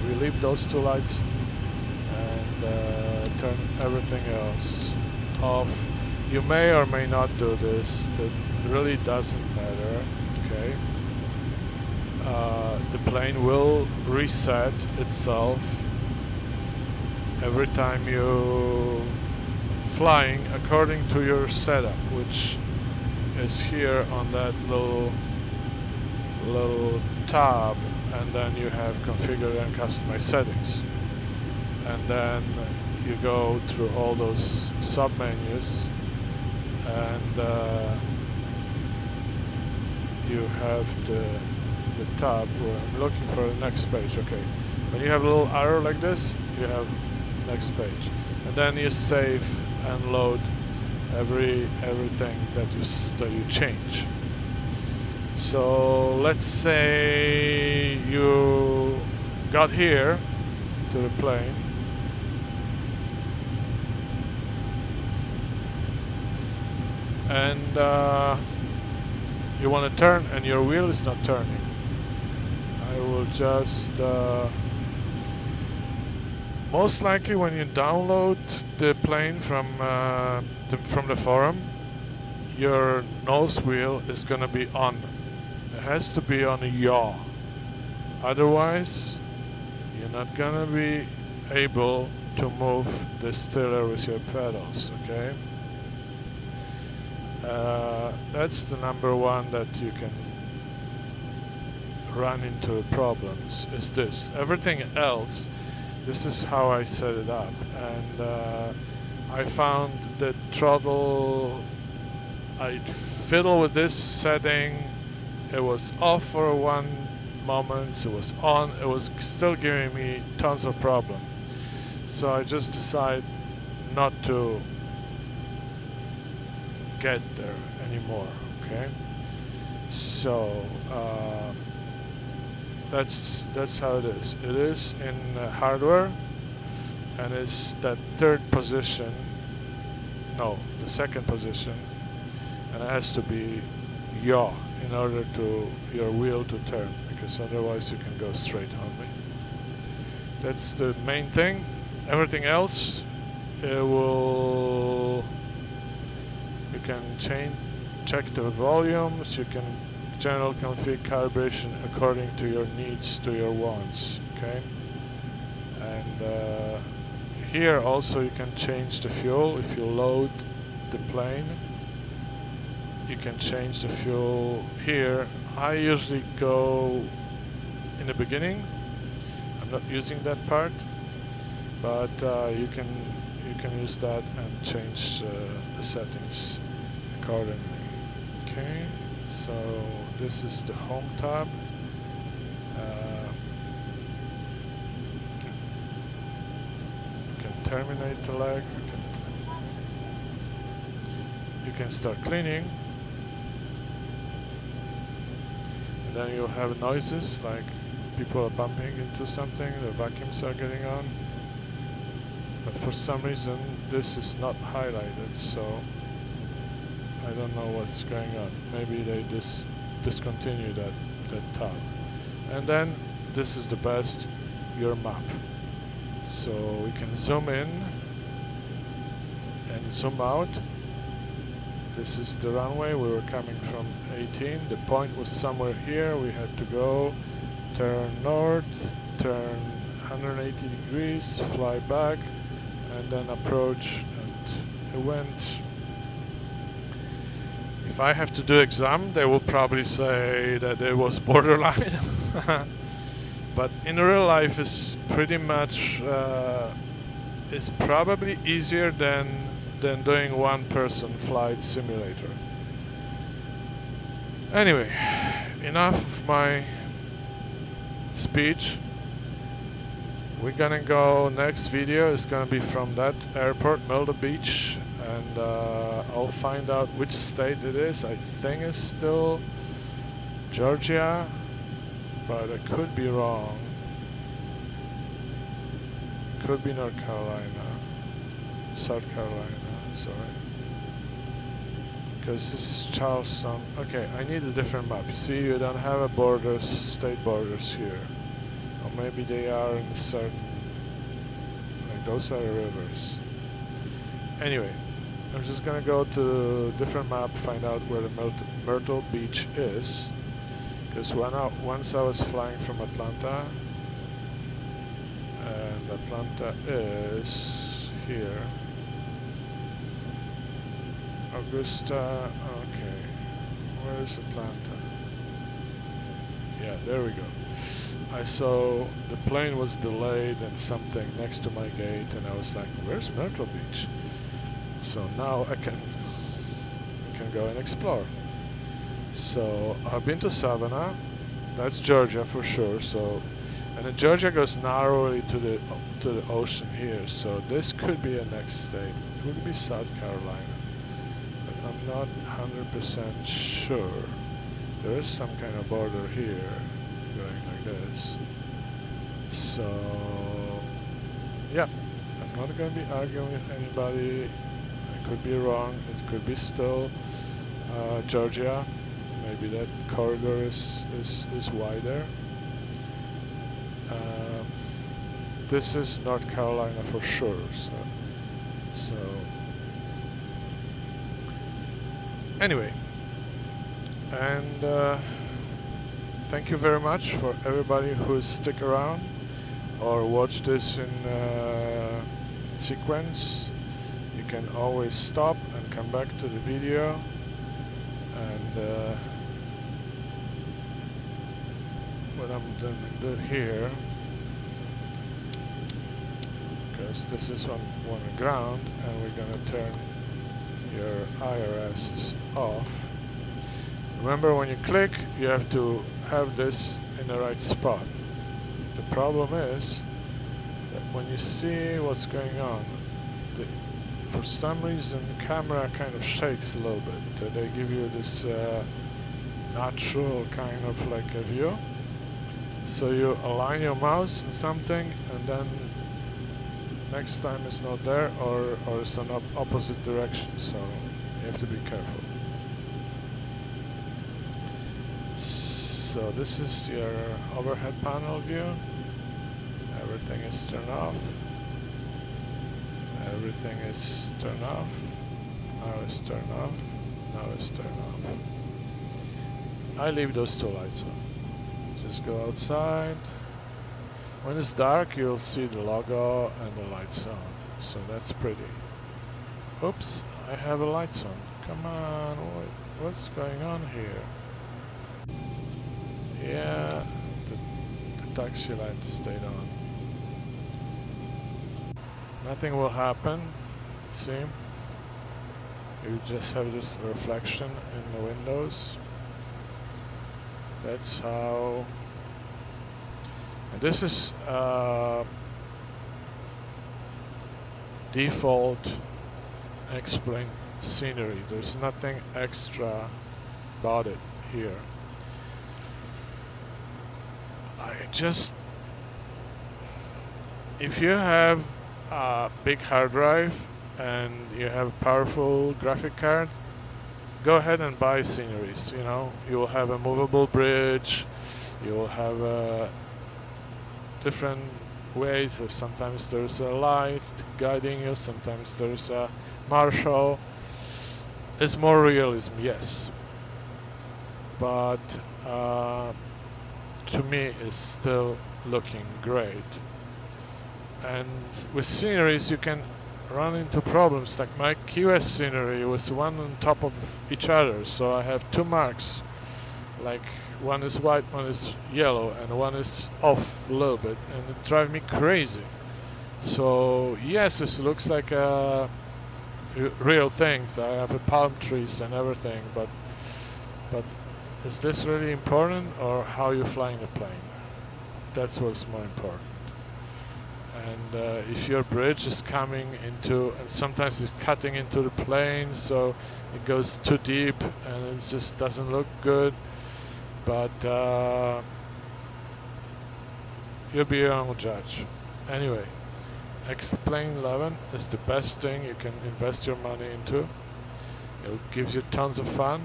We leave those two lights and turn everything else off. You may or may not do this, that really doesn't matter, okay? The plane will reset itself every time you flying according to your setup, which is here on that little tab, and then you have configure and customize settings, and then you go through all those sub menus, and you have the tab where I'm looking for the next page. Okay, when you have a little arrow like this, you have next page, and then you save and load everything that you change. So let's say you got here to the plane, and you want to turn and your wheel is not turning. I will just most likely when you download the plane from the forum, your nose wheel is gonna be on. It has to be on a yaw. Otherwise, you're not gonna be able to move the tiller with your pedals, okay? That's the number one that you can run into problems, is this. Everything else, this is how I set it up, and I found the throttle, I fiddle with this setting, it was off for one moment, it was on, it was still giving me tons of problems. So I just decide not to get there anymore. Okay. So that's how it is. It is in hardware, and it's that third position. No, the second position, and it has to be yaw in order to your wheel to turn, because otherwise you can go straight only. That's the main thing. Everything else, you can check the volumes. You can general config calibration according to your needs, to your wants. Okay, and here also you can change the fuel. If you load the plane, you can change the fuel here. I usually go in the beginning. I'm not using that part, but you can use that and change the settings accordingly. Okay, so this is the home tab. You can terminate the leg. You can start cleaning. And then you'll have noises like people are bumping into something, the vacuums are getting on. But for some reason this is not highlighted, so I don't know what's going on. Maybe they just discontinued that tab. And then this is the best, your map. So we can zoom in and zoom out. This is the runway. We were coming from 18. The point was somewhere here. We had to go, turn north, turn 180 degrees, fly back, and then approach. And it went. If I have to do exam, they will probably say that it was borderline. But in real life, it's pretty much. It's probably easier than doing one-person flight simulator. Anyway, enough of my speech. We're gonna go, next video is gonna be from that airport, Myrtle Beach, and I'll find out which state it is. I think it's still Georgia, but I could be wrong. Could be North Carolina, South Carolina. Sorry, because this is Charleston. Okay, I need a different map. You see, you don't have a borders, state borders here, or maybe they are in a certain, like those are rivers. Anyway, I'm just gonna go to a different map, find out where the Myrtle Beach is, because once I was flying from Atlanta, and Atlanta is here. Augusta, okay. Where is Atlanta? Yeah, there we go. I saw the plane was delayed and something next to my gate, and I was like, where's Myrtle Beach? So now I can go and explore. So I've been to Savannah, that's Georgia for sure. So, and then Georgia goes narrowly to the ocean here. So this could be a next state. It would be South Carolina. I'm not 100% sure. There is some kind of border here going like this. So yeah, I'm not going to be arguing with anybody. I could be wrong. It could be still Georgia. Maybe that corridor is wider. This is North Carolina for sure. So anyway, and thank you very much for everybody who stick around or watch this in sequence. You can always stop and come back to the video, and what I'm gonna do here, because this is on ground, and we're gonna turn your IRS off. Remember, when you click, you have to have this in the right spot. The problem is that when you see what's going on, for some reason the camera kind of shakes a little bit. They give you this natural kind of like a view. So you align your mouse in something, and then next time it's not there, or it's an opposite direction. So you have to be careful. So this is your overhead panel view. Everything is turned off. Everything is turned off. Now it's turned off. Now it's turned off. I leave those two lights on. Just go outside. When it's dark, you'll see the logo and the lights on. So that's pretty. Oops, I have the lights on. Come on, what's going on here? Yeah, the taxi light stayed on. Nothing will happen, see? You just have this reflection in the windows. That's how... And this is default X-plane scenery. There's nothing extra about it here. If you have a big hard drive and you have a powerful graphic card, go ahead and buy sceneries. You know, you will have a movable bridge, you will have different ways. Sometimes there's a light guiding you, sometimes there's a marshal. It's more realism, yes, but to me it's still looking great. And with sceneries you can run into problems, like my QS scenery was one on top of each other, so I have two marks, like one is white, one is yellow, and one is off a little bit, and it drives me crazy. So yes, this looks like real things. I have palm trees and everything, but is this really important, or how you flying the plane? That's what's more important. And if your bridge is coming into, and sometimes it's cutting into the plane, so it goes too deep and it just doesn't look good. But you'll be your own judge. Anyway, X-Plane 11 is the best thing you can invest your money into. It gives you tons of fun.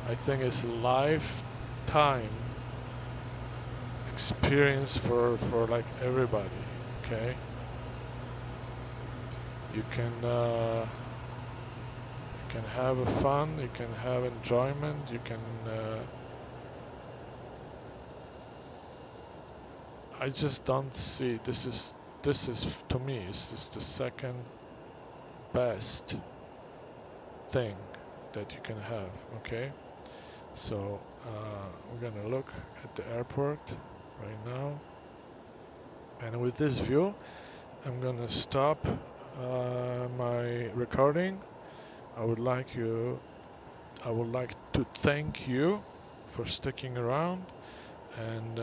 I think it's a lifetime experience for like everybody. Okay, you can have a fun, you can have enjoyment, you can I just don't see, this is to me, this is the second best thing that you can have. Okay, so we're gonna look at the airport right now. And with this view, I'm gonna stop my recording. I would like to thank you for sticking around, and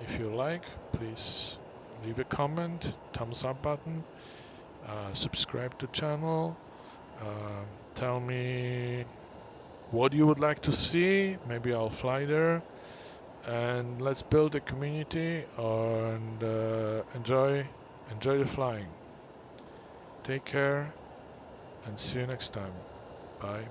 if you like, please leave a comment, thumbs up button, subscribe to the channel, tell me what you would like to see. Maybe I'll fly there. And let's build a community and enjoy the flying. Take care and see you next time. Bye.